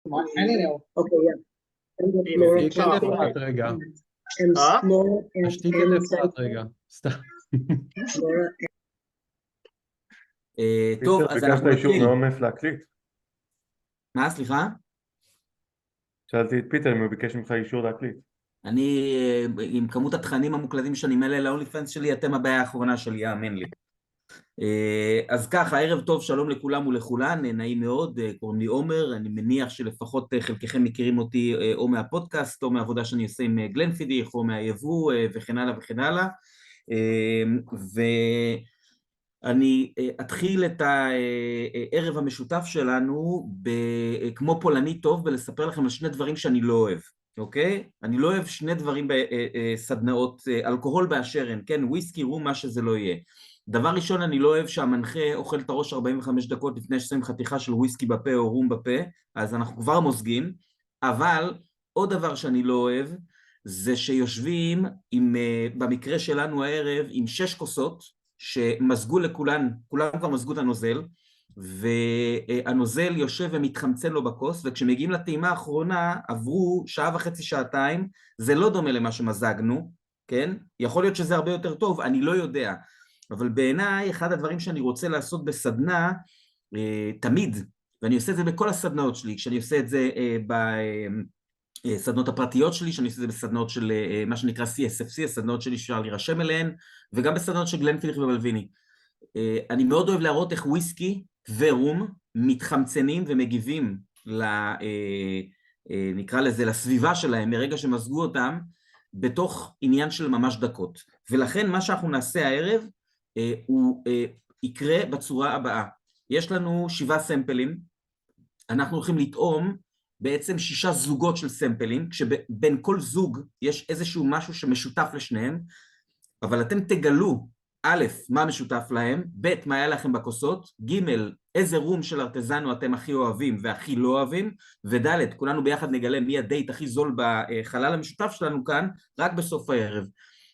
Okay, yeah. And the הנה, floor תשתיק את אפרת רגע. and Flora and תשתיק את אפרת רגע. סתם. Flora טוב, פיטר, אז ביקשת אנחנו אישור נתחיל. מעומף להקליט? מה, סליחה? שאלתי את פיטר אם הוא ביקש ממך אישור להקליט. אני, עם כמות התכנים המוקלדים שאני מלא ל-OnlyFans שלי, אתם הבעיה האחרונה שלי, יאמן לי. אז ככה, ערב טוב, שלום לכולם ולכולן, נעים מאוד, קוראים לי עומר, אני מניח שלפחות חלקכם מכירים אותי או מהפודקאסט, או מהעבודה שאני עושה עם גלנפידיך, או מהיבוא, וכן הלאה וכן הלאה. ואני אתחיל את הערב המשותף שלנו, כמו פולני טוב, ולספר לכם על שני דברים שאני לא אוהב. אוקיי? אני לא אוהב שני דברים בסדנאות, אלכוהול באשר הן, כן? וויסקי, רום, מה שזה לא יהיה. דבר ראשון, אני לא אוהב שהמנחה אוכל את הראש 45 דקות לפני ששמים חתיכה של וויסקי בפה או רום בפה, אז אנחנו כבר מוזגים, אבל עוד דבר שאני לא אוהב, זה שיושבים עם, במקרה שלנו הערב, עם 6 כוסות, שמזגו לכולן, כולם כבר מזגו את הנוזל, והנוזל יושב ומתחמצן לו בכוס, וכשמגיעים לטעימה האחרונה, עברו שעה וחצי, שעתיים, זה לא דומה למה שמזגנו, כן? יכול להיות שזה הרבה יותר טוב, אני לא יודע, אבל בעיניי, אחד הדברים שאני רוצה לעשות בסדנה, תמיד, ואני עושה את זה בכל הסדנאות שלי, כשאני עושה את זה בסדנות הפרטיות שלי, שאני עושה את זה בסדנות של מה שנקרא CSFC, הסדנות שלי שאפשר להירשם אליהן, וגם בסדנות של גלנפידיך ומלוויני. אני מאוד אוהב להראות איך וויסקי ורום מתחמצנים ומגיבים נקרא לזה לסביבה שלהם מרגע שמזגו אותם בתוך עניין של ממש דקות, ולכן מה שאנחנו נעשה הערב הוא יקרה בצורה הבאה. יש לנו 7 סמפלים, אנחנו הולכים לטעום בעצם 6 זוגות של סמפלים, כשבין כל זוג יש איזשהו משהו שמשותף לשניהם, אבל אתם תגלו א', מה משותף להם, ב', מה היה לכם בכוסות, ג', איזה רום של ארטזנו אתם הכי אוהבים והכי לא אוהבים, וד', כולנו ביחד נגלה מי הדייט הכי זול בחלל המשותף שלנו כאן, רק בסוף הערב.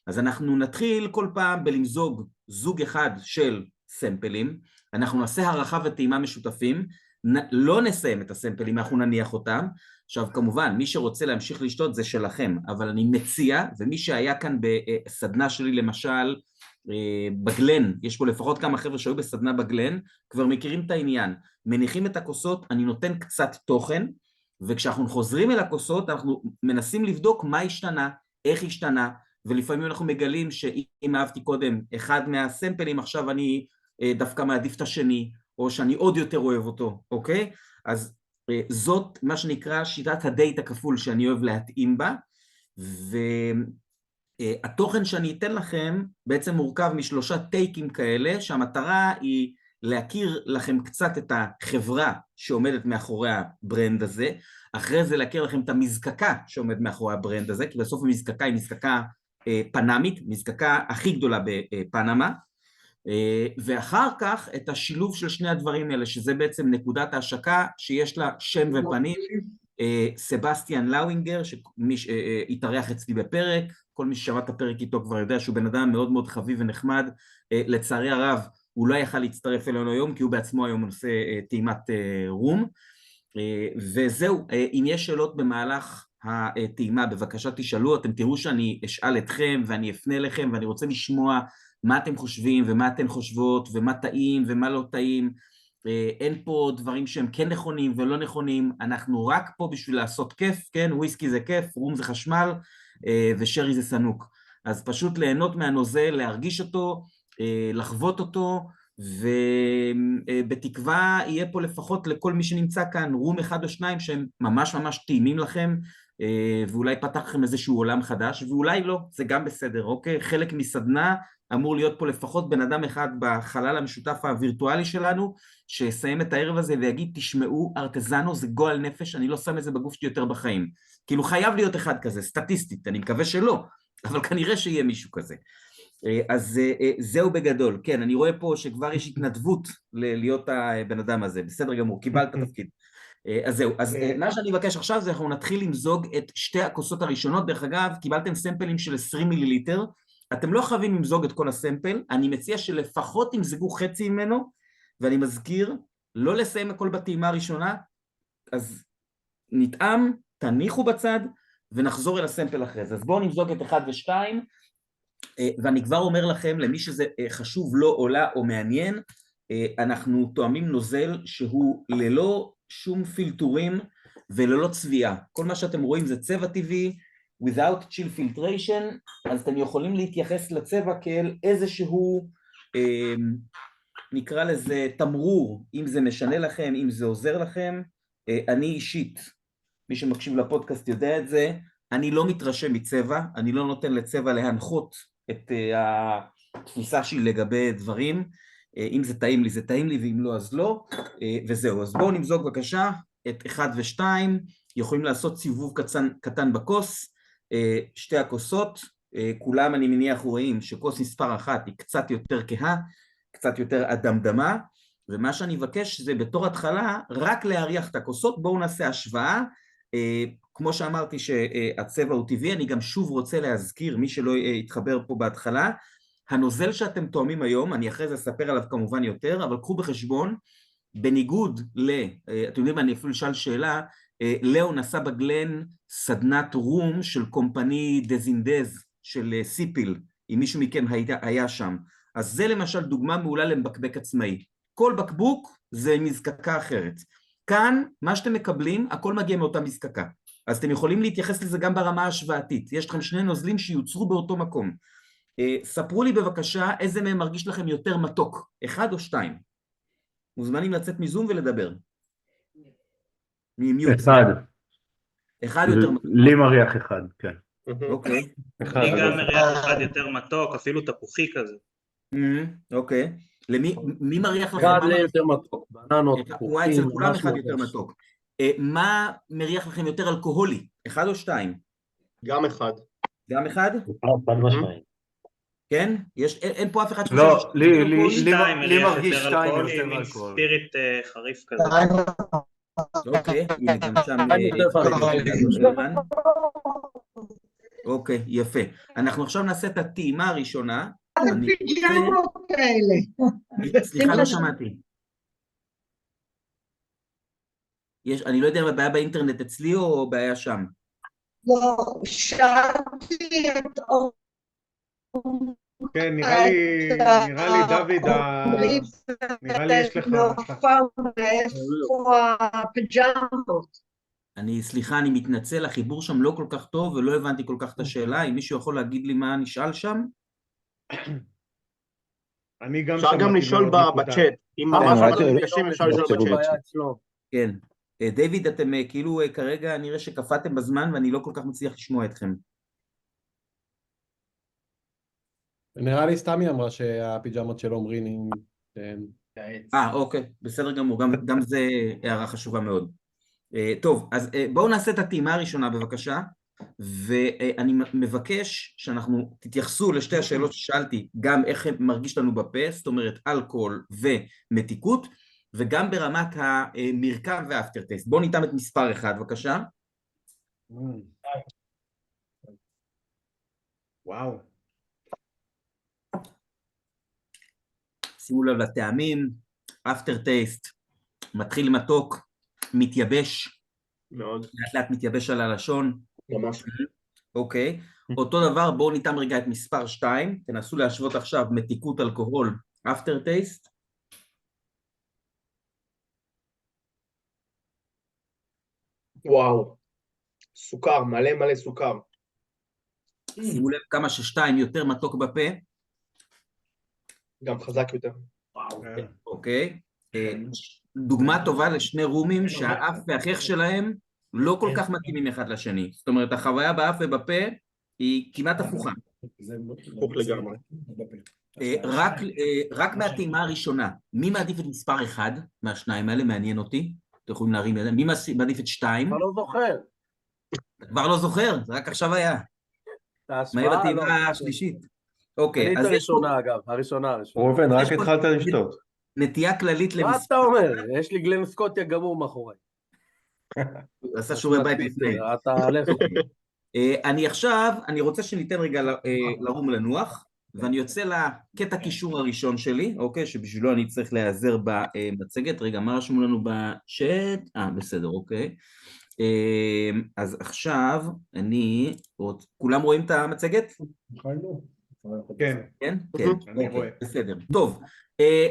אז אנחנו נתחיל כל פעם בלמזוג זוג אחד של סמפלים, אנחנו נעשה הערכה וטעימה משותפים, לא נסיים את הסמפלים, אנחנו נניח אותם, עכשיו כמובן מי שרוצה להמשיך לשתות זה שלכם, אבל אני מציע, ומי שהיה כאן בסדנה שלי למשל, בגלן, יש פה לפחות כמה חבר'ה שהיו בסדנה בגלן, כבר מכירים את העניין, מניחים את הכוסות, אני נותן קצת תוכן, וכשאנחנו חוזרים אל הכוסות, אנחנו מנסים לבדוק מה השתנה, איך השתנה, ולפעמים אנחנו מגלים שאם אהבתי קודם אחד מהסמפלים, עכשיו אני דווקא מעדיף את השני, או שאני עוד יותר אוהב אותו, אוקיי? אז זאת מה שנקרא שיטת הדייט הכפול שאני אוהב להתאים בה, והתוכן שאני אתן לכם בעצם מורכב מ3 טייקים כאלה, שהמטרה היא להכיר לכם קצת את החברה שעומדת מאחורי הברנד הזה, אחרי זה להכיר לכם את המזקקה שעומד מאחורי הברנד הזה, כי בסוף המזקקה היא מזקקה פנמית, מזקקה הכי גדולה בפנמה, ואחר כך את השילוב של שני הדברים האלה, שזה בעצם נקודת ההשקה שיש לה שם ופנים, סבסטיאן לאווינגר, שמי שהתארח אצלי בפרק, כל מי ששמע את הפרק איתו כבר יודע שהוא בן אדם מאוד מאוד חביב ונחמד, לצערי הרב הוא לא יכל להצטרף אלינו היום, כי הוא בעצמו היום עושה טעימת רום, וזהו, אם יש שאלות במהלך הטעימה, בבקשה תשאלו, אתם תראו שאני אשאל אתכם ואני אפנה לכם, ואני רוצה לשמוע מה אתם חושבים ומה אתן חושבות ומה טעים ומה לא טעים, אין פה דברים שהם כן נכונים ולא נכונים, אנחנו רק פה בשביל לעשות כיף, כן, וויסקי זה כיף, רום זה חשמל ושרי זה סנוק, אז פשוט ליהנות מהנוזל, להרגיש אותו, לחוות אותו, ובתקווה יהיה פה לפחות לכל מי שנמצא כאן רום 1 או 2 שהם ממש ממש טעימים לכם, ואולי פתח לכם איזשהו עולם חדש, ואולי לא, זה גם בסדר, אוקיי? חלק מסדנה אמור להיות פה לפחות בן אדם אחד בחלל המשותף הווירטואלי שלנו, שיסיים את הערב הזה ויגיד, תשמעו, ארטזנו זה גועל נפש, אני לא שם את זה בגוף שלי יותר בחיים. כאילו חייב להיות אחד כזה, סטטיסטית, אני מקווה שלא, אבל כנראה שיהיה מישהו כזה. אז זהו בגדול, כן, אני רואה פה שכבר יש התנדבות להיות הבן אדם הזה, בסדר גמור, קיבלת את התפקיד. אז זהו, אז מה שאני מבקש עכשיו זה אנחנו נתחיל למזוג את 2 הכוסות הראשונות, דרך אגב, קיבלתם סמפלים של 20 מיליליטר, אתם לא חייבים למזוג את כל הסמפל, אני מציע שלפחות תמזגו חצי ממנו, ואני מזכיר, לא לסיים הכל בטעימה הראשונה, אז נטעם, תניחו בצד, ונחזור אל הסמפל אחרי זה. אז בואו נבדוק את 1 ו-2, ואני כבר אומר לכם, למי שזה חשוב לו או לה או מעניין, אנחנו תואמים נוזל שהוא ללא שום פילטורים וללא צביעה. כל מה שאתם רואים זה צבע טבעי, without chill filtration, אז אתם יכולים להתייחס לצבע כאל איזשהו, נקרא לזה תמרור, אם זה משנה לכם, אם זה עוזר לכם. אני אישית, מי שמקשיב לפודקאסט יודע את זה, אני לא מתרשם מצבע, אני לא נותן לצבע להנחות את התפיסה שלי לגבי דברים, אם זה טעים לי, זה טעים לי, ואם לא, אז לא, וזהו. אז בואו נמזוג בבקשה את 1 ו-2, יכולים לעשות סיבוב קטן בכוס, שתי הכוסות, כולם אני מניח רואים שכוס מספר 1 היא קצת יותר כהה, קצת יותר אדמדמה, ומה שאני מבקש זה בתור התחלה רק להריח את הכוסות. בואו נעשה השוואה, כמו שאמרתי שהצבע הוא טבעי, אני גם שוב רוצה להזכיר, מי שלא יתחבר פה בהתחלה, הנוזל שאתם תואמים היום, אני אחרי זה אספר עליו כמובן יותר, אבל קחו בחשבון, בניגוד אתם יודעים, אני אפילו שאל שאלה, לאו נסע בגלן סדנת רום של קומפני דזינדז של סיפיל, אם מישהו מכם היה שם, אז זה למשל דוגמה מעולה למבקבק עצמאי, כל בקבוק זה מזקקה אחרת, כאן מה שאתם מקבלים, הכל מגיע מאותה מזקקה, אז אתם יכולים להתייחס לזה גם ברמה השוואתית, יש לכם שני נוזלים שיוצרו באותו מקום, ספרו לי בבקשה איזה מהם מרגיש לכם יותר מתוק, 1 או 2, מוזמנים לצאת מזום ולדבר. מיוט. 1 יותר מתוק. לי מריח 1, כן. אוקיי. אני גם מריח 1 יותר מתוק, אפילו תפוחי כזה. אוקיי. מי מריח לכם? 1 לי יותר מתוק. בננות, הוא אצל כולם 1 יותר מתוק. מה מריח לכם יותר אלכוהולי? 1 או 2? גם 1. גם 1? חד משמעית. כן? אין פה אף אחד שחושב... לא, לי מריח מרגיש יותר 2 אלכוהולי, יותר מין אלכוהול. ספיריט חריף כזה. אוקיי, הנה גם שם... אוקיי, יפה. אנחנו עכשיו נעשה את הטעימה הראשונה. הפיג'מות האלה. סליחה, לא שמעתי. אני לא יודע אם הבעיה באינטרנט אצלי או בעיה שם. לא, שאלתי את אור. כן, נראה לי דוד, נראה לי יש לך... איפה הפיג'מות? סליחה, אני מתנצל, החיבור שם לא כל כך טוב ולא הבנתי כל כך את השאלה, אם מישהו יכול להגיד לי מה נשאל שם? אפשר גם לשאול בצ'אט, אם ממש דברים קשים אפשר לשאול בצ'אט. כן, דיוויד, אתם כאילו כרגע נראה שקפאתם בזמן ואני לא כל כך מצליח לשמוע אתכם. נראה לי סתם היא אמרה שהפיג'מות של עומרי אוקיי, בסדר גמור, גם זה הערה חשובה מאוד. טוב, אז בואו נעשה את הטעימה הראשונה בבקשה, ואני מבקש שאנחנו תתייחסו לשתי השאלות ששאלתי, גם איך מרגיש לנו בפה, זאת אומרת אלכוהול ומתיקות, וגם ברמת המרקם והאפטר טייסט. בואו ניתן את מספר 1 בבקשה. וואו. שימו לב לטעמים, אפטר טייסט, מתחיל מתוק, מתייבש, מאוד. לאט לאט מתייבש על הלשון. ממש. אוקיי, אותו דבר, בואו ניתן רגע את מספר 2, תנסו להשוות עכשיו מתיקות אלכוהול, אפטר טייסט. וואו. סוכר, מלא סוכר. שימו לב כמה ש2 יותר מתוק בפה. גם חזק יותר. אוקיי, דוגמה טובה לשני רומים שהאף והחך שלהם לא כל כך מתאימים אחד לשני, זאת אומרת החוויה באף ובפה היא כמעט הפוכה. הפוך לגמרי. רק מהטעימה הראשונה, מי מעדיף את מספר 1 מהשניים האלה? מעניין אותי, אתם יכולים להרים ידיים, מי מעדיף את 2? אתה לא זוכר. כבר לא זוכר, זה רק עכשיו היה. מה בטעימה השלישית? אוקיי, אז הראשונה אגב, הראשונה. ראובן, רק התחלת לשתות. נטייה כללית מה אתה אומר? יש לי גלן סקוטיה גמור מאחורי. עשה שיעורי בית לפני. אתה הלך. אני רוצה שניתן רגע לרום לנוח, ואני יוצא לקטע קישור הראשון שלי, אוקיי, שבשבילו אני צריך להיעזר במצגת. רגע, מה רשמו לנו בצ'אט? בסדר, אוקיי. אז עכשיו כולם רואים את המצגת? כן, כן? כן, אני רואה. בסדר. טוב,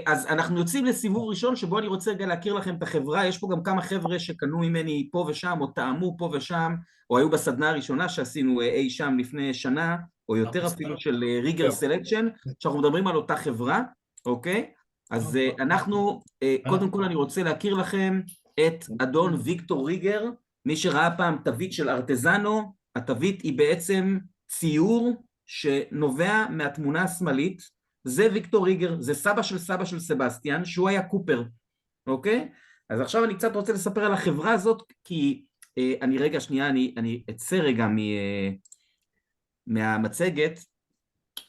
אז אנחנו יוצאים לסיבוב ראשון שבו אני רוצה רגע להכיר לכם את החברה. יש פה גם כמה חבר'ה שקנו ממני פה ושם, או טעמו פה ושם, או היו בסדנה הראשונה שעשינו אי שם לפני שנה, או יותר אפילו של ריגר סלקשן, שאנחנו מדברים על אותה חברה, אוקיי? אז אנחנו, קודם כל אני רוצה להכיר לכם את אדון ויקטור ריגר. מי שראה פעם תווית של ארטזנו, התווית היא בעצם ציור שנובע מהתמונה השמאלית. זה ויקטור ריגר, זה סבא של סבסטיאן, שהוא היה קופר, אוקיי? אז עכשיו אני קצת רוצה לספר על החברה הזאת, כי אני רגע שנייה, אני אצא רגע מהמצגת.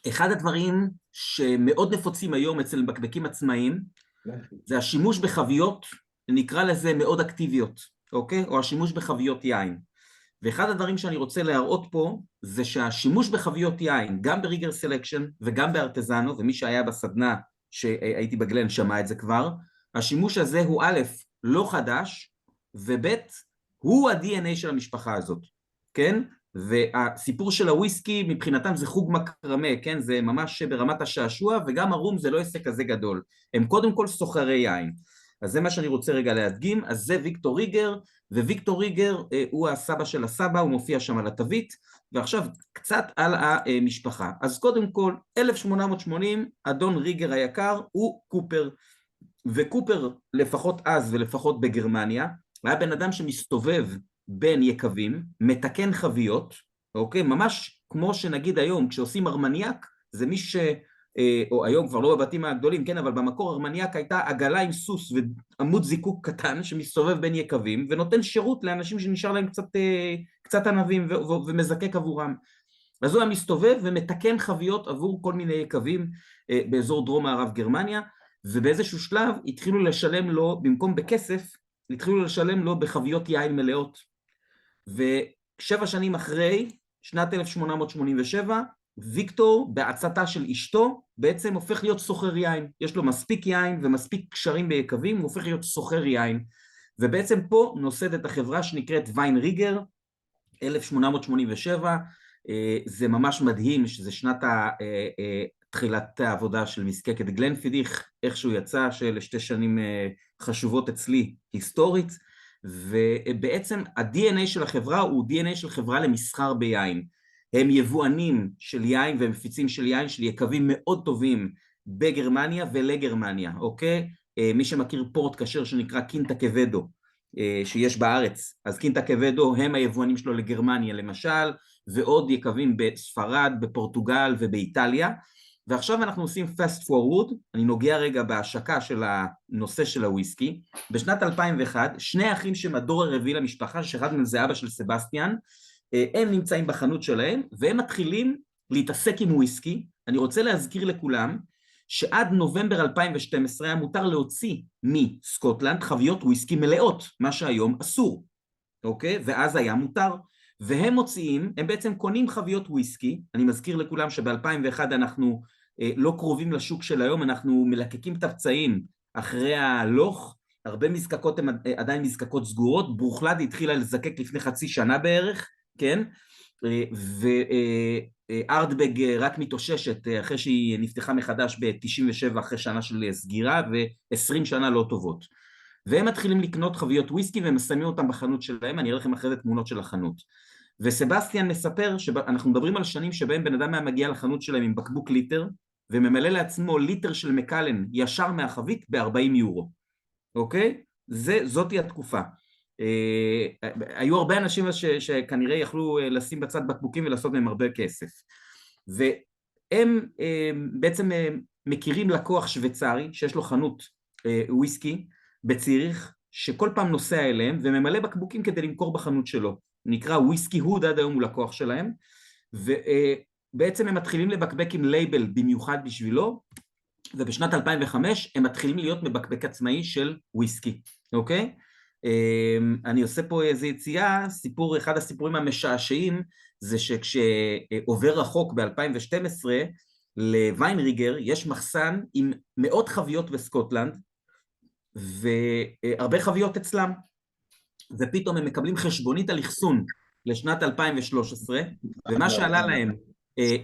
אחד הדברים שמאוד נפוצים היום אצל מבקבקים עצמאיים, זה השימוש בחביות, נקרא לזה מאוד אקטיביות, אוקיי? או השימוש בחביות יין. ואחד הדברים שאני רוצה להראות פה, זה שהשימוש בחביות יין, גם בריגר סלקשן וגם בארטזנו, ומי שהיה בסדנה שהייתי בגלן שמע את זה כבר, השימוש הזה הוא א', לא חדש, וב', הוא ה-DNA של המשפחה הזאת, כן? והסיפור של הוויסקי מבחינתם זה חוג מקרמה, כן? זה ממש ברמת השעשוע, וגם הרום זה לא עסק כזה גדול. הם קודם כל סוחרי יין. אז זה מה שאני רוצה רגע להדגים. אז זה ויקטור ריגר, וויקטור ריגר הוא הסבא של הסבא, הוא מופיע שם על התווית, ועכשיו קצת על המשפחה. אז קודם כל, 1880, אדון ריגר היקר הוא קופר, וקופר לפחות אז ולפחות בגרמניה, היה בן אדם שמסתובב בין יקבים, מתקן חביות, אוקיי? ממש כמו שנגיד היום, כשעושים ארמניאק, זה מי ש... או היום כבר לא בבתים הגדולים, כן, אבל במקור ארמניאק הייתה עגלה עם סוס ועמוד זיקוק קטן שמסתובב בין יקבים, ונותן שירות לאנשים שנשאר להם קצת ענבים ומזקק עבורם. אז הוא היה מסתובב ומתקן חביות עבור כל מיני יקבים באזור דרום מערב גרמניה, ובאיזשהו שלב התחילו לשלם לו, במקום בכסף, התחילו לשלם לו בחביות יין מלאות. ו7 שנים אחרי, שנת 1887, ויקטור, בעצתה של אשתו, בעצם הופך להיות סוחר יין. יש לו מספיק יין ומספיק קשרים ביקבים, הוא הופך להיות סוחר יין. ובעצם פה נוסדת החברה שנקראת ויין ריגר, 1887, זה ממש מדהים שזה שנת תחילת העבודה של מזקקת גלנפידיך, איכשהו יצא של 2 שנים חשובות אצלי היסטורית, ובעצם ה-DNA של החברה הוא DNA של חברה למסחר ביין. הם יבואנים של יין ומפיצים של יין של יקבים מאוד טובים בגרמניה ולגרמניה, אוקיי? מי שמכיר פורט כשר שנקרא קינטה קוודו, שיש בארץ, אז קינטה קוודו הם היבואנים שלו לגרמניה למשל, ועוד יקבים בספרד, בפורטוגל ובאיטליה, ועכשיו אנחנו עושים fast forward, אני נוגע רגע בהשקה של הנושא של הוויסקי. בשנת 2001, 2 אחים שהם הדור הרביעי למשפחה, שאחד מהם זה אבא של סבסטיאן, הם נמצאים בחנות שלהם, והם מתחילים להתעסק עם וויסקי. אני רוצה להזכיר לכולם, שעד נובמבר 2012 היה מותר להוציא מסקוטלנד חביות וויסקי מלאות, מה שהיום אסור, אוקיי? ואז היה מותר. והם מוציאים, הם בעצם קונים חביות וויסקי, אני מזכיר לכולם שב-2001 אנחנו לא קרובים לשוק של היום, אנחנו מלקקים את הפצעים אחרי הלוך, הרבה מזקקות הן עדיין מזקקות סגורות, ברוכלד התחילה לזקק לפני חצי שנה בערך, כן? וארדבג רק מתאוששת אחרי שהיא נפתחה מחדש ב-97 אחרי שנה של סגירה, ו20 שנה לא טובות. והם מתחילים לקנות חביות וויסקי והם מסיימים אותם בחנות שלהם, אני אראה לכם אחרי זה תמונות של החנות. וסבסטיאן מספר שאנחנו מדברים על שנים שבהם בן אדם היה מגיע לחנות שלהם עם בקבוק ליטר, וממלא לעצמו ליטר של מקלן ישר מהחבית ב-40 יורו, אוקיי? זאתי התקופה. היו הרבה אנשים שכנראה יכלו לשים בצד בקבוקים ולעשות מהם הרבה כסף. והם בעצם מכירים לקוח שוויצרי שיש לו חנות וויסקי בציריך, שכל פעם נוסע אליהם וממלא בקבוקים כדי למכור בחנות שלו. נקרא וויסקי הוד, עד היום הוא לקוח שלהם, ובעצם הם מתחילים לבקבק עם לייבל במיוחד בשבילו, ובשנת 2005 הם מתחילים להיות מבקבק עצמאי של וויסקי, אוקיי? אני עושה פה איזו יציאה, אחד הסיפורים המשעשעים, זה שכשעובר רחוק ב-2012, לוויינריגר יש מחסן עם מאות חביות בסקוטלנד, והרבה חביות אצלם. ופתאום הם מקבלים חשבונית על אחסון לשנת 2013, ומה שעלה להם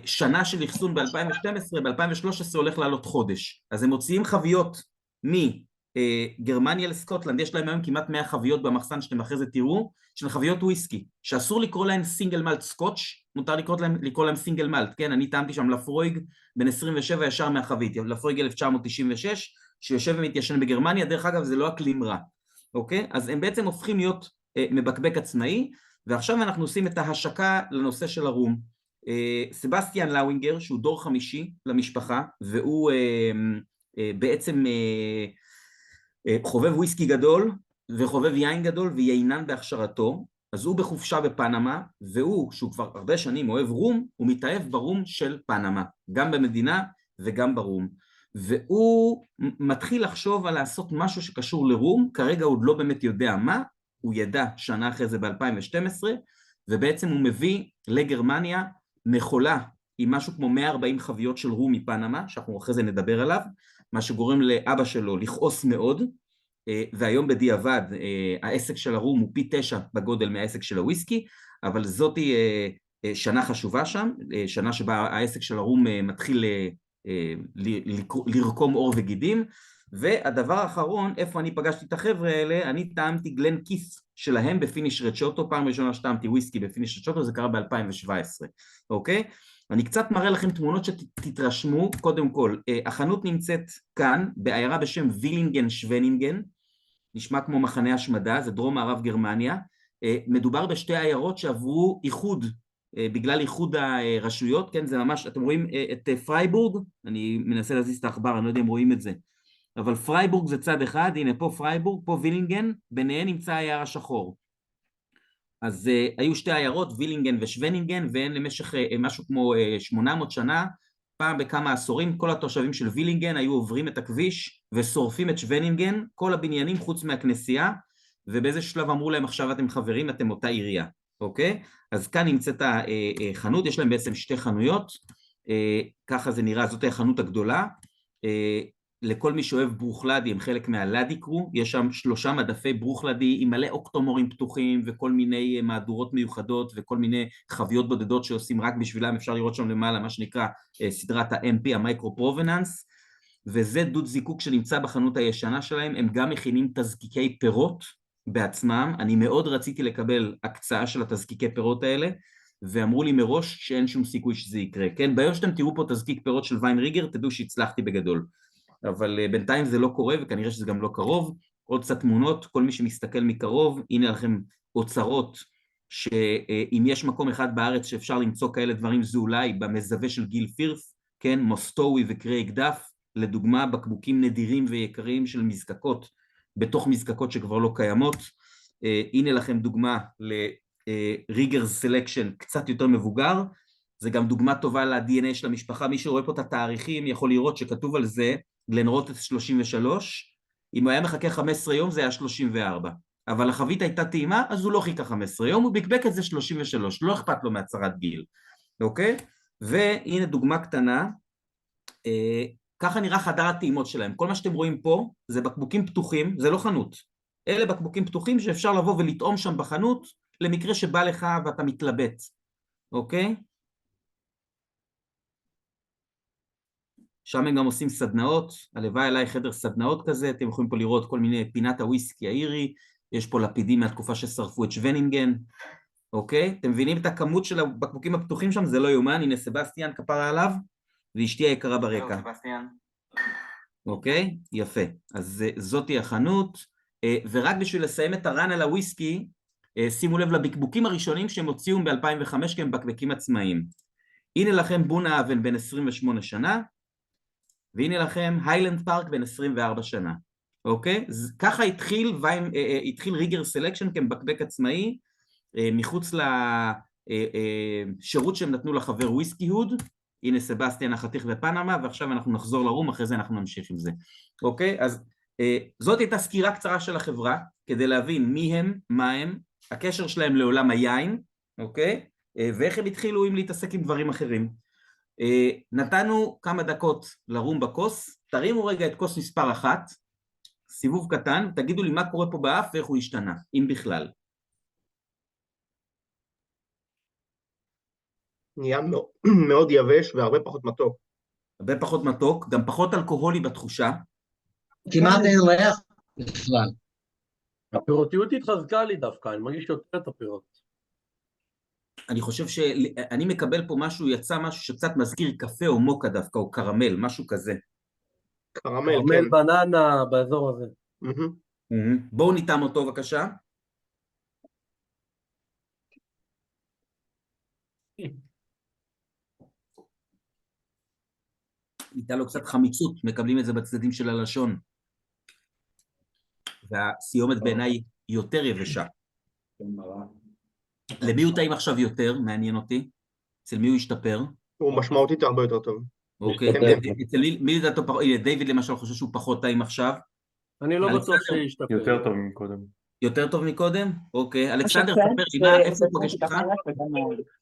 שנה של אחסון ב-2012, ב-2013 הולך לעלות חודש. אז הם מוציאים חביות מגרמניה לסקוטלנד, יש להם היום כמעט 100 חביות במחסן שאתם אחרי זה תראו, של חביות וויסקי, שאסור לקרוא להם סינגל מלט סקוטש, מותר לקרוא להם סינגל מלט, כן? אני טעמתי שם לפרויג בן 27 ישר מהחבית, לפרויג 1996, שיושב ומתיישן בגרמניה, דרך אגב זה לא אקלים רע, אוקיי? אז הם בעצם הופכים להיות מבקבק עצמאי, ועכשיו אנחנו עושים את ההשקה לנושא של הרום. סבסטיאן לאווינגר, שהוא דור חמישי למשפחה, והוא בעצם חובב וויסקי גדול, וחובב יין גדול ויינן בהכשרתו, אז הוא בחופשה בפנמה, והוא, שהוא כבר הרבה שנים אוהב רום, הוא מתאהב ברום של פנמה, גם במדינה וגם ברום. והוא מתחיל לחשוב על לעשות משהו שקשור לרום, כרגע הוא עוד לא באמת יודע מה, הוא ידע שנה אחרי זה ב-2012, ובעצם הוא מביא לגרמניה מכולה עם משהו כמו 140 חביות של רום מפנמה, שאנחנו אחרי זה נדבר עליו, מה שגורם לאבא שלו לכעוס מאוד, והיום בדיעבד העסק של הרום הוא פי 9 בגודל מהעסק של הוויסקי, אבל זאת היא שנה חשובה שם, שנה שבה העסק של הרום מתחיל לרקום עור וגידים, והדבר האחרון, איפה אני פגשתי את החבר'ה האלה, אני טעמתי גלן קיס שלהם בפיניש רצ'וטו, פעם ראשונה שטעמתי וויסקי בפיניש רצ'וטו, זה קרה ב-2017, אוקיי? אני קצת מראה לכם תמונות שתתרשמו, קודם כל, החנות נמצאת כאן, בעיירה בשם וילינגן שוונינגן, נשמע כמו מחנה השמדה, זה דרום מערב גרמניה, מדובר בשתי עיירות שעברו איחוד, בגלל איחוד הרשויות, כן, זה ממש, אתם רואים את פרייבורג, אני מנסה להזיז את העכבר, אני לא יודע אם רואים את זה, אבל פרייבורג זה צד אחד, הנה פה פרייבורג, פה וילינגן, ביניהן נמצא העיירה השחור. אז היו שתי עיירות, וילינגן ושוונינגן, והן למשך משהו כמו 800 שנה, פעם בכמה עשורים, כל התושבים של וילינגן היו עוברים את הכביש ושורפים את שוונינגן, כל הבניינים חוץ מהכנסייה, ובאיזה שלב אמרו להם עכשיו אתם חברים, אתם אותה עירייה, אוקיי? אז כאן נמצאת החנות, יש להם בעצם שתי חנויות, ככה זה נראה, זאת החנות הגדולה, לכל מי שאוהב ברוכלדי, הם חלק מהלדי קרו, יש שם 3 מדפי ברוכלדי עם מלא אוקטומורים פתוחים וכל מיני מהדורות מיוחדות וכל מיני חביות בודדות שעושים רק בשבילם, אפשר לראות שם למעלה מה שנקרא סדרת ה-MP, המייקרו פרובננס, וזה דוד זיקוק שנמצא בחנות הישנה שלהם, הם גם מכינים תזקיקי פירות בעצמם, אני מאוד רציתי לקבל הקצאה של התזקיקי פירות האלה, ואמרו לי מראש שאין שום סיכוי שזה יקרה, כן? ביום שאתם תראו פה תזקיק פירות של ויין ריגר, תדעו שהצלחתי בגדול. אבל בינתיים זה לא קורה, וכנראה שזה גם לא קרוב. עוד קצת תמונות, כל מי שמסתכל מקרוב, הנה לכם אוצרות, שאם יש מקום אחד בארץ שאפשר למצוא כאלה דברים, זה אולי במזווה של גיל פירס, כן, מוסטוי וקרי אקדף, לדוגמה בקבוקים נדירים ויקרים של מזקקות, בתוך מזקקות שכבר לא קיימות. הנה לכם דוגמה לריגר סלקשן קצת יותר מבוגר, זה גם דוגמה טובה ל-DNA של המשפחה, מי שרואה פה את התאריכים יכול לראות שכתוב על זה, גלנרוטס 33, אם הוא היה מחכה 15 יום זה היה 34, אבל החבית הייתה טעימה, אז הוא לא חיכה 15 יום, הוא בקבק את זה 33, לא אכפת לו מהצהרת גיל, אוקיי? והנה דוגמה קטנה, ככה נראה חדר הטעימות שלהם, כל מה שאתם רואים פה זה בקבוקים פתוחים, זה לא חנות, אלה בקבוקים פתוחים שאפשר לבוא ולטעום שם בחנות, למקרה שבא לך ואתה מתלבט, אוקיי? שם הם גם עושים סדנאות, הלוואי אליי חדר סדנאות כזה, אתם יכולים פה לראות כל מיני פינת הוויסקי האירי, יש פה לפידים מהתקופה ששרפו את שוונינגן, אוקיי? אתם מבינים את הכמות של הבקבוקים הפתוחים שם, זה לא יומן, הנה סבסטיאן כפרה עליו, ואשתי היקרה ברקע. אוקיי? יפה. אז זאתי החנות, ורק בשביל לסיים את הרן על הוויסקי, שימו לב לבקבוקים הראשונים שהם הוציאו ב-2005 כי הם בקבקים עצמאיים. הנה לכם בונה אבן בן 28 שנה, והנה לכם היילנד פארק בן 24 שנה, אוקיי? ככה התחיל ריגר סלקשן כמבקבק עצמאי, מחוץ לשירות שהם נתנו לחבר וויסקי הוד, הנה סבסטיאן החתיך בפנמה, ועכשיו אנחנו נחזור לרום, אחרי זה אנחנו נמשיך עם זה, אוקיי? אז זאת הייתה סקירה קצרה של החברה, כדי להבין מי הם, מה הם, הקשר שלהם לעולם היין, אוקיי? ואיך הם התחילו עם להתעסק עם דברים אחרים. נתנו כמה דקות לרום בכוס, תרימו רגע את כוס מספר 1, סיבוב קטן, תגידו לי מה קורה פה באף ואיך הוא השתנה, אם בכלל. נהיה מאוד יבש והרבה פחות מתוק. הרבה פחות מתוק, גם פחות אלכוהולי בתחושה. כמעט אין ריח בכלל. הפירותיות התחזקה לי דווקא, אני מרגיש יותר את הפירות. אני חושב שאני מקבל פה משהו, יצא משהו שקצת מזכיר קפה או מוקה דווקא, או קרמל, משהו כזה. קרמל, קרמל כן. בננה באזור הזה. בואו ניתם אותו בבקשה. ניתן לו קצת חמיצות, מקבלים את זה בצדדים של הלשון. והסיומת בעיניי היא יותר יבשה. למי הוא טעים עכשיו יותר? מעניין אותי. אצל מי הוא ישתפר? הוא משמעותית הרבה יותר טוב. אוקיי, אצל מי לדעתו פחות? הנה, דיוויד למשל חושב שהוא פחות טעים עכשיו. אני לא בטוח שישתפר. יותר טוב מקודם. יותר טוב מקודם? אוקיי, אלכסנדר, ספר לי, מה, איפה הוא פוגש אותך?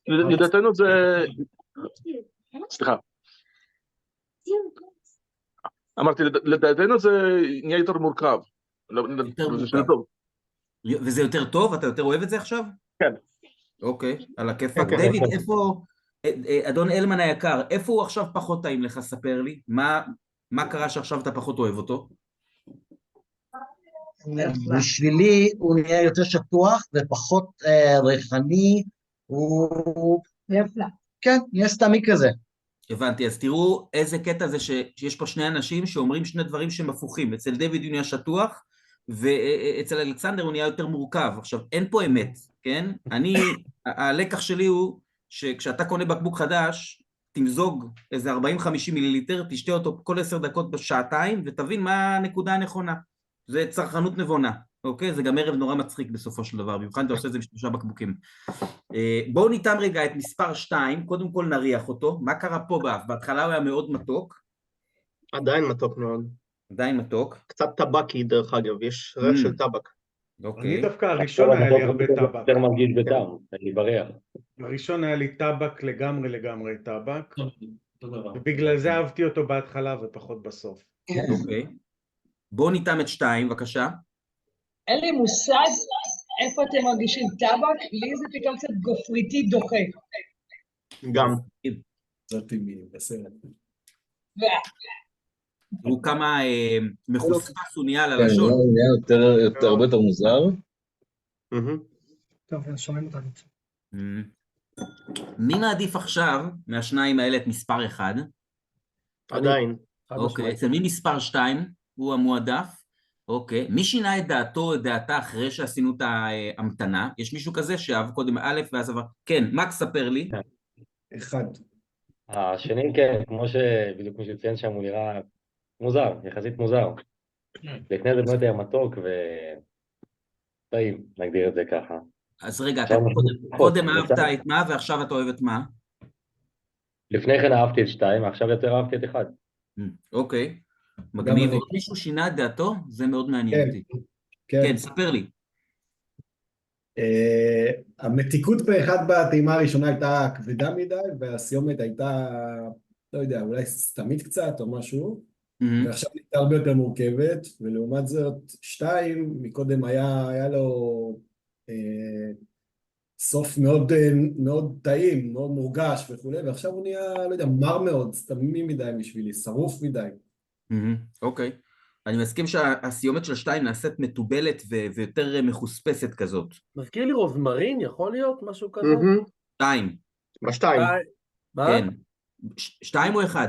לדעתנו זה... סליחה. אמרתי, לדעתנו זה נהיה יותר מורכב. יותר מורכב. וזה יותר טוב? אתה יותר אוהב את זה עכשיו? כן. אוקיי, על הכיפק. דיוויד, איפה, אדון אלמן היקר, איפה הוא עכשיו פחות טעים לך? ספר לי. מה קרה שעכשיו אתה פחות אוהב אותו? בשבילי הוא נהיה יותר שטוח ופחות ריחני, הוא... כן, נהיה סתמי כזה. הבנתי, אז תראו איזה קטע זה שיש פה שני אנשים שאומרים שני דברים שהם הפוכים. אצל דיוויד הוא נהיה שטוח, ואצל אלכסנדר הוא נהיה יותר מורכב. עכשיו, אין פה אמת, כן? הלקח שלי הוא שכשאתה קונה בקבוק חדש, תמזוג איזה 40-50 מיליליטר, תשתה אותו כל 10 דקות בשעתיים, ותבין מה הנקודה הנכונה. זה צרכנות נבונה, אוקיי? זה גם ערב נורא מצחיק בסופו של דבר, במיוחד אתה עושה את זה ב3 בקבוקים. בואו ניתם רגע את מספר 2, קודם כל נריח אותו. מה קרה פה באף? בהתחלה הוא היה מאוד מתוק. עדיין מתוק מאוד. עדיין מתוק. קצת טבקי דרך אגב, יש ריח של טבק. אוקיי. אני דווקא הראשון היה לי הרבה טבק. יותר מרגיש בטעם, אני בריח. הראשון היה לי טבק לגמרי טבק, ובגלל זה אהבתי אותו בהתחלה ופחות בסוף. אוקיי. בואו ניתם את 2, בבקשה. אין לי מושג איפה אתם מרגישים טבק, לי זה פתאום קצת גופריתי דוחה. גם. זאת בסרט. הוא כמה מחוספס הוא נהיה על כן, הלשון. הוא נהיה הרבה יותר מוזר. טוב, שומעים אותנו. מי מעדיף עכשיו מהשניים האלה את מספר 1? עדיין. אוקיי, אצל מי מספר 2 הוא המועדף? אוקיי, מי שינה את דעתו או את דעתה אחרי שעשינו את ההמתנה? יש מישהו כזה שאהב קודם א' ואז עבר... כן, מקס ספר לי. 1. השני כן, בדיוק כמו שציין שם, הוא נראה מוזר, יחסית מוזר. לפני זה באמת היה מתוק טעים, נגדיר את זה ככה. אז רגע, אתה קודם אהבת את מה ועכשיו אתה אוהב את מה? לפני כן אהבתי את 2, עכשיו יותר אהבתי את 1. אוקיי, מגניב. מישהו שינה את דעתו? זה מאוד מעניין אותי. כן, ספר לי. המתיקות באחד בטעימה הראשונה הייתה כבדה מדי, והסיומת הייתה, לא יודע, אולי סתמית קצת או משהו, ועכשיו הייתה הרבה יותר מורכבת, ולעומת זאת 2, מקודם היה לו סוף מאוד טעים, מאוד מורגש וכו', ועכשיו הוא נהיה, לא יודע, מר מאוד, סתמי מדי בשבילי, שרוף מדי. אוקיי. אני מסכים שהסיומת של 2 נעשית מטובלת ויותר מחוספסת כזאת. מזכיר לי רוזמרין, יכול להיות משהו כזה? 2. ב2. מה? כן. 2 או 1?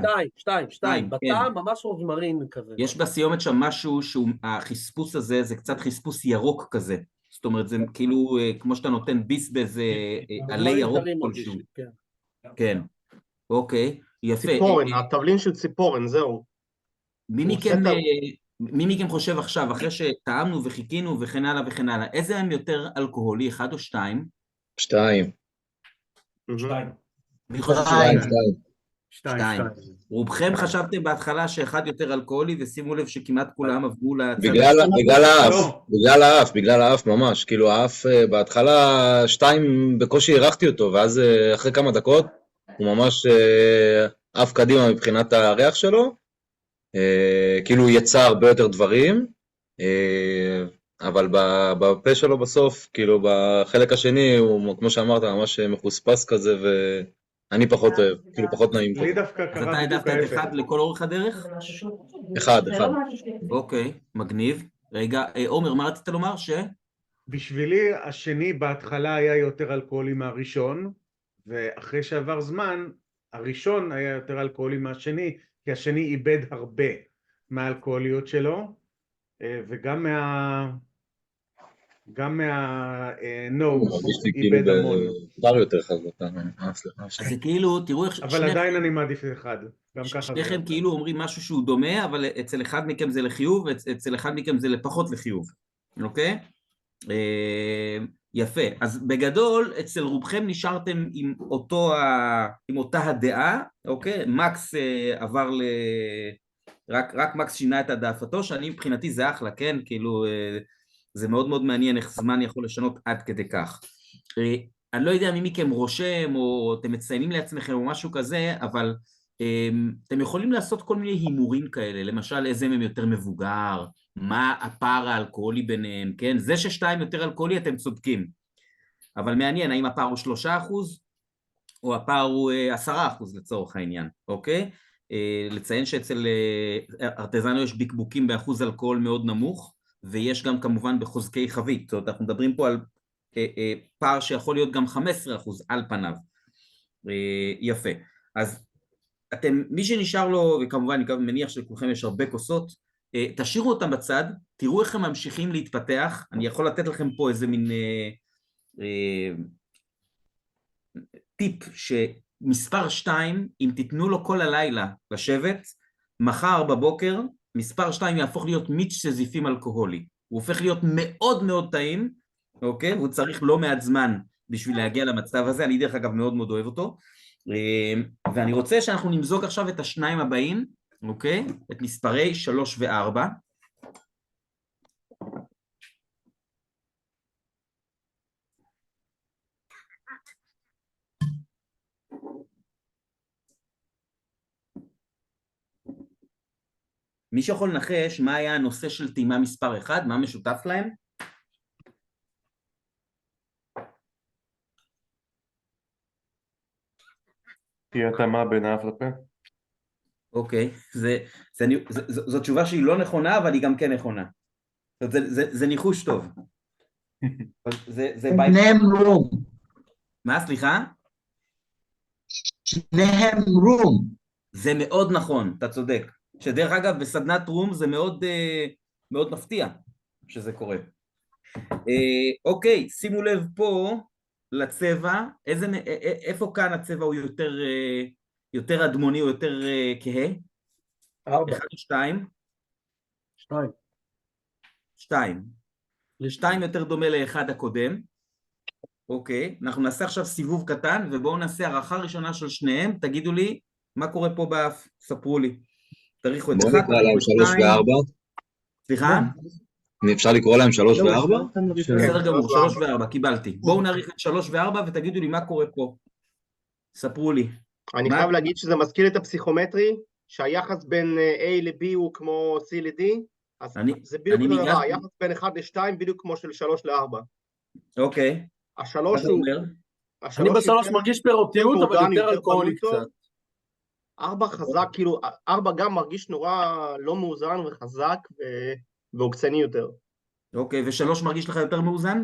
2. בטעם ממש רוזמרין כזה. יש בסיומת שם משהו שהחספוס הזה זה קצת חספוס ירוק כזה. זאת אומרת, זה כאילו כמו שאתה נותן ביס באיזה עלי ירוק כלשהו. כן. אוקיי, יפה. ציפורן, התבלין של ציפורן, זהו. מי מכם חושב עכשיו, אחרי שטעמנו וחיכינו וכן הלאה וכן הלאה, איזה הם יותר אלכוהולי, 1 או 2? 2. 2. מי חושב 2. רובכם חשבתם בהתחלה שאחד יותר אלכוהולי, ושימו לב שכמעט כולם עברו לצד... בגלל האף ממש, כאילו האף בהתחלה 2 בקושי הרחתי אותו, ואז אחרי כמה דקות הוא ממש אף קדימה מבחינת הריח שלו, כאילו הוא יצא הרבה יותר דברים, אבל בפה שלו בסוף, כאילו בחלק השני, הוא כמו שאמרת, ממש מחוספס כזה, ואני פחות אוהב, כאילו פחות נעים פה. לי דווקא אז קרה אתה בדיוק העדפת את ההפך. אחד לכל אורך הדרך? אחד. אוקיי, מגניב. רגע, עומר, מה רצית לומר? בשבילי השני בהתחלה היה יותר אלכוהולי מהראשון, ואחרי שעבר זמן, הראשון היה יותר אלכוהולי מהשני, כי השני איבד הרבה מהאלכוהוליות שלו, וגם מהנוז איבד המון. בר יותר חזק. אז זה כאילו, תראו איך אבל עדיין אני מעדיף אחד. שניכם כאילו אומרים משהו שהוא דומה, אבל אצל אחד מכם זה לחיוב, ואצל אחד מכם זה לפחות לחיוב. אוקיי? יפה. אז בגדול, אצל רובכם נשארתם עם אותה הדעה, אוקיי? מקס עבר רק מקס שינה את העדפתו, שאני מבחינתי זה אחלה, כן? כאילו, זה מאוד מאוד מעניין איך זמן יכול לשנות עד כדי כך. אני לא יודע מי מכם רושם, או אתם מציינים לעצמכם או משהו כזה, אבל אתם יכולים לעשות כל מיני הימורים כאלה, למשל איזה מהם יותר מבוגר, מה הפער האלכוהולי ביניהם, כן? זה ששתיים יותר אלכוהולי אתם צודקים, אבל מעניין, האם הפער הוא 3% או הפער הוא 10% לצורך העניין, אוקיי? לציין שאצל ארטזנו יש בקבוקים באחוז אלכוהול מאוד נמוך, ויש גם כמובן בחוזקי חבית, זאת אומרת, אנחנו מדברים פה על פער שיכול להיות גם 15% על פניו. יפה. אז מי שנשאר לו, וכמובן אני מניח שלכולכם יש הרבה כוסות, תשאירו אותם בצד, תראו איך הם ממשיכים להתפתח. אני יכול לתת לכם פה איזה מין טיפ שמספר 2, אם תיתנו לו כל הלילה לשבת, מחר בבוקר מספר 2 יהפוך להיות מיץ שזיפים אלכוהולי. הוא הופך להיות מאוד מאוד טעים, אוקיי? והוא צריך לא מעט זמן בשביל להגיע למצב הזה. אני דרך אגב מאוד מאוד אוהב אותו. ואני רוצה שאנחנו נמזוג עכשיו את השניים הבאים, אוקיי? את מספרי 3 ו-4. מי שיכול לנחש מה היה הנושא של טעימה מספר 1? מה משותף להם? תהיה התאמה בין האף לפה. אוקיי, זו תשובה שהיא לא נכונה, אבל היא גם כן נכונה. זה ניחוש טוב. שניהם רום. מה, סליחה? שניהם רום. זה מאוד נכון, אתה צודק. שדרך אגב, בסדנת רום זה מאוד מאוד מפתיע שזה קורה. אוקיי, שימו לב פה לצבע, איפה כאן הצבע הוא יותר אדמוני או יותר כהה? 4. 1 או 2? 2. 2. 2 יותר דומה ל1 הקודם. אוקיי, אנחנו נעשה עכשיו סיבוב קטן, ובואו נעשה הערכה ראשונה של שניהם, תגידו לי מה קורה פה באף, ספרו לי. תריחו את 1, 2. נקרא להם 3 ו-4. סליחה? אפשר לקרוא להם 3 ו-4? בסדר גמור, 3 ו-4, קיבלתי. בואו נעריך את 3 ו-4 ותגידו לי מה קורה פה. ספרו לי. אני חייב להגיד שזה מזכיר את הפסיכומטרי, שהיחס בין A ל-B הוא כמו C ל-D, אז זה בדיוק אותו דבר, היחס בין 1 ל-2 בדיוק כמו של 3 ל-4. אוקיי. השלוש הוא... אני ב3 מרגיש פירוטיות, אבל יותר אלכוהולי קצת. 4 חזק, כאילו, 4 גם מרגיש נורא לא מאוזן וחזק ועוקצני יותר. אוקיי, ו3 מרגיש לך יותר מאוזן?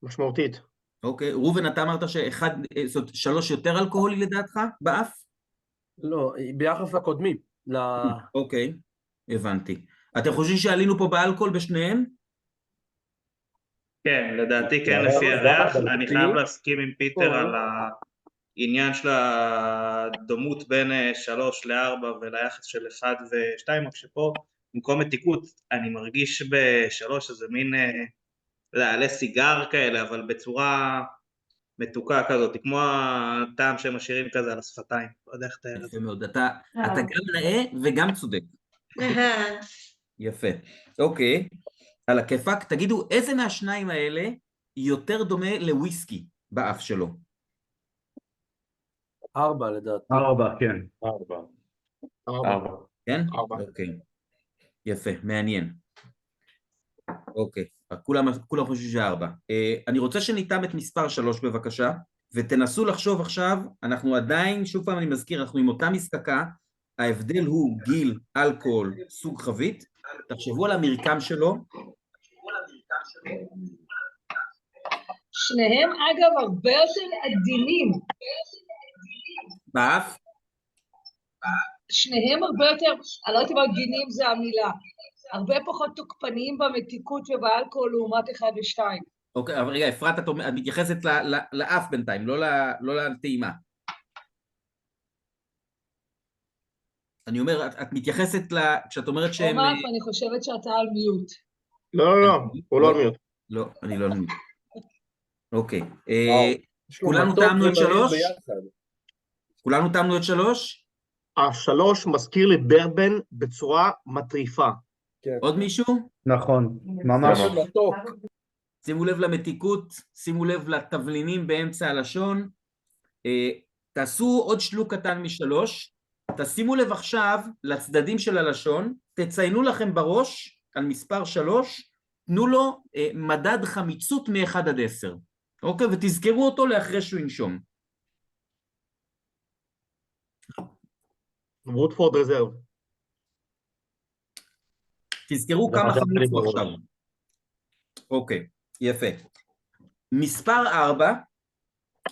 משמעותית. אוקיי, ראובן, אתה אמרת ש3 יותר אלכוהולי לדעתך באף? לא, ביחס לקודמים. אוקיי, הבנתי. אתם חושבים שעלינו פה באלכוהול בשניהם? כן, לדעתי כן לפי הריח. אני חייב להסכים עם פיטר על העניין של הדומות בין 3 ל-4 וליחס של 1 ו-2, רק שפה במקום מתיקות אני מרגיש ב-3 איזה מין עלי סיגר כאלה, אבל בצורה מתוקה כזאת, כמו הטעם שהם משאירים כזה על השפתיים. לא יודע איך תאר את זה. אתה גם נאה וגם צודק. יפה. אוקיי, על הכיפק, תגידו איזה מהשניים האלה יותר דומה לוויסקי באף שלו? 4 לדעתי. 4, כן. 4. כן? 4. אוקיי. יפה, מעניין. אוקיי, כולם חושבים ש4. אני רוצה שניתן את מספר 3 בבקשה, ותנסו לחשוב עכשיו, אנחנו עדיין, שוב פעם אני מזכיר, אנחנו עם אותה מזקקה, ההבדל הוא גיל, אלכוהול, סוג חבית, תחשבו על המרקם שלו. שניהם אגב הרבה יותר עדינים. באף? שניהם הרבה יותר, אני לא יודעת אם עדינים זה המילה, הרבה פחות תוקפניים במתיקות ובאלכוהול לעומת 1 ו-2. אוקיי, אבל רגע, אפרת, את מתייחסת לאף בינתיים, לא לטעימה. אני אומר, את מתייחסת כשאת אומרת שהם... עומף, אני חושבת שאתה על מיוט. לא, הוא לא על מיוט. לא, אני לא על מיוט. אוקיי. כולנו טעמנו את 3? כולנו טעמנו את 3? 3 מזכיר לי ברבן בצורה מטריפה. עוד מישהו? נכון, ממש מתוק. שימו לב למתיקות, שימו לב לתבלינים באמצע הלשון. תעשו עוד שלוק קטן מ3, תשימו לב עכשיו לצדדים של הלשון, תציינו לכם בראש על מספר 3, תנו לו מדד חמיצות מ1 עד 10. אוקיי? ותזכרו אותו לאחרי שהוא ינשום. ווטפורד רזרב. תזכרו כמה חמיצו עכשיו. אוקיי, יפה. מספר 4,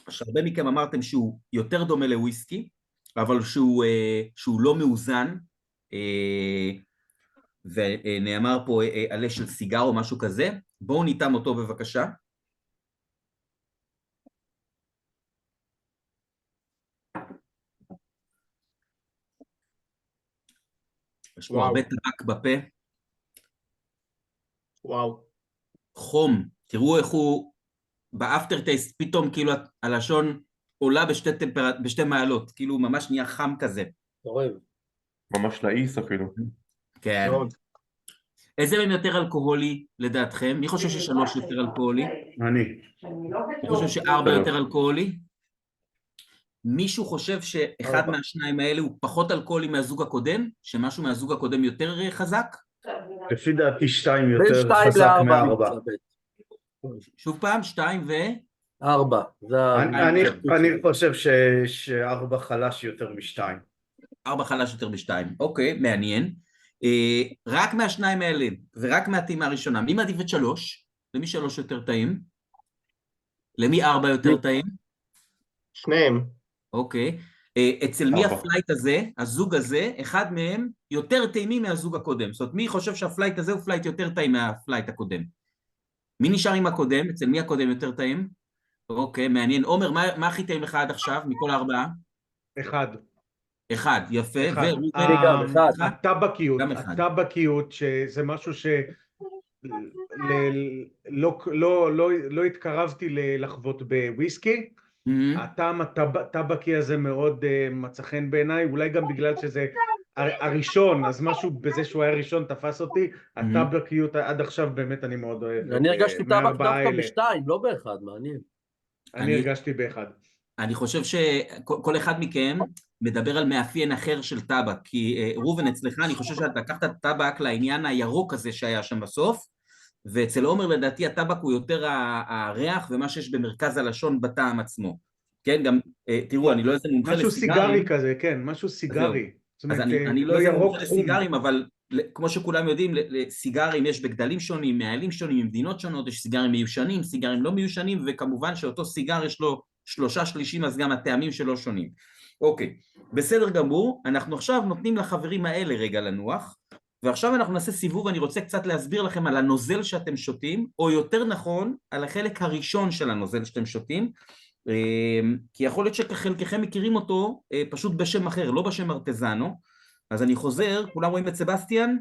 שהרבה מכם אמרתם שהוא יותר דומה לוויסקי, אבל שהוא לא מאוזן, ונאמר פה עלה של סיגר או משהו כזה. בואו ניתם אותו בבקשה. יש פה הרבה טבק בפה. וואו. חום, תראו איך הוא באפטר טייסט, פתאום כאילו הלשון עולה בשתי מעלות, כאילו ממש נהיה חם כזה. אוהב. ממש לאיס אפילו. כן. איזה מהם יותר אלכוהולי לדעתכם? מי חושב ש3 יותר אלכוהולי? אני. מי חושב ש4 יותר אלכוהולי? מישהו חושב שאחד מהשניים האלה הוא פחות אלכוהולי מהזוג הקודם? שמשהו מהזוג הקודם יותר חזק? לפי דעתי 2 יותר חזק מ4. שוב פעם, 2 ו4. אני חושב ש4 חלש יותר מ2. 4 חלש יותר מ2, אוקיי, מעניין. רק מהשניים האלה ורק מהטעימה הראשונה, מי מעדיף את 3? למי 3 יותר טעים? למי 4 יותר טעים? שניהם. אוקיי. אצל מי הפלייט הזה, הזוג הזה, אחד מהם יותר טעימי מהזוג הקודם. זאת אומרת, מי חושב שהפלייט הזה הוא פלייט יותר טעים מהפלייט הקודם? מי נשאר עם הקודם? אצל מי הקודם יותר טעים? אוקיי, מעניין. עומר, מה הכי טעים לך עד עכשיו, מכל 4? 1. יפה. הטבקיות, שזה משהו לא התקרבתי לחוות בוויסקי, הטעם הטבקי הזה מאוד מצא חן בעיניי, אולי גם בגלל שזה הראשון, אז משהו בזה שהוא היה ראשון תפס אותי, הטבקיות עד עכשיו באמת אני מאוד אוהב. אני הרגשתי טבק דווקא ב2, לא ב1, מעניין. אני הרגשתי ב1. אני חושב שכל אחד מכם מדבר על מאפיין אחר של טבק, כי ראובן אצלך, אני חושב שאתה לקחת את הטבק לעניין הירוק הזה שהיה שם בסוף, ואצל עומר לדעתי הטבק הוא יותר הריח ומה שיש במרכז הלשון בטעם עצמו. כן, גם, תראו, אני לא איזה מומחה לסיגרים. משהו סיגרי כזה, כן, משהו סיגרי. אז אני לא איזה מומחה לסיגרים, אבל כמו שכולם יודעים, לסיגרים יש בגדלים שונים, מעלים שונים, ממדינות שונות, יש סיגרים מיושנים, סיגרים לא מיושנים, וכמובן שאותו סיגר יש לו 3/3, אז גם הטעמים שלו שונים. אוקיי, בסדר גמור, אנחנו עכשיו נותנים לחברים האלה רגע לנוח, ועכשיו אנחנו נעשה סיבוב, אני רוצה קצת להסביר לכם על הנוזל שאתם שותים, או יותר נכון, על החלק הראשון של הנוזל שאתם שותים, כי יכול להיות שחלקכם מכירים אותו פשוט בשם אחר, לא בשם ארטזנו, אז אני חוזר, כולם רואים את סבסטיאן?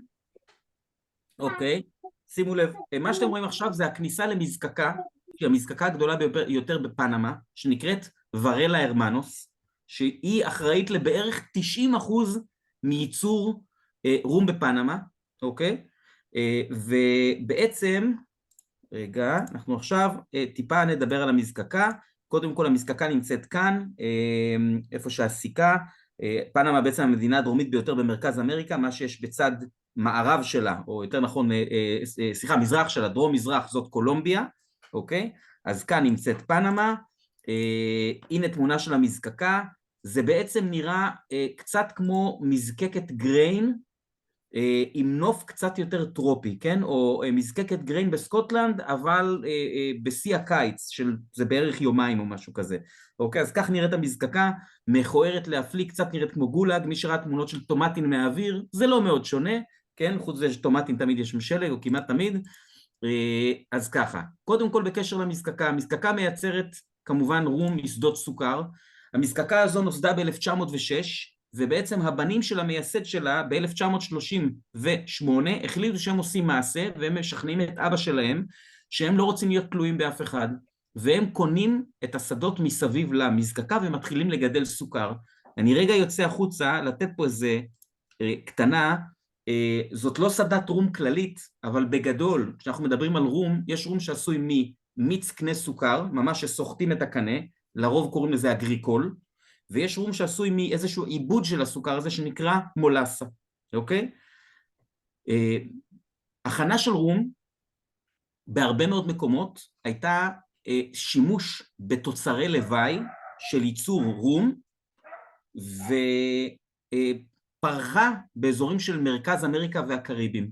אוקיי, שימו לב, מה שאתם רואים עכשיו זה הכניסה למזקקה, שהיא המזקקה הגדולה יותר בפנמה, שנקראת ורלה הרמנוס, שהיא אחראית לבערך 90% מייצור רום בפנמה, אוקיי? ובעצם, רגע, אנחנו עכשיו טיפה נדבר על המזקקה, קודם כל המזקקה נמצאת כאן, איפה שהסיכה, פנמה בעצם המדינה הדרומית ביותר במרכז אמריקה, מה שיש בצד מערב שלה, או יותר נכון, סליחה, מזרח שלה, דרום מזרח, זאת קולומביה, אוקיי? אז כאן נמצאת פנמה, הנה תמונה של המזקקה, זה בעצם נראה קצת כמו מזקקת גריין, עם נוף קצת יותר טרופי, כן? או מזקקת גריין בסקוטלנד, אבל בשיא הקיץ, זה בערך יומיים או משהו כזה. אוקיי, אז כך נראית המזקקה, מכוערת להפליא, קצת נראית כמו גולאג, מי שראה תמונות של טומטים מהאוויר, זה לא מאוד שונה, כן? חוץ מזה שטומטים תמיד יש משלג, או כמעט תמיד. אז ככה, קודם כל בקשר למזקקה, המזקקה מייצרת כמובן רום משדות סוכר, המזקקה הזו נוסדה ב-1906, ובעצם הבנים של המייסד שלה ב-1938 החליטו שהם עושים מעשה, והם משכנעים את אבא שלהם, שהם לא רוצים להיות תלויים באף אחד, והם קונים את השדות מסביב למזקקה ומתחילים לגדל סוכר. אני רגע יוצא החוצה לתת פה איזה קטנה, זאת לא שדת רום כללית, אבל בגדול, כשאנחנו מדברים על רום, יש רום שעשוי ממיץ קנה סוכר, ממש שסוחטים את הקנה, לרוב קוראים לזה אגריקול, ויש רום שעשוי מאיזשהו עיבוד של הסוכר הזה שנקרא מולאסה, אוקיי? הכנה של רום, בהרבה מאוד מקומות, הייתה שימוש בתוצרי לוואי של ייצור רום, ופרחה באזורים של מרכז אמריקה והקריבים.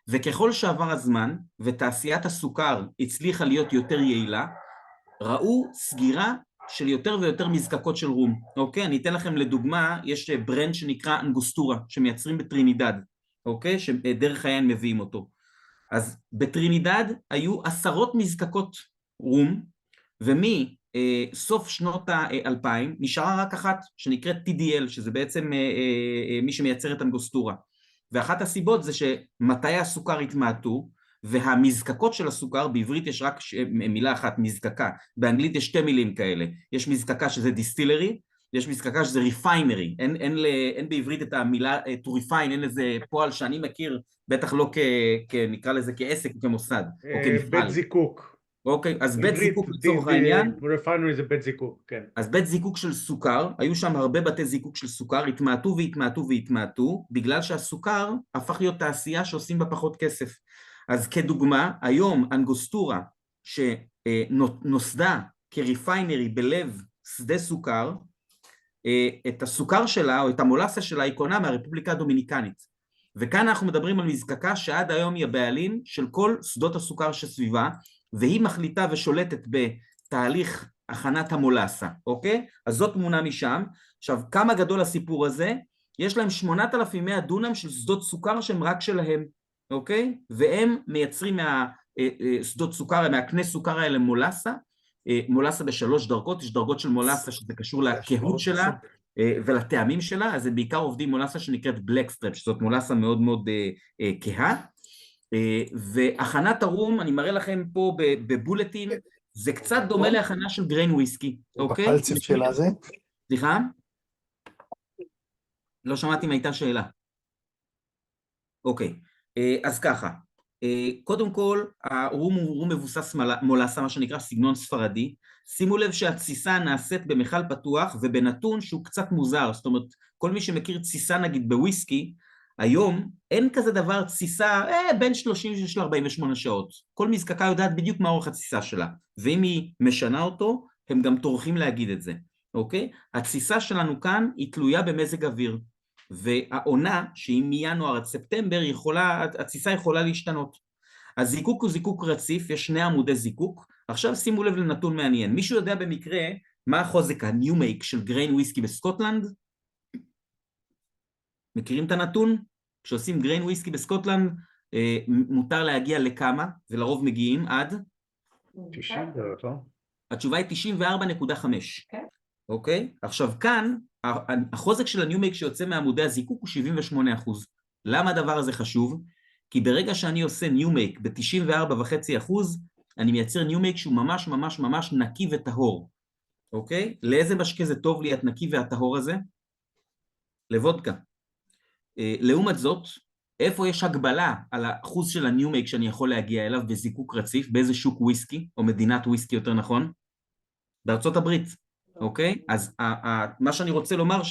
וככל שעבר הזמן, ותעשיית הסוכר הצליחה להיות יותר יעילה, ראו סגירה של יותר ויותר מזקקות של רום. אוקיי? אני אתן לכם לדוגמה, יש ברנד שנקרא אנגוסטורה, שמייצרים בטרינידד, אוקיי? שדרך היין מביאים אותו. אז בטרינידד היו עשרות מזקקות רום, ומסוף שנות ה-2000 נשארה רק אחת, שנקראת TDL, שזה בעצם מי שמייצר את אנגוסטורה. ואחת הסיבות זה שמתי הסוכר התמעטו, והמזקקות של הסוכר, בעברית יש רק מילה אחת, מזקקה, באנגלית יש שתי מילים כאלה, יש מזקקה שזה דיסטילרי, יש מזקקה שזה ריפיינרי, אין בעברית את המילה to refine, אין איזה פועל שאני מכיר, בטח לא נקרא לזה כעסק, כמוסד, או כמפעל. בית זיקוק. אוקיי, אז בית זיקוק לצורך העניין, ריפיינרי זה בית זיקוק, כן. אז בית זיקוק של סוכר, היו שם הרבה בתי זיקוק של סוכר, התמעטו והתמעטו והתמעטו, בגלל שהסוכר הפך להיות תעשייה שעושים בה פחות כסף. אז כדוגמה, היום אנגוסטורה שנוסדה כריפיינרי בלב שדה סוכר, את הסוכר שלה או את המולאסה שלה היא קונה מהרפובליקה הדומיניקנית. וכאן אנחנו מדברים על מזקקה שעד היום היא הבעלים של כל שדות הסוכר שסביבה, והיא מחליטה ושולטת בתהליך הכנת המולאסה, אוקיי? אז זאת תמונה משם. עכשיו, כמה גדול הסיפור הזה? יש להם 8,100 דונם של שדות סוכר שהם רק שלהם. אוקיי? והם מייצרים מהשדות סוכר, מהקנה סוכר האלה מולאסה, מולאסה בשלוש דרגות, יש דרגות של מולאסה שזה קשור לכהות שלה ולטעמים שלה, אז הם בעיקר עובדים מולאסה שנקראת בלקסטרפ, שזאת מולאסה מאוד מאוד כהה, והכנת הרום, אני מראה לכם פה בבולטין, זה קצת דומה להכנה של גריין וויסקי, אוקיי? בקלציף שלה זה? סליחה? לא שמעתי אם הייתה שאלה. אוקיי. אז ככה, קודם כל, הרום הוא מבוסס מולאסה, מה שנקרא סגנון ספרדי. שימו לב שהתסיסה נעשית במכל פתוח ובנתון שהוא קצת מוזר, זאת אומרת, כל מי שמכיר תסיסה נגיד בוויסקי, היום אין כזה דבר תסיסה בין 36 ל-48 שעות. כל מזקקה יודעת בדיוק מה אורך התסיסה שלה, ואם היא משנה אותו, הם גם טורחים להגיד את זה, אוקיי? התסיסה שלנו כאן היא תלויה במזג אוויר. והעונה שהיא מינואר עד ספטמבר התסיסה יכולה להשתנות. הזיקוק הוא זיקוק רציף, יש 2 עמודי זיקוק. עכשיו שימו לב לנתון מעניין, מישהו יודע במקרה מה החוזק הניו מייק של גריין וויסקי בסקוטלנד? מכירים את הנתון? כשעושים גריין וויסקי בסקוטלנד מותר להגיע לכמה, ולרוב מגיעים עד? 90 דרך, לא? התשובה היא 94.5. אוקיי? עכשיו כאן החוזק של הניו-מייק שיוצא מעמודי הזיקוק הוא 78%. למה הדבר הזה חשוב? כי ברגע שאני עושה ניו-מייק ב-94.5%, אני מייצר ניו-מייק שהוא ממש ממש ממש נקי וטהור. אוקיי? לאיזה משקה זה טוב לי את נקי והטהור הזה? לוודקה. לעומת זאת, איפה יש הגבלה על האחוז של הניו-מייק שאני יכול להגיע אליו בזיקוק רציף, באיזה שוק וויסקי, או מדינת וויסקי יותר נכון? בארצות הברית. אוקיי? אז מה שאני רוצה לומר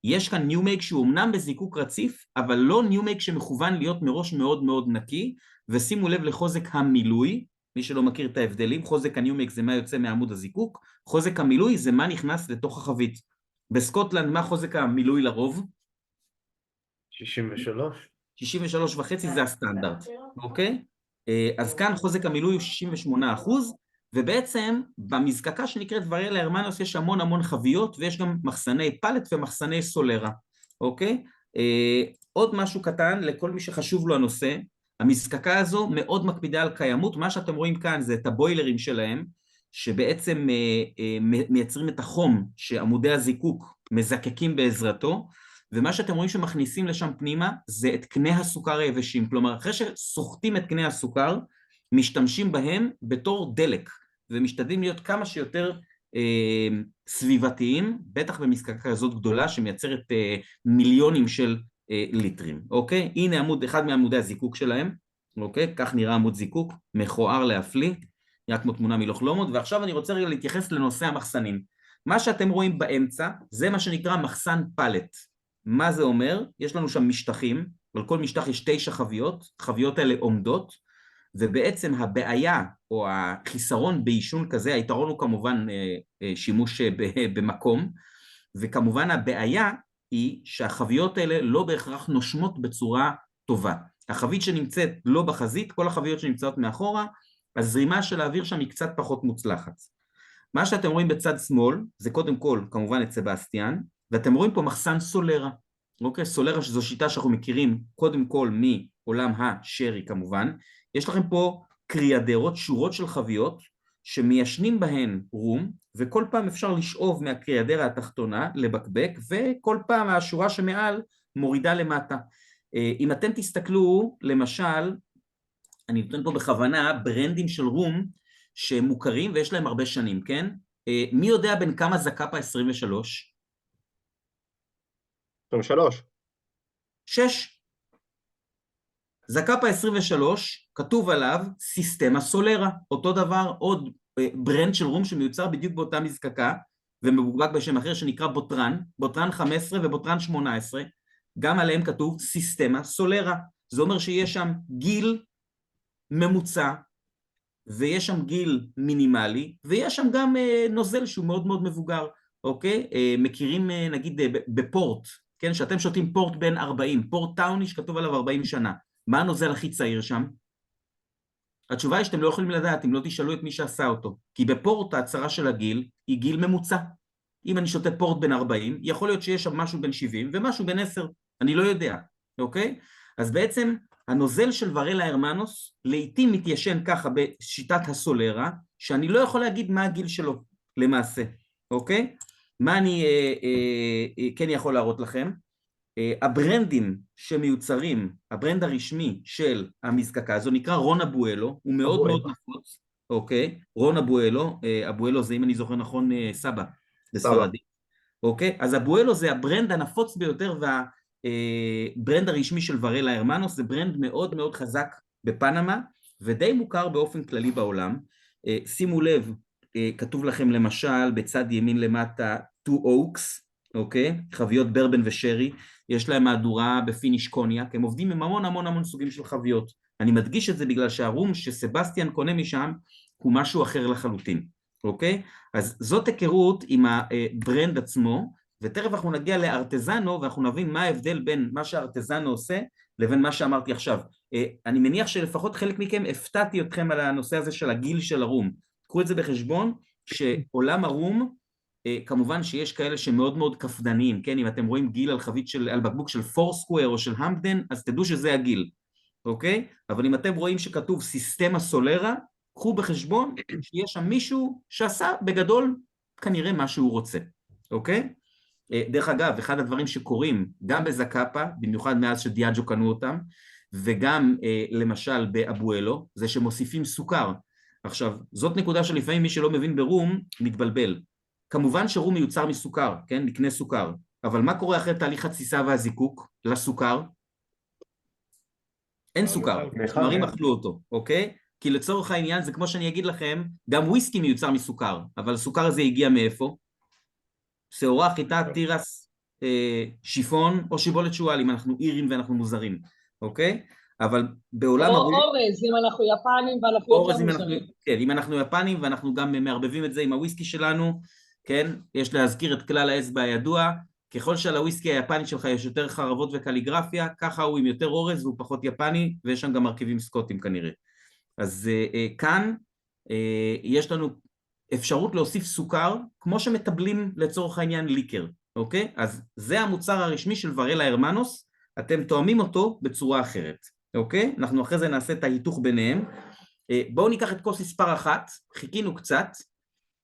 יש כאן ניומייק שהוא אמנם בזיקוק רציף, אבל לא ניומייק שמכוון להיות מראש מאוד מאוד נקי, ושימו לב לחוזק המילוי, מי שלא מכיר את ההבדלים, חוזק הניומייק זה מה יוצא מעמוד הזיקוק, חוזק המילוי זה מה נכנס לתוך החבית. בסקוטלנד מה חוזק המילוי לרוב? 63. 63.5 זה הסטנדרט, אוקיי? אז כאן חוזק המילוי הוא 68%, ובעצם במזקקה שנקראת וריאלה הרמנוס יש המון המון חביות, ויש גם מחסני פלט ומחסני סולרה, אוקיי? עוד משהו קטן לכל מי שחשוב לו הנושא, המזקקה הזו מאוד מקפידה על קיימות, מה שאתם רואים כאן זה את הבוילרים שלהם, שבעצם מייצרים את החום שעמודי הזיקוק מזקקים בעזרתו, ומה שאתם רואים שמכניסים לשם פנימה זה את קני הסוכר היבשים, כלומר אחרי שסוחטים את קני הסוכר, משתמשים בהם בתור דלק, ומשתדלים להיות כמה שיותר סביבתיים, בטח במזקקה כזאת גדולה שמייצרת מיליונים של ליטרים, אוקיי? הנה אחד מעמודי הזיקוק שלהם, אוקיי? כך נראה עמוד זיקוק, מכוער להפליא, נראה כמו תמונה מלוך לומוד, ועכשיו אני רוצה רגע להתייחס לנושא המחסנים. מה שאתם רואים באמצע, זה מה שנקרא מחסן פלט. מה זה אומר? יש לנו שם משטחים, על כל משטח יש 9 חביות, חביות האלה עומדות, ובעצם הבעיה או החיסרון בעישון כזה, היתרון הוא כמובן שימוש במקום, וכמובן הבעיה היא שהחביות האלה לא בהכרח נושמות בצורה טובה. החבית שנמצאת לא בחזית, כל החביות שנמצאות מאחורה, הזרימה של האוויר שם היא קצת פחות מוצלחת. מה שאתם רואים בצד שמאל, זה קודם כל כמובן את סבסטיאן, ואתם רואים פה מחסן סולרה. אוקיי? סולרה שזו שיטה שאנחנו מכירים קודם כל מעולם השרי כמובן. יש לכם פה קריאדרות, שורות של חביות, שמיישנים בהן רום, וכל פעם אפשר לשאוב מהקריאדרה התחתונה לבקבק, וכל פעם השורה שמעל מורידה למטה. אם אתם תסתכלו, למשל, אני נותן פה בכוונה ברנדים של רום, שמוכרים ויש להם הרבה שנים, כן? מי יודע בין כמה זקפה 23? 23. 6. זקפה 23, כתוב עליו סיסטמה סולרה, אותו דבר, עוד ברנד של רום שמיוצר בדיוק באותה מזקקה, ומבוקבק בשם אחר שנקרא בוטרן, בוטרן 15 ובוטרן 18, גם עליהם כתוב סיסטמה סולרה, זה אומר שיש שם גיל ממוצע, ויש שם גיל מינימלי, ויש שם גם נוזל שהוא מאוד מאוד מבוגר, אוקיי? מכירים נגיד בפורט, כן? שאתם שותים פורט בין 40, פורט טאוני שכתוב עליו 40 שנה, מה הנוזל הכי צעיר שם? התשובה היא שאתם לא יכולים לדעת אם לא תשאלו את מי שעשה אותו, כי בפורט ההצהרה של הגיל היא גיל ממוצע. אם אני שותה פורט בין 40, יכול להיות שיש שם משהו בין 70 ומשהו בין 10, אני לא יודע, אוקיי? אז בעצם הנוזל של וריאלה הרמנוס לעתים מתיישן ככה בשיטת הסולרה, שאני לא יכול להגיד מה הגיל שלו למעשה, אוקיי? מה אני כן יכול להראות לכם? הברנדים שמיוצרים, הברנד הרשמי של המזקקה הזו נקרא רון אבואלו, הוא מאוד מאוד נפוץ, אוקיי? רון אבואלו, אבואלו זה אם אני זוכר נכון סבא, בספרדית, אוקיי? אז אבואלו זה הברנד הנפוץ ביותר והברנד הרשמי של וריאלה הרמנוס, זה ברנד מאוד מאוד חזק בפנמה, ודי מוכר באופן כללי בעולם. שימו לב, כתוב לכם למשל בצד ימין למטה 2 Oaks, אוקיי? חביות ברבן ושרי, יש להם מהדורה בפיניש קוניאק, הם עובדים עם המון המון המון סוגים של חביות. אני מדגיש את זה בגלל שהרום שסבסטיאן קונה משם הוא משהו אחר לחלוטין, אוקיי? אז זאת היכרות עם הברנד עצמו, ותכף אנחנו נגיע לארטזנו ואנחנו נבין מה ההבדל בין מה שהארטזנו עושה לבין מה שאמרתי עכשיו. אני מניח שלפחות חלק מכם הפתעתי אתכם על הנושא הזה של הגיל של הרום. קחו את זה בחשבון שעולם הרום, כמובן שיש כאלה שמאוד מאוד כפדניים, כן? אם אתם רואים גיל על בקבוק של פורסקוויר או של המפדן, אז תדעו שזה הגיל, אוקיי? אבל אם אתם רואים שכתוב סיסטמה סולרה, קחו בחשבון שיש שם מישהו שעשה בגדול כנראה מה שהוא רוצה, אוקיי? דרך אגב, אחד הדברים שקורים גם בזקפה, במיוחד מאז שדיאג'ו קנו אותם, וגם למשל באבואלו, זה שמוסיפים סוכר. עכשיו, זאת נקודה שלפעמים מי שלא מבין ברום מתבלבל. כמובן שרום מיוצר מסוכר, כן? מקנה סוכר, אבל מה קורה אחרי תהליך התסיסה והזיקוק לסוכר? אין סוכר, חומרים אכלו אותו, אוקיי? כי לצורך העניין זה כמו שאני אגיד לכם, גם וויסקי מיוצר מסוכר, אבל הסוכר הזה הגיע מאיפה? שעורה, חיטה, תירס, שיפון או שיבולת שועל, אם אנחנו אירים ואנחנו מוזרים, אוקיי? אבל בעולם או אורז, אם אנחנו יפנים ואנחנו יותר מוזרים. כן, אם אנחנו יפנים ואנחנו גם מערבבים את זה עם הוויסקי שלנו, כן? יש להזכיר את כלל האצבע הידוע, ככל שעל הוויסקי היפני שלך יש יותר חרבות וקליגרפיה, ככה הוא עם יותר אורז והוא פחות יפני, ויש שם גם מרכיבים סקוטים כנראה. אז כאן יש לנו אפשרות להוסיף סוכר, כמו שמטבלים לצורך העניין ליקר, אוקיי? אז זה המוצר הרשמי של ורלה הרמנוס, אתם תואמים אותו בצורה אחרת, אוקיי? אנחנו אחרי זה נעשה את ההיתוך ביניהם. בואו ניקח את כוס מספר 1, חיכינו קצת,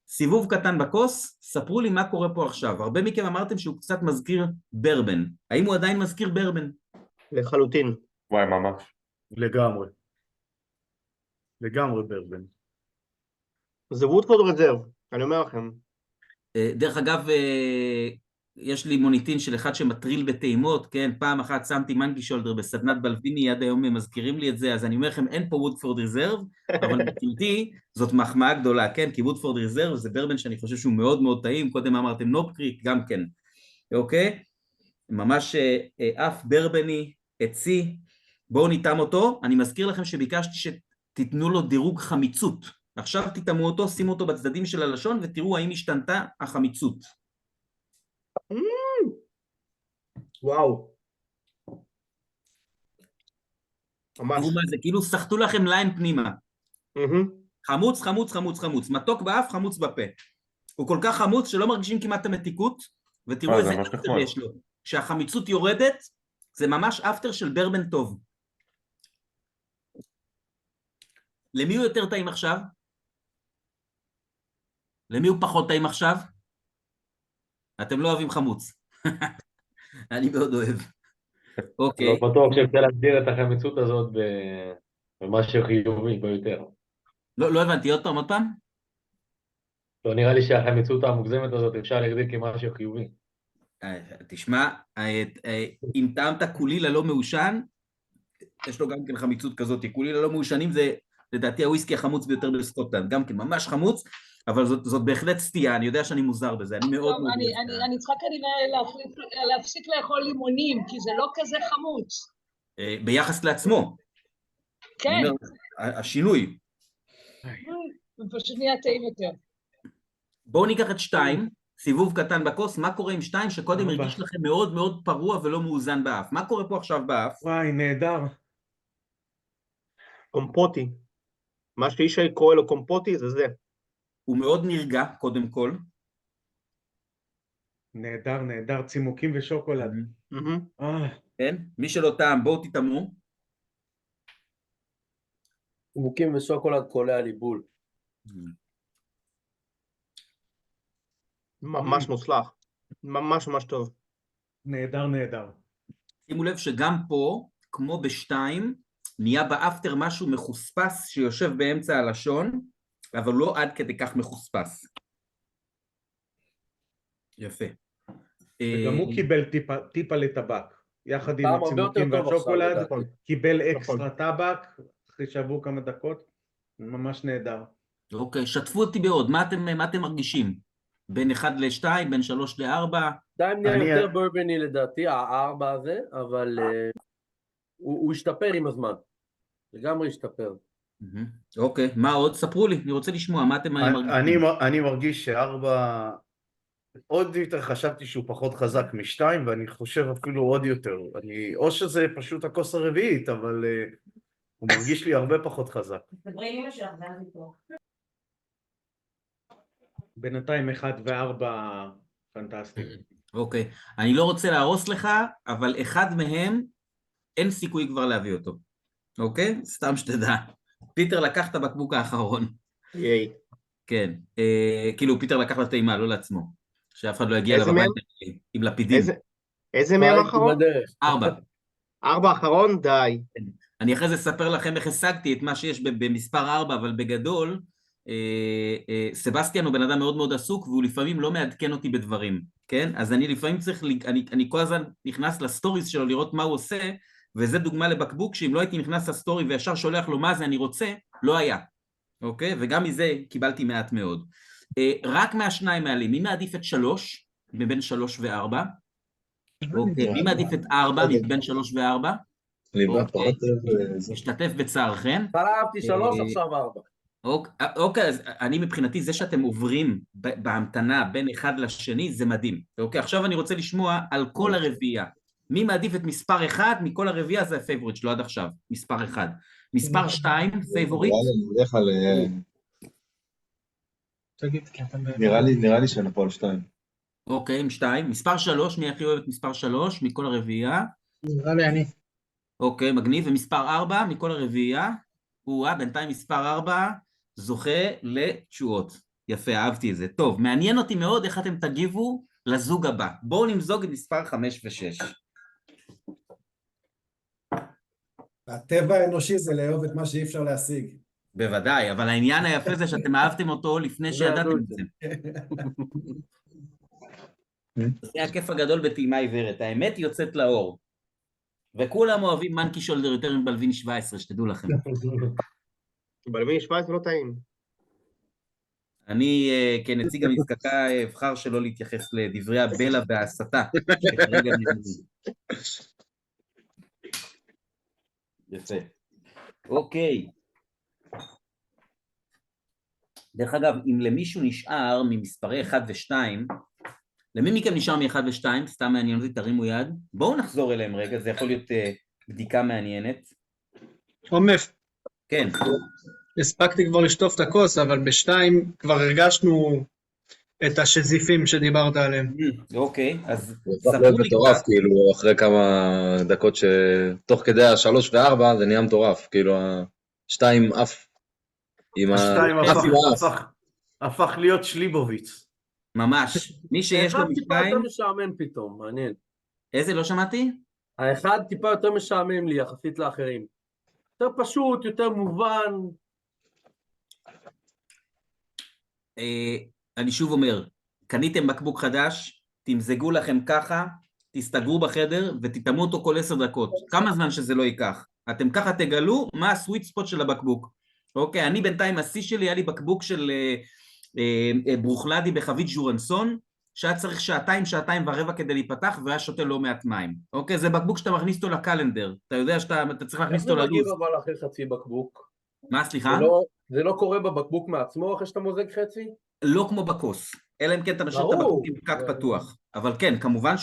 סיבוב קטן בכוס, ספרו לי מה קורה פה עכשיו. הרבה מכם אמרתם שהוא קצת מזכיר ברבן. האם הוא עדיין מזכיר ברבן? לחלוטין. וואי, ממש. לגמרי. לגמרי ברבן. זה וודפורד רזרב, אני אומר לכם. דרך אגב, יש לי מוניטין של אחד שמטריל בטעימות, כן? פעם אחת שמתי מנקי שולדר בסדנת בלוויני, עד היום הם מזכירים לי את זה, אז אני אומר לכם, אין פה וודפורד רזרב, אבל מבחינתי זאת מחמאה גדולה, כן? כי וודפורד רזרב זה ברבן שאני חושב שהוא מאוד מאוד טעים, קודם אמרתם נוב קריק, גם כן, אוקיי? ממש אף ברבני, עצי, בואו ניתם אותו, אני מזכיר לכם שביקשתי שתיתנו לו דירוג חמיצות, עכשיו תתאמו אותו, שימו אותו בצדדים של הלשון ותראו האם השתנתה החמיצות. וואו. ממש. תראו מה זה, כאילו סחטו לכם ליין פנימה. חמוץ, חמוץ, חמוץ, חמוץ. מתוק באף, חמוץ בפה. הוא כל כך חמוץ שלא מרגישים כמעט את המתיקות, ותראו איזה אפטר יש לו. כשהחמיצות יורדת, זה ממש אפטר של ברבן טוב. למי הוא יותר טעים עכשיו? למי הוא פחות טעים עכשיו? אתם לא אוהבים חמוץ. אני מאוד אוהב. אוקיי. לא בטוח שאפשר להגדיר את החמיצות הזאת במשהו חיובי ביותר. לא הבנתי, עוד פעם? לא נראה לי שהחמיצות המוגזמת הזאת אפשר להגדיר כמשהו חיובי. תשמע, אם טעמת קולילה לא מעושן, יש לו גם כן חמיצות כזאת. קולילה לא מעושנים זה לדעתי הוויסקי החמוץ ביותר בסקוטלנד, גם כן ממש חמוץ, אבל זאת בהחלט סטייה, אני יודע שאני מוזר בזה, אני מאוד מאוד... אני צריכה כנראה להפסיק לאכול לימונים, כי זה לא כזה חמוץ. ביחס לעצמו. כן. השינוי. פשוט נהיה טעים יותר. בואו ניקח את 2, סיבוב קטן בכוס, מה קורה עם 2 שקודם הרגיש לכם מאוד מאוד פרוע ולא מאוזן באף? מה קורה פה עכשיו באף? וואי, נהדר. קומפוטי. מה שישי קורא לו קומפוטי זה זה. הוא מאוד נרגע, קודם כל. נהדר, נהדר, צימוקים ושוקולד. כן, מי שלא טעם, בואו תתאמו. צימוקים ושוקולד קולע לי בול. ממש מוצלח. ממש ממש טוב. נהדר, נהדר. שימו לב שגם פה, כמו ב2, נהיה באפטר משהו מחוספס שיושב באמצע הלשון, אבל לא עד כדי כך מחוספס. יפה. וגם הוא קיבל טיפה לטבק. יחד עם הצימוקים והשוקולד, קיבל אקסטרה טבק, אחרי שעברו כמה דקות, ממש נהדר. אוקיי, שתפו אותי בעוד, מה אתם מרגישים? בין 1 ל-2, בין 3 ל-4? 2 נהיה יותר ברבני לדעתי, ה4 הזה, אבל הוא השתפר עם הזמן. לגמרי השתפר. אוקיי, מה עוד? ספרו לי, אני רוצה לשמוע, מה אתם מרגישים? אני מרגיש ש4, עוד יותר חשבתי שהוא פחות חזק מ2, ואני חושב אפילו עוד יותר. או שזה פשוט הכוס הרביעית, אבל הוא מרגיש לי הרבה פחות חזק. דברי אמא שלך, זה הסיפור. בינתיים 1 ו4 פנטסטי. אוקיי, אני לא רוצה להרוס לך, אבל אחד מהם אין סיכוי כבר להביא אותו. אוקיי? סתם שתדע. פיטר לקח את הבקבוק האחרון. ייי. כן. כאילו פיטר לקח לטעימה, לא לעצמו. שאף אחד לא יגיע לבית עם לפידים. איזה מהם האחרון? 4. 4 האחרון? די. אני אחרי זה אספר לכם איך השגתי את מה שיש במספר 4, אבל בגדול, סבסטיאן הוא בן אדם מאוד מאוד עסוק, והוא לפעמים לא מעדכן אותי בדברים, כן? אז אני לפעמים צריך, אני כל הזמן נכנס לסטוריז שלו לראות מה הוא עושה, וזה דוגמה לבקבוק, שאם לא הייתי נכנס לסטורי וישר שולח לו מה זה אני רוצה, לא היה, אוקיי? וגם מזה קיבלתי מעט מאוד. רק מהשניים מעלים, מי מעדיף את 3, מבין 3 ו4? אוקיי, מי מעדיף את 4 מבין 3 ו-4? ליבה פחות... משתתף בצערכם. אהבתי 3, עכשיו 4. אוקיי, אז אני מבחינתי, זה שאתם עוברים בהמתנה בין אחד לשני, זה מדהים. אוקיי, עכשיו אני רוצה לשמוע על כל הרביעייה. מי מעדיף את מספר 1 מכל הרביעייה, זה הפייבוריט שלו עד עכשיו, מספר 1. מספר 2, פייבוריט? נראה לי שאני פה על 2. אוקיי, עם 2. מספר 3, מי הכי אוהב את מספר 3 מכל הרביעייה? נראה לי אני. אוקיי, מגניב. ומספר 4 מכל הרביעייה? בינתיים מספר 4 זוכה לתשואות. יפה, אהבתי את זה. טוב, מעניין אותי מאוד איך אתם תגיבו לזוג הבא. בואו נמזוג את מספר 5 ו-6. הטבע האנושי זה לאהוב את מה שאי אפשר להשיג. בוודאי, אבל העניין היפה זה שאתם אהבתם אותו לפני שידעתם את זה. זה הכיף הגדול בטעימה עיוורת. האמת יוצאת לאור. וכולם אוהבים מנקי שולדר יותר מבלווין 17, שתדעו לכם. בלווין 17 לא טעים. אני כנציג המזקקה אבחר שלא להתייחס לדברי הבלע וההסתה. יפה. אוקיי. דרך אגב, אם למישהו נשאר ממספרי 1 ו-2, למי מכם נשאר מ-1 ו-2? סתם מעניין אותי, תרימו יד. בואו נחזור אליהם רגע, זה יכול להיות בדיקה מעניינת. עומף. כן. הספקתי כבר לשטוף את הכוס, אבל ב-2 כבר הרגשנו את השזיפים שדיברת עליהם. אוקיי, אז זה הפך להיות מטורף, כאילו, אחרי כמה דקות שתוך כדי ה-3 ו-4 זה נהיה מטורף, כאילו, ה-2 אף עם ה-2 הפך להיות שליבוביץ. ממש, מי שיש לו האחד טיפה יותר משתיים... משעמם פתאום, מעניין. איזה? לא שמעתי? האחד טיפה יותר משעמם לי, יחסית לאחרים. יותר פשוט, יותר מובן. אני שוב אומר, קניתם בקבוק חדש, תמזגו לכם ככה, תסתגרו בחדר ותטעמו אותו כל 10 דקות. כמה זמן שזה לא ייקח? אתם ככה תגלו מה הסוויט ספוט של הבקבוק. אוקיי, אני בינתיים השיא שלי, היה לי בקבוק של ברוכלדי בחבית ז'ורנסון, שהיה צריך 2 ורבע כדי להיפתח, והיה שותה לא מעט מים. אוקיי, זה בקבוק שאתה מכניס אותו לקלנדר. אתה יודע שאתה צריך להכניס אותו ללוז. איך זה מגיב אבל אחרי חצי בקבוק? מה, סליחה? זה לא קורה בבקבוק מעצמו אחרי שאתה מוזג חצי? לא כמו בכוס, אלא אם כן אתה משאיר את הבקבוק עם פקק פתוח. אבל כן, כמובן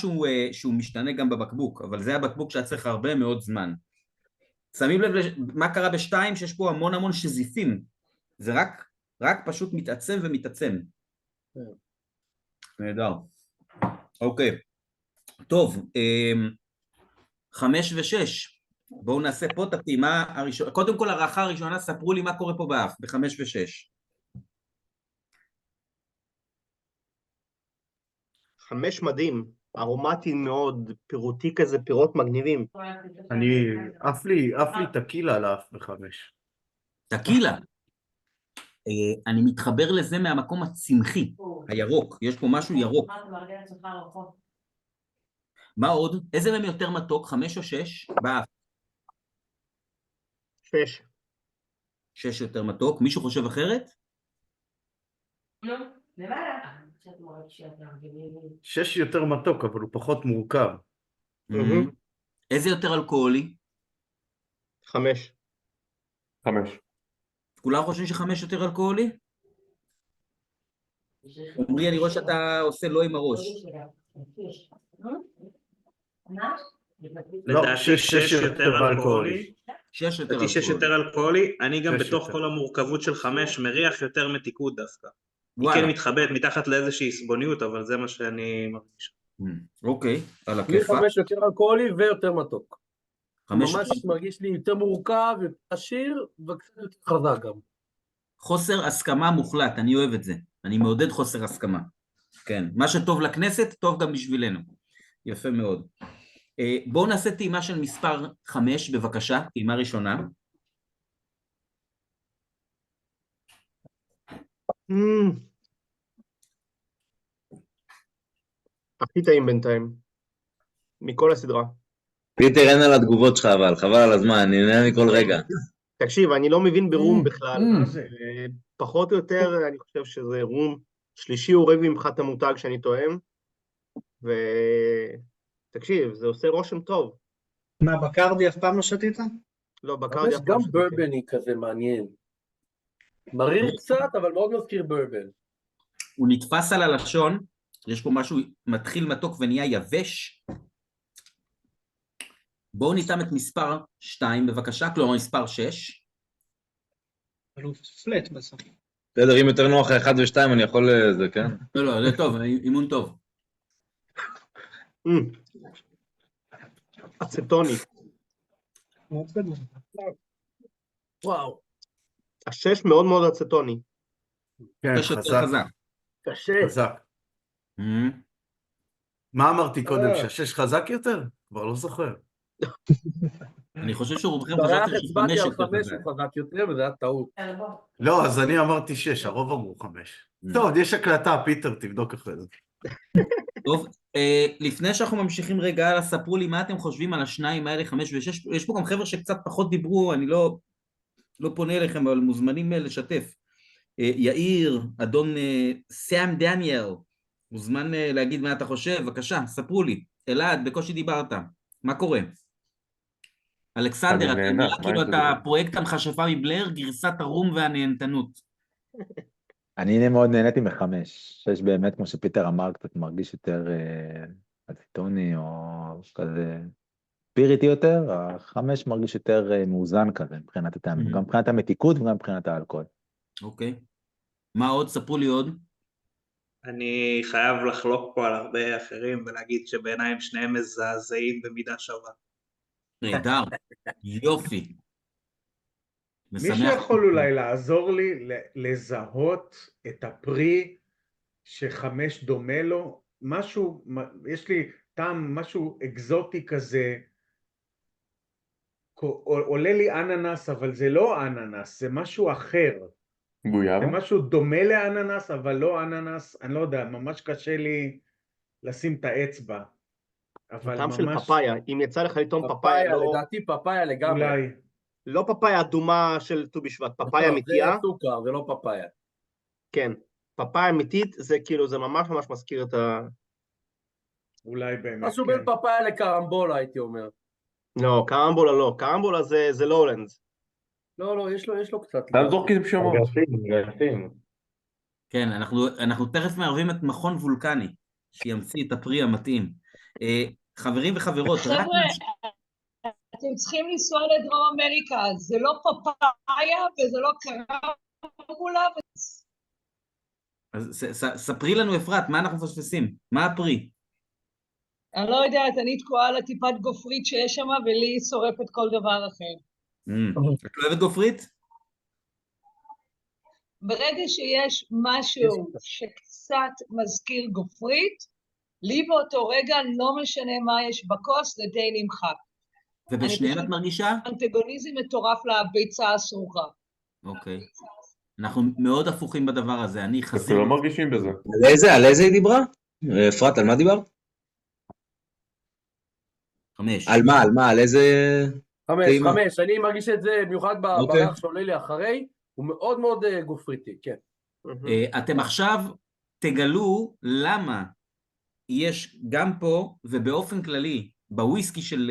שהוא משתנה גם בבקבוק, אבל זה הבקבוק שהיה צריך הרבה מאוד זמן. שמים לב מה קרה ב2, שיש פה המון שזיפים. זה רק פשוט מתעצם ומתעצם. נהדר. אוקיי. טוב, 5 ו-6. בואו נעשה פה את הטעימה הראשונה. קודם כל, הערכה הראשונה, ספרו לי מה קורה פה באף, ב5 ו-6. 5 מדהים, ארומטי מאוד, פירותי כזה, פירות מגניבים. עף לי טקילה על האף ב5. טקילה? אני מתחבר לזה מהמקום הצמחי, הירוק, יש פה משהו ירוק. מה עוד? איזה מהם יותר מתוק, 5 או 6? באף. 6. 6 יותר מתוק, מישהו חושב אחרת? לא, למעלה. 6 יותר מתוק, אבל הוא פחות מורכב. איזה יותר אלכוהולי? 5. 5. כולם חושבים ש5 יותר אלכוהולי? אומרי, אני רואה שאתה עושה לא עם הראש. לדעתי 6 יותר אלכוהולי. 6 יותר אלכוהולי. אני גם בתוך כל המורכבות של 5 מריח יותר מתיקות דווקא. היא כן מתחבאת מתחת לאיזושהי עסבוניות, אבל זה מה שאני מרגיש. אוקיי, על לי הכיפה. 5 יותר אלכוהולי ויותר מתוק. 5 ממש מרגיש לי יותר מורכב, יותר עשיר, וקצת יותר חזק גם. חוסר הסכמה מוחלט, אני אוהב את זה. אני מעודד חוסר הסכמה. כן, מה שטוב לכנסת, טוב גם בשבילנו. יפה מאוד. בואו נעשה טעימה של מספר 5, בבקשה, טעימה ראשונה. הכי טעים בינתיים, מכל הסדרה. פיטר, אין על התגובות שלך, אבל חבל על הזמן, אני נהנה מכל רגע. תקשיב, אני לא מבין ברום בכלל. פחות או יותר, אני חושב שזה רום שלישי או רביעי מבחינת המותג שאני טועם, תקשיב, זה עושה רושם טוב. מה, בקרדי אף פעם לא שתית? לא, בקרדי יש גם ברבני כזה מעניין. מריר קצת, אבל מאוד מזכיר ברבן. הוא נתפס על הלשון, יש פה משהו מתחיל מתוק ונהיה יבש. בואו ניתן את מספר 2 בבקשה, כלומר מספר 6. אבל הוא פלט בסוף. בסדר, אם יותר נוח 1 ו2 אני יכול זה, כן? לא, זה טוב, אימון טוב. אצטוני. וואו. השש מאוד מאוד אצטוני. כן, חזק. קשה. חזק. מה אמרתי קודם, שהשש חזק יותר? כבר לא זוכר. אני חושב שרובכם חשבתם הצבעתי על 5 5 הוא חזק יותר, וזה היה טעות. לא, אז אני אמרתי 6, הרוב אמרו 5. טוב, יש הקלטה, פיטר, תבדוק אחרי זה. טוב, לפני שאנחנו ממשיכים רגע הלאה, ספרו לי מה אתם חושבים על השניים האלה, 5 ו6, יש פה גם חבר'ה שקצת פחות דיברו, אני לא פונה אליכם, אבל מוזמנים לשתף. יאיר, אדון סאם דניאל, מוזמן להגיד מה אתה חושב, בבקשה, ספרו לי. אלעד, בקושי דיברת, מה קורה? אלכסנדר, אתה נראה כאילו אתה פרויקט המכשפה מבלר, גרסת הרום והנהנתנות. אני מאוד נהניתי מ5, 6 באמת, כמו שפיטר אמר, קצת מרגיש יותר אצטוני או כזה פיריטי יותר, 5 מרגיש יותר מאוזן כזה, גם מבחינת המתיקות וגם מבחינת האלכוהול. אוקיי. מה עוד? ספרו לי עוד. אני חייב לחלוק פה על הרבה אחרים ולהגיד שבעיניי שניהם מזעזעים במידה שווה. נהדר, יופי. מישהו יכול אולי לעזור לי לזהות את הפרי ש5 דומה לו? משהו, יש לי טעם, משהו אקזוטי כזה, עולה לי אננס, אבל זה לא אננס, זה משהו אחר. גויאבה? זה משהו דומה לאננס, אבל לא אננס, אני לא יודע, ממש קשה לי לשים את האצבע. טעם של פפאיה, אם יצא לך לטעום פפאיה, לדעתי פפאיה לגמרי. אולי. לא פפאיה אדומה של ט"ו בשבט, פפאיה אמיתיה. זה סוכר, זה לא פפאיה. כן, פפאיה אמיתית, זה כאילו, זה ממש ממש מזכיר את ה... אולי באמת, משהו בין פפאיה לקרמבולה, הייתי אומר. לא, קרמבולה לא, קרמבולה זה לורנס. לא, יש לו קצת. תעזור כי זה בשמות. כן, אנחנו תכף מערבים את מכון וולקני, שימציא את הפרי המתאים. חברים וחברות, חבר'ה, אתם צריכים לנסוע לדרום אמריקה, זה לא פפאיה וזה לא קרמבולה. אז ספרי לנו אפרת, מה אנחנו מפספסים? מה הפרי? אני לא יודעת, אני תקועה על הטיפת גופרית שיש שם, ולי שורפת כל דבר אחר. את לא אוהבת גופרית? ברגע שיש משהו שקצת מזכיר גופרית, לי באותו רגע לא משנה מה יש בכוס, זה די נמחק. ובשניהם את מרגישה? אנטגוניזם מטורף לביצה הסרוכה. אוקיי. אנחנו מאוד הפוכים בדבר הזה, אני חזיר. אנחנו לא מרגישים בזה. על איזה היא דיברה? אפרת, על מה דיברת? 5. על מה? על איזה... 5, אני מרגיש את זה, במיוחד בריח שעולה לי אחרי, הוא מאוד מאוד גופריטי, כן. אתם עכשיו תגלו למה יש גם פה, ובאופן כללי, בוויסקי של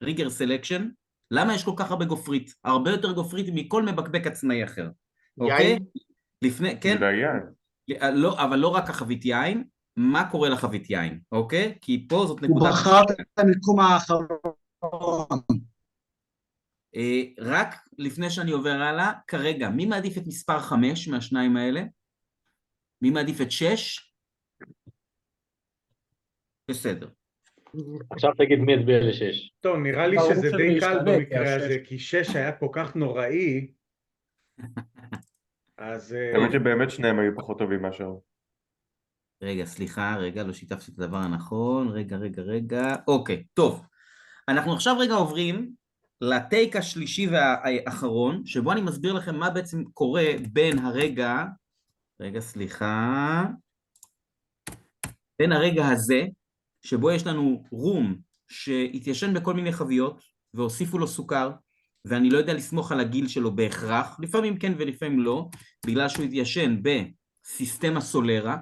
ריגר סלקשן, למה יש כל כך הרבה גופרית? הרבה יותר גופרית מכל מבקבק עצמאי אחר. אוקיי? לפני, כן? לא, אבל לא רק החבית יין, מה קורה לחבית יין, אוקיי? כי פה זאת נקודה... הוא בחר את המיקום האחרון. רק לפני שאני עובר הלאה, כרגע, מי מעדיף את מספר 5 מהשניים האלה? מי מעדיף את 6? בסדר. עכשיו תגיד מי הצביע ל6. טוב, נראה לי שזה די קל במקרה הזה, כי 6 היה כל כך נוראי. אז... האמת שבאמת שניהם היו פחות טובים מאשר. רגע, סליחה, לא שיתפתי את הדבר הנכון, רגע, אוקיי, טוב. אנחנו עכשיו רגע עוברים לטייק השלישי והאחרון, שבו אני מסביר לכם מה בעצם קורה בין הרגע, בין הרגע הזה, שבו יש לנו רום שהתיישן בכל מיני חביות, והוסיפו לו סוכר, ואני לא יודע לסמוך על הגיל שלו בהכרח, לפעמים כן ולפעמים לא, בגלל שהוא התיישן בסיסטמה סולרה,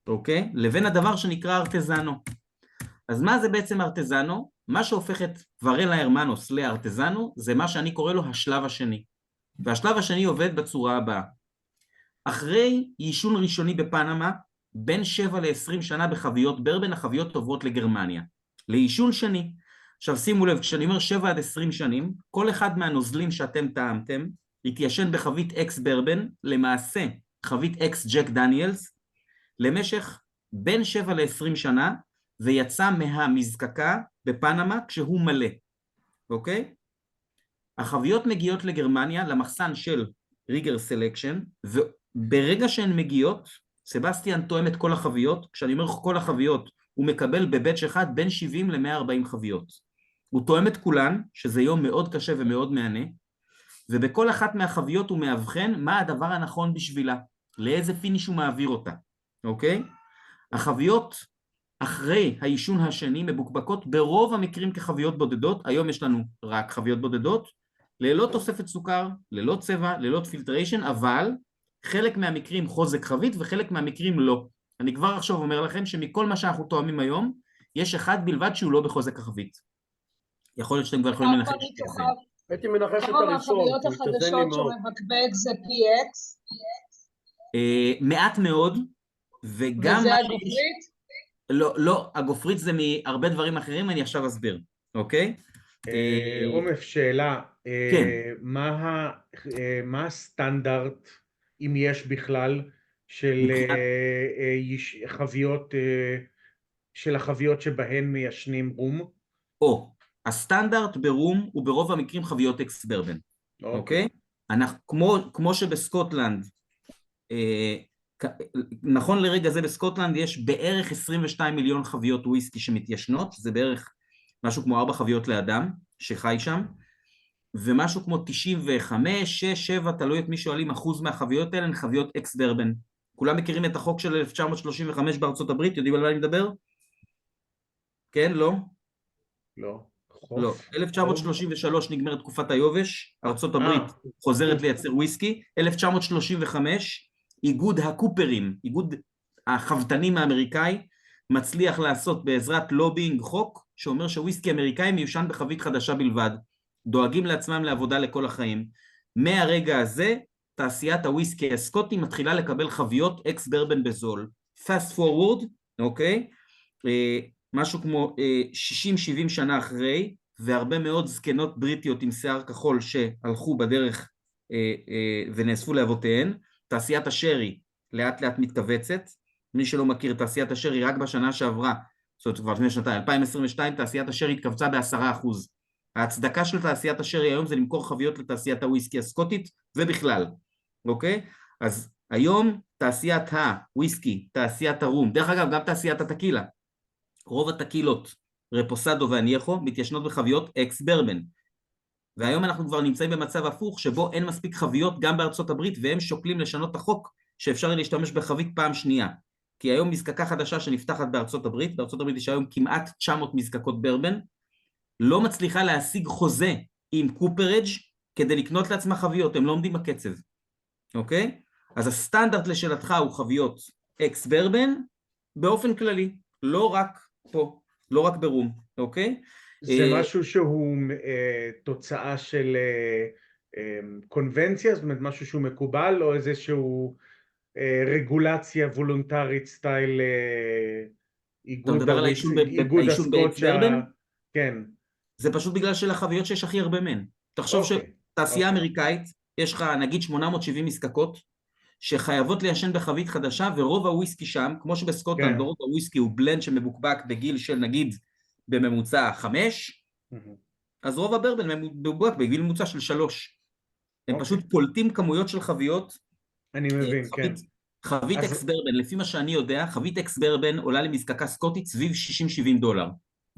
אוקיי? לבין הדבר שנקרא ארטזנו. אז מה זה בעצם ארטזנו? מה שהופך את ורלה הרמנוס לארטזנו, זה מה שאני קורא לו השלב השני. והשלב השני עובד בצורה הבאה. אחרי יישון ראשוני בפנמה, בין 7 ל-20 שנה בחביות ברבן, החביות עוברות לגרמניה. ליישון שני. עכשיו שימו לב, כשאני אומר 7 עד 20 שנים, כל אחד מהנוזלים שאתם טעמתם, התיישן בחבית אקס ברבן, למעשה חבית אקס ג'ק דניאלס, למשך בין 7 ל-20 שנה, ויצא מהמזקקה בפנמה כשהוא מלא. אוקיי? החביות מגיעות לגרמניה, למחסן של ריגר סלקשן, וברגע שהן מגיעות, סבסטיאן תואם את כל החביות, כשאני אומר כל החביות, הוא מקבל בבץ' אחד בין 70 ל-140 חביות. הוא תואם את כולן, שזה יום מאוד קשה ומאוד מענה, ובכל אחת מהחביות הוא מאבחן מה הדבר הנכון בשבילה, לאיזה פיניש הוא מעביר אותה, אוקיי? החביות אחרי היישון השני מבוקבקות ברוב המקרים כחביות בודדות, היום יש לנו רק חביות בודדות, ללא תוספת סוכר, ללא צבע, ללא פילטריישן, אבל חלק מהמקרים חוזק חבית וחלק מהמקרים לא. אני כבר עכשיו אומר לכם שמכל מה שאנחנו תואמים היום, יש אחד בלבד שהוא לא בחוזק החבית. יכול להיות שאתם כבר יכולים לנחש שזה. הייתי מנחש את כמה הראשון, מהחביות הוא התאזן לי החדשות מאוד. שמבקבק זה PX? מעט מאוד, וגם... וזה הגופרית? לא, הגופרית זה מהרבה דברים אחרים, אני עכשיו אסביר, אוקיי? עומף, שאלה. כן. מה הסטנדרט, אם יש בכלל, של חביות, של החביות שבהן מיישנים רום? הסטנדרט ברום הוא ברוב המקרים חביות אקס ברבן, אוקיי? כמו שבסקוטלנד, נכון לרגע זה בסקוטלנד יש בערך 22 מיליון חביות וויסקי שמתיישנות, זה בערך משהו כמו 4 חביות לאדם שחי שם, ומשהו כמו 95, 6, 7, תלוי את מי שואלים, אחוז מהחביות האלה הן חביות אקס ברבן. כולם מכירים את החוק של 1935 בארצות הברית, יודעים על מה אני מדבר? כן, לא? לא. לא, 1933 נגמרת תקופת היובש, ארצות הברית חוזרת לייצר וויסקי, 1935 איגוד הקופרים, איגוד החבטנים האמריקאי, מצליח לעשות בעזרת לובינג חוק, שאומר שוויסקי אמריקאי מיושן בחבית חדשה בלבד, דואגים לעצמם לעבודה לכל החיים. מהרגע הזה, תעשיית הוויסקי הסקוטי מתחילה לקבל חביות אקס ברבן בזול. Fast forward, אוקיי? משהו כמו 60-70 שנה אחרי, והרבה מאוד זקנות בריטיות עם שיער כחול שהלכו בדרך ונאספו לאבותיהן, תעשיית השרי לאט לאט מתכווצת, מי שלא מכיר תעשיית השרי רק בשנה שעברה, זאת אומרת כבר לפני שנתיים, 2022 תעשיית השרי התכווצה ב10%. ההצדקה של תעשיית השרי היום זה למכור חביות לתעשיית הוויסקי הסקוטית ובכלל, אוקיי? אז היום תעשיית הוויסקי, תעשיית הרום, דרך אגב גם תעשיית הטקילה, רוב הטקילות, רפוסדו ואנייחו, מתיישנות בחביות אקס ברבן. והיום אנחנו כבר נמצאים במצב הפוך, שבו אין מספיק חביות גם בארצות הברית, והם שוקלים לשנות את החוק, שאפשר להשתמש בחבית פעם שנייה. כי היום מזקקה חדשה שנפתחת בארצות הברית, בארצות הברית יש היום כמעט 900 מזקקות ברבן, לא מצליחה להשיג חוזה עם קופרג' כדי לקנות לעצמה חביות, הם לא עומדים בקצב. אוקיי? אז הסטנדרט לשאלתך הוא חביות אקס ברבן, באופן כללי, לא רק פה, לא רק ברום, אוקיי? זה משהו שהוא תוצאה של קונבנציה, זאת אומרת משהו שהוא מקובל, או איזשהו רגולציה וולונטרית סטייל איגוד הסקוטשה? כן. זה פשוט בגלל של החביות שיש הכי הרבה מהן. תחשוב שתעשייה אמריקאית, יש לך נגיד 870 מזקקות, שחייבות ליישן בחבית חדשה, ורוב הוויסקי שם, כמו שבסקוטלנד, רוב הוויסקי הוא בלנד שמבוקבק בגיל של נגיד בממוצע 5, אז רוב הברבן מבוקבק בגיל ממוצע של 3. הם פשוט פולטים כמויות של חביות. אני מבין, כן. חבית אקס ברבן, לפי מה שאני יודע, חבית אקס ברבן עולה למזקקה סקוטית סביב $60-70,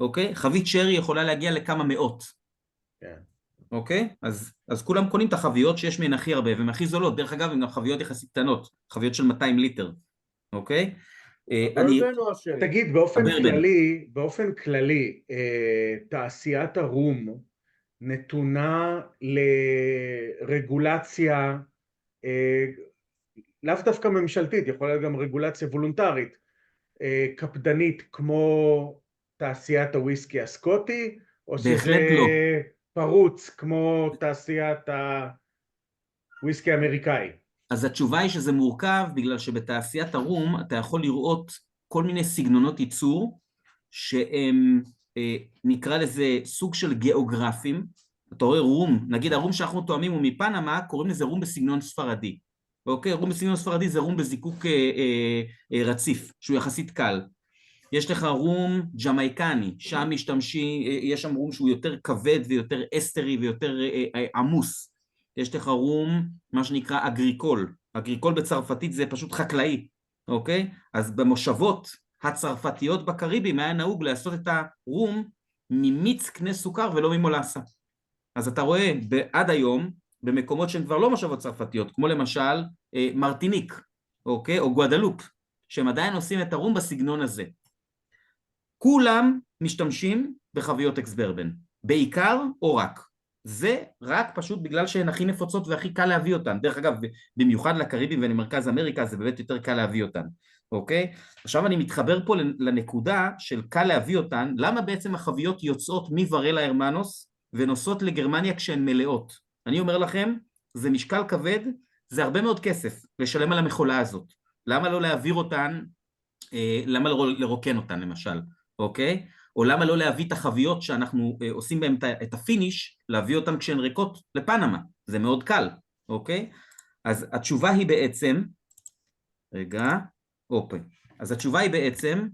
אוקיי? חבית שרי יכולה להגיע לכמה מאות. כן. אוקיי? אז כולם קונים את החביות שיש מהן הכי הרבה, והן הכי זולות, דרך אגב, הן גם חביות יחסית קטנות, חביות של 200 ליטר, אוקיי? תגיד, באופן כללי, תעשיית הרום נתונה לרגולציה, לאו דווקא ממשלתית, יכולה להיות גם רגולציה וולונטרית, קפדנית כמו תעשיית הוויסקי הסקוטי, או שזה לא. פרוץ כמו תעשיית הוויסקי האמריקאי? אז התשובה היא שזה מורכב, בגלל שבתעשיית הרום אתה יכול לראות כל מיני סגנונות ייצור, שהם נקרא לזה סוג של גיאוגרפים. אתה רואה רום, נגיד הרום שאנחנו תואמים הוא מפנמה, קוראים לזה רום בסגנון ספרדי. אוקיי, רום בסגנון ספרדי זה רום בזיקוק רציף, שהוא יחסית קל. יש לך רום ג'מייקני, שם יש שם רום שהוא יותר כבד ויותר אסטרי ויותר עמוס. יש לך רום, מה שנקרא אגריקול. אגריקול בצרפתית זה פשוט חקלאי, אוקיי? אז במושבות הצרפתיות בקריבים היה נהוג לעשות את הרום ממיץ קנה סוכר ולא ממולאסה. אז אתה רואה עד היום, במקומות שהן כבר לא מושבות צרפתיות, כמו למשל מרטיניק, אוקיי? או גואדלופ, שהם עדיין עושים את הרום בסגנון הזה. כולם משתמשים בחביות אקס-ברבן, בעיקר או רק. זה רק פשוט בגלל שהן הכי נפוצות והכי קל להביא אותן. דרך אגב, במיוחד לקריבים ולמרכז אמריקה, זה באמת יותר קל להביא אותן, אוקיי? עכשיו אני מתחבר פה לנקודה של קל להביא אותן, למה בעצם החביות יוצאות מוורלה הרמנוס ונוסעות לגרמניה כשהן מלאות? אני אומר לכם, זה משקל כבד, זה הרבה מאוד כסף לשלם על המכולה הזאת. למה לא להעביר אותן, למה לא לרוקן אותן למשל, אוקיי? או למה לא להביא את החביות שאנחנו עושים בהן את הפיניש, להביא אותן כשהן ריקות לפנמה, זה מאוד קל, אוקיי? אז התשובה היא בעצם, אז התשובה היא בעצם,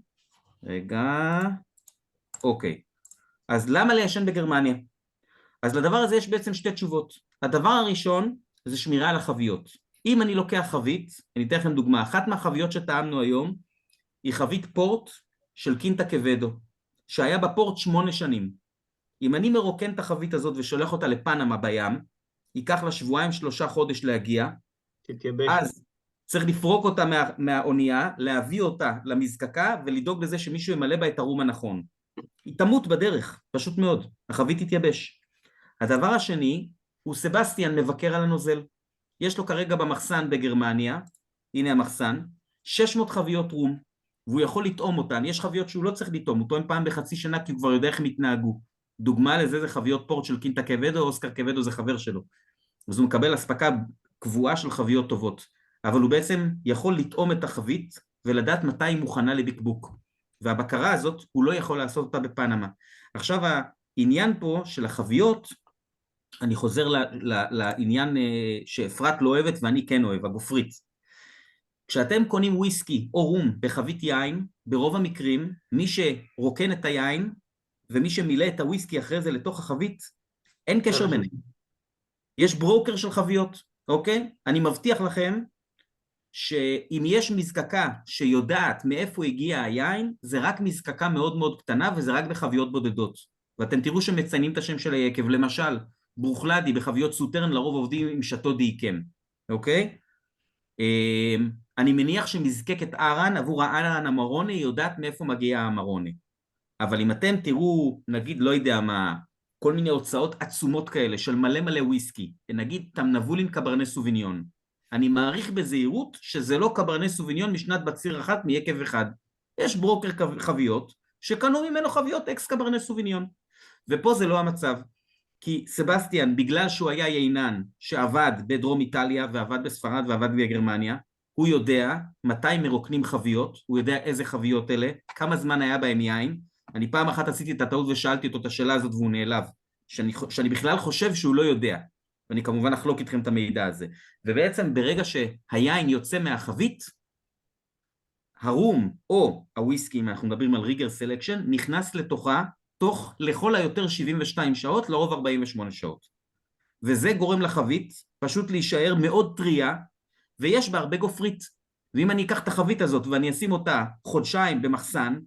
אוקיי, אז למה ליישן בגרמניה? אז לדבר הזה יש בעצם שתי תשובות. הדבר הראשון זה שמירה על החביות. אם אני לוקח חבית, אני אתן לכם דוגמה, אחת מהחביות שטעמנו היום, היא חבית פורט של קינטה קוודו, שהיה בפורט 8 שנים. אם אני מרוקן את החבית הזאת ושולח אותה לפנמה בים, ייקח לה 2-3 חודש להגיע, אז צריך לפרוק אותה מהאונייה, להביא אותה למזקקה ולדאוג לזה שמישהו ימלא בה את הרום הנכון. היא תמות בדרך, פשוט מאוד, החבית תתייבש. הדבר השני הוא סבסטיאן מבקר על הנוזל. יש לו כרגע במחסן בגרמניה, הנה המחסן, 600 חביות רום, והוא יכול לטעום אותן. יש חביות שהוא לא צריך לטעום, הוא טועם פעם בחצי שנה כי הוא כבר יודע איך הם יתנהגו. דוגמה לזה זה חביות פורט של קינטה קוודו, אוסקר קוודו זה חבר שלו. אז הוא מקבל הספקה קבועה של חביות טובות, אבל הוא בעצם יכול לטעום את החבית ולדעת מתי היא מוכנה לבקבוק. והבקרה הזאת הוא לא יכול לעשות אותה בפנמה. עכשיו העניין פה של החביות, אני חוזר לעניין שאפרת לא אוהבת ואני כן אוהב, הגופרית. כשאתם קונים וויסקי או רום בחבית יין, ברוב המקרים מי שרוקן את היין ומי שמילא את הוויסקי אחרי זה לתוך החבית, אין קשר ביניהם. יש ברוקר של חביות, אוקיי? אני מבטיח לכם שאם יש מזקקה שיודעת מאיפה הגיע היין, זה רק מזקקה מאוד מאוד קטנה וזה רק בחביות בודדות. ואתם תראו שמציינים את השם של היקב, למשל, ברוכלדי בחביות סוטרן לרוב עובדים עם שטו דייקם, אוקיי? אני מניח שמזקקת ארן עבור הארן המרוני יודעת מאיפה מגיע המרוני. אבל אם אתם תראו, נגיד, לא יודע מה, כל מיני הוצאות עצומות כאלה של מלא מלא וויסקי, נגיד תמנבולין קברנה סוביניון, אני מעריך בזהירות שזה לא קברנה סוביניון משנת בציר אחת מיקב אחד. יש ברוקר חביות שקנו ממנו חביות אקס קברנה סוביניון. ופה זה לא המצב. כי סבסטיאן, בגלל שהוא היה יינן שעבד בדרום איטליה ועבד בספרד ועבד בגרמניה, הוא יודע מתי מרוקנים חביות, הוא יודע איזה חביות אלה, כמה זמן היה בהם יין. אני פעם אחת עשיתי את הטעות ושאלתי אותו את השאלה הזאת והוא נעלב, שאני בכלל חושב שהוא לא יודע, ואני כמובן אחלוק איתכם את המידע הזה. ובעצם ברגע שהיין יוצא מהחבית, הרום או הוויסקי, אם אנחנו מדברים על ריגר סלקשן, נכנס לתוכה תוך לכל היותר 72 שעות, לרוב 48 שעות. וזה גורם לחבית פשוט להישאר מאוד טריה, ויש בה הרבה גופרית. ואם אני אקח את החבית הזאת ואני אשים אותה חודשיים במחסן,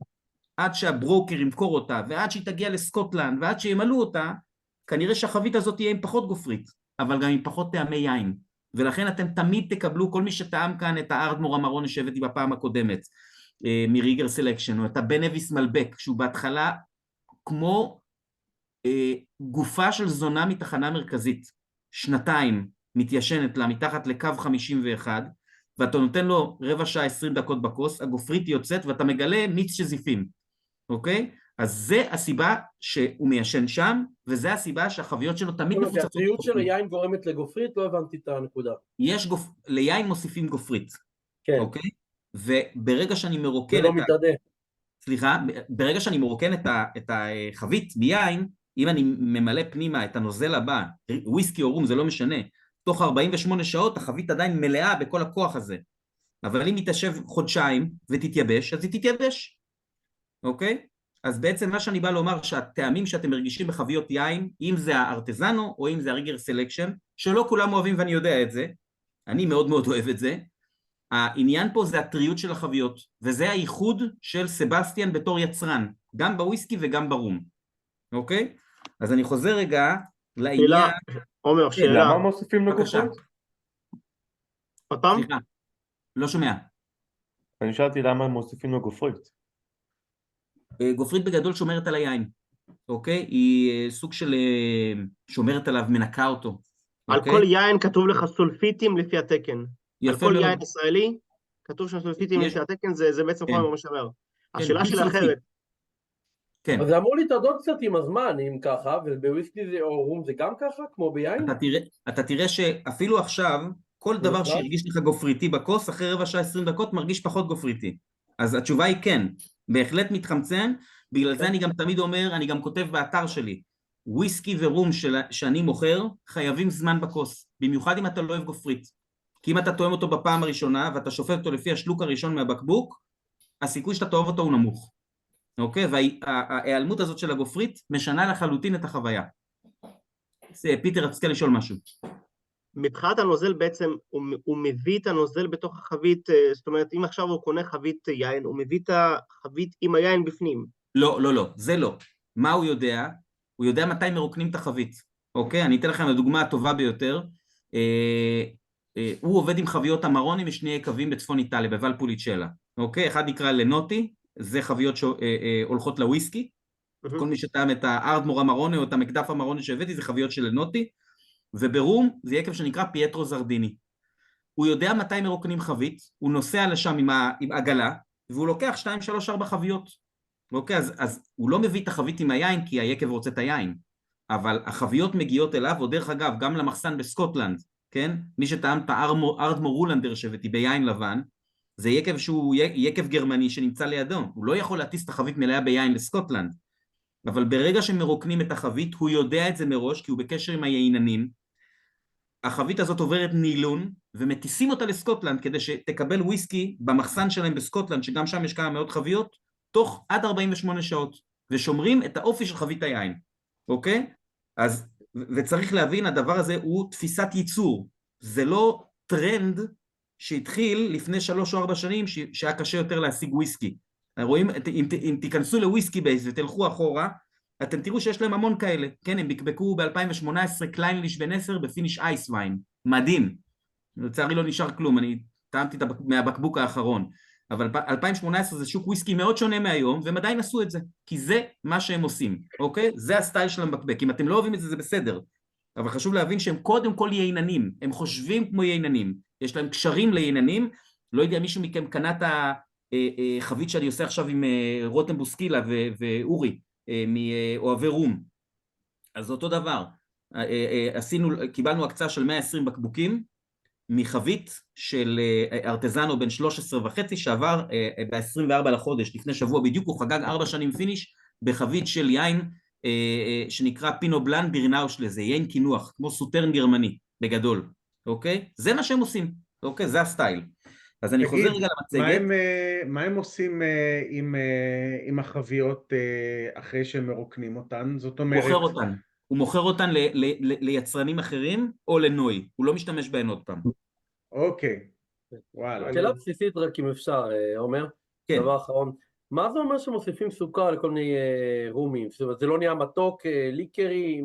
עד שהברוקר ימכור אותה, ועד שהיא תגיע לסקוטלנד, ועד שימלאו אותה, כנראה שהחבית הזאת תהיה עם פחות גופרית, אבל גם עם פחות טעמי יין. ולכן אתם תמיד תקבלו, כל מי שטעם כאן את הארדמור המרון שהבאתי בפעם הקודמת, מריגר סלקשן, או את הבנביס מלבק, שהוא בהתחלה כמו גופה של זונה מתחנה מרכזית, 2 מתיישנת לה מתחת לקו 51, ואתה נותן לו 15 שעה 20 דקות בכוס, הגופרית יוצאת ואתה מגלה מיץ שזיפים, אוקיי? אז זה הסיבה שהוא מיישן שם, וזה הסיבה שהחביות שלו תמיד מפוצצות. הטריות של היין גורמת לגופרית? לא הבנתי את הנקודה. ליין מוסיפים גופרית. כן. אוקיי? וברגע שאני מרוקן... ולא מתאדה. סליחה, ברגע שאני מרוקן את החבית ביין, אם אני ממלא פנימה את הנוזל הבא, וויסקי או רום, זה לא משנה, תוך 48 שעות החבית עדיין מלאה בכל הכוח הזה. אבל אם היא תשב חודשיים ותתייבש, אז היא תתייבש. אוקיי? אז בעצם מה שאני בא לומר, שהטעמים שאתם מרגישים בחביות יין, אם זה הארטזנו או אם זה הריגר סלקשן, שלא כולם אוהבים ואני יודע את זה, אני מאוד מאוד אוהב את זה, העניין פה זה הטריות של החביות, וזה הייחוד של סבסטיאן בתור יצרן, גם בוויסקי וגם ברום. אוקיי? אז אני חוזר רגע לעניין... שאלה, עומר, שאלה. למה מוסיפים לגופרית? עוד פעם? סליחה, לא שומע. אני שאלתי למה מוסיפים לגופרית. גופרית בגדול שומרת על היין, אוקיי? היא סוג של שומרת עליו, מנקה אותו. על כל יין כתוב לך סולפיטים לפי התקן. על כל יין ישראלי כתוב שם סולפיטים לפי התקן, זה בעצם חומר משמר. השאלה שלה אחרת. כן. אז זה אמור להתאדות קצת עם הזמן, אם ככה, ובוויסקי או רום זה גם ככה, כמו ביין? אתה תראה שאפילו עכשיו, כל דבר שהרגיש לך גופריטי בכוס, אחרי רבע שעה 20 דקות מרגיש פחות גופריטי. אז התשובה היא כן, בהחלט מתחמצן, בגלל זה אני גם תמיד אומר, אני גם כותב באתר שלי, וויסקי ורום שאני מוכר, חייבים זמן בכוס, במיוחד אם אתה לא אוהב גופרית. כי אם אתה תואם אותו בפעם הראשונה, ואתה שופט אותו לפי השלוק הראשון מהבקבוק, הסיכוי שאתה תאהב אותו הוא נמוך. אוקיי? וההיעלמות הזאת של הגופרית משנה לחלוטין את החוויה. פיטר, רצית לשאול משהו. מבחינת הנוזל בעצם, הוא מביא את הנוזל בתוך החבית, זאת אומרת, אם עכשיו הוא קונה חבית יין, הוא מביא את החבית עם היין בפנים. לא, לא, לא, זה לא. מה הוא יודע? הוא יודע מתי מרוקנים את החבית. אוקיי? אני אתן לכם הדוגמה הטובה ביותר. הוא עובד עם חביות המרוני משני יקבים בצפון איטליה, בוולפוליצ'לה. אוקיי? אחד נקרא לנוטי, זה חביות שהולכות לוויסקי. כל מי שטעם את הארדמור המרוני או את המקדף המרוני שהבאתי, זה חביות של לנוטי. וברום זה יקב שנקרא פיאטרו זרדיני. הוא יודע מתי מרוקנים חבית, הוא נוסע לשם עם עגלה, והוא לוקח 2, 3, 4 חביות. אוקיי, אז הוא לא מביא את החבית עם היין, כי היקב רוצה את היין. אבל החביות מגיעות אליו, או דרך אגב, גם למחסן בסקוטלנד, כן? מי שטעם את הארדמור רולנדר שהבאתי ביין לבן, זה יקב שהוא יקב גרמני שנמצא לידו. הוא לא יכול להטיס את החבית מלאה ביין לסקוטלנד. אבל ברגע שמרוקנים את החבית, הוא יודע את זה מראש, כי הוא בקשר עם הייננים. החבית הזאת עוברת נילון, ומטיסים אותה לסקוטלנד, כדי שתקבל וויסקי במחסן שלהם בסקוטלנד, שגם שם יש כמה מאות חביות, תוך עד 48 שעות, ושומרים את האופי של חבית היין, אוקיי? אז, וצריך להבין, הדבר הזה הוא תפיסת ייצור, זה לא טרנד שהתחיל לפני 3 או 4 שנים, שהיה קשה יותר להשיג וויסקי. רואים, אם תיכנסו לוויסקי בייס ותלכו אחורה, אתם תראו שיש להם המון כאלה, כן, הם בקבקו ב-2018 קליינליש בן 10 בפיניש אייס ויין, מדהים, לצערי לא נשאר כלום, אני טעמתי מהבקבוק האחרון, אבל 2018 זה שוק וויסקי מאוד שונה מהיום, והם עדיין עשו את זה, כי זה מה שהם עושים, אוקיי? זה הסטייל של המבקבק, אם אתם לא אוהבים את זה, זה בסדר, אבל חשוב להבין שהם קודם כל ייננים, הם חושבים כמו ייננים, יש להם קשרים לייננים, לא יודע, מישהו מכם קנה את החבית שאני עושה עכשיו עם רותם בוסקילה ואורי, מאוהבי רום, אז אותו דבר, קיבלנו הקצאה של 120 בקבוקים, מחבית של ארטזנו בן 13.5 שעבר ב-24 לחודש, לפני שבוע בדיוק, הוא חגג 4 שנים פיניש, בחבית של יין שנקרא פינו בלן בירנאושלה, זה יין קינוח, כמו סוטרן גרמני, בגדול, אוקיי? זה מה שהם עושים, אוקיי? זה הסטייל. אז אני חוזר רגע למצגת. מה הם עושים עם החביות אחרי שהם מרוקנים אותן? זאת אומרת... הוא מוכר אותן ליצרנים אחרים או לנוי, הוא לא משתמש בהן עוד פעם. אוקיי, וואלה. שאלה בסיסית רק אם אפשר, עומר, דבר אחרון. מה זה אומר שמוסיפים סוכר לכל מיני רומים? זאת אומרת, זה לא נהיה מתוק, ליקרי,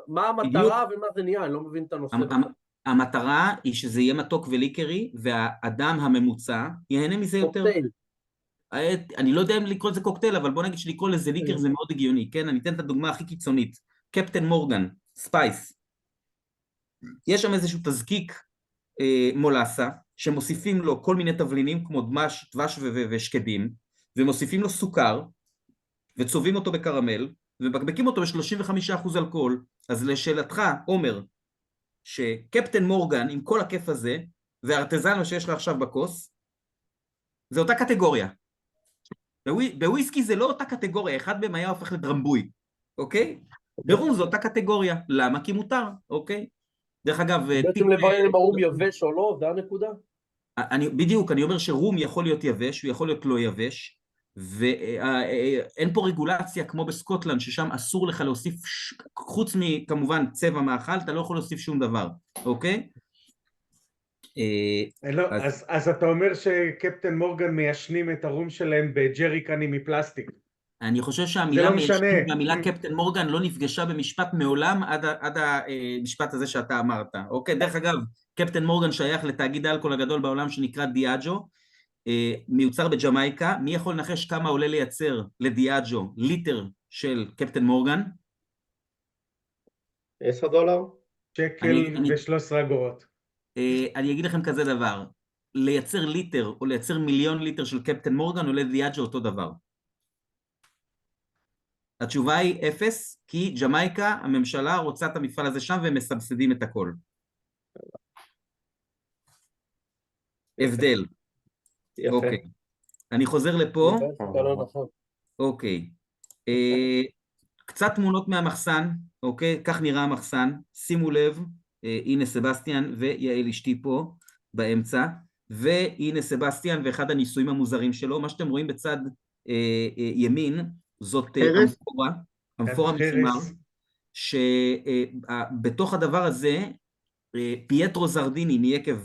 מה המטרה ומה זה נהיה? אני לא מבין את הנושא. המטרה היא שזה יהיה מתוק וליקרי, והאדם הממוצע ייהנה מזה יותר. קוקטייל. אני לא יודע אם לקרוא לזה קוקטייל, אבל בוא נגיד שלקרוא לזה ליקר זה מאוד הגיוני, כן? אני אתן את הדוגמה הכי קיצונית. קפטן מורגן, ספייס. יש שם איזשהו תזקיק מולסה, שמוסיפים לו כל מיני תבלינים, כמו דבש ושקדים, ומוסיפים לו סוכר, וצובעים אותו בקרמל, ובקבקים אותו ב-35% אלכוהול. אז לשאלתך, עומר, שקפטן מורגן עם כל הכיף הזה, והארטזנו שיש לך עכשיו בכוס, זה אותה קטגוריה. בוויסקי זה לא אותה קטגוריה, אחד בהם היה הופך לדרמבוי, אוקיי? ברום זו אותה קטגוריה. למה? כי מותר, אוקיי? דרך אגב... בעצם לברר אם הרום יבש או לא, זה הנקודה? בדיוק, אני אומר שרום יכול להיות יבש, הוא יכול להיות לא יבש, ואין פה רגולציה כמו בסקוטלנד, ששם אסור לך להוסיף, חוץ מכמובן צבע מאכל, אתה לא יכול להוסיף שום דבר, אוקיי? אז אתה אומר שקפטן מורגן מיישנים את הרום שלהם בג'ריקנים מפלסטיק. אני חושב שהמילה מיישנים והמילה קפטן מורגן לא נפגשה במשפט מעולם עד המשפט הזה שאתה אמרת, אוקיי? דרך אגב, קפטן מורגן שייך לתאגיד האלכוהול הגדול בעולם שנקרא דיאג'ו, מיוצר בג'מייקה. מי יכול לנחש כמה עולה לייצר לדיאג'ו ליטר של קפטן מורגן? $10? שקל ו13 אגורות. אני אגיד לכם כזה דבר, לייצר ליטר או לייצר 1,000,000 ליטר של קפטן מורגן עולה דיאג'ו אותו דבר. התשובה היא 0, כי ג'מייקה, הממשלה רוצה את המפעל הזה שם והם מסבסדים את הכל. הבדל. אוקיי. אני חוזר לפה. אוקיי. קצת תמונות מהמחסן, אוקיי? כך נראה המחסן. שימו לב, הנה סבסטיאן ויעל אשתי פה באמצע, והנה סבסטיאן ואחד הניסויים המוזרים שלו. מה שאתם רואים בצד ימין, זאת אמפורה מפומר, שבתוך הדבר הזה, פייטרו זרדיני, מיקב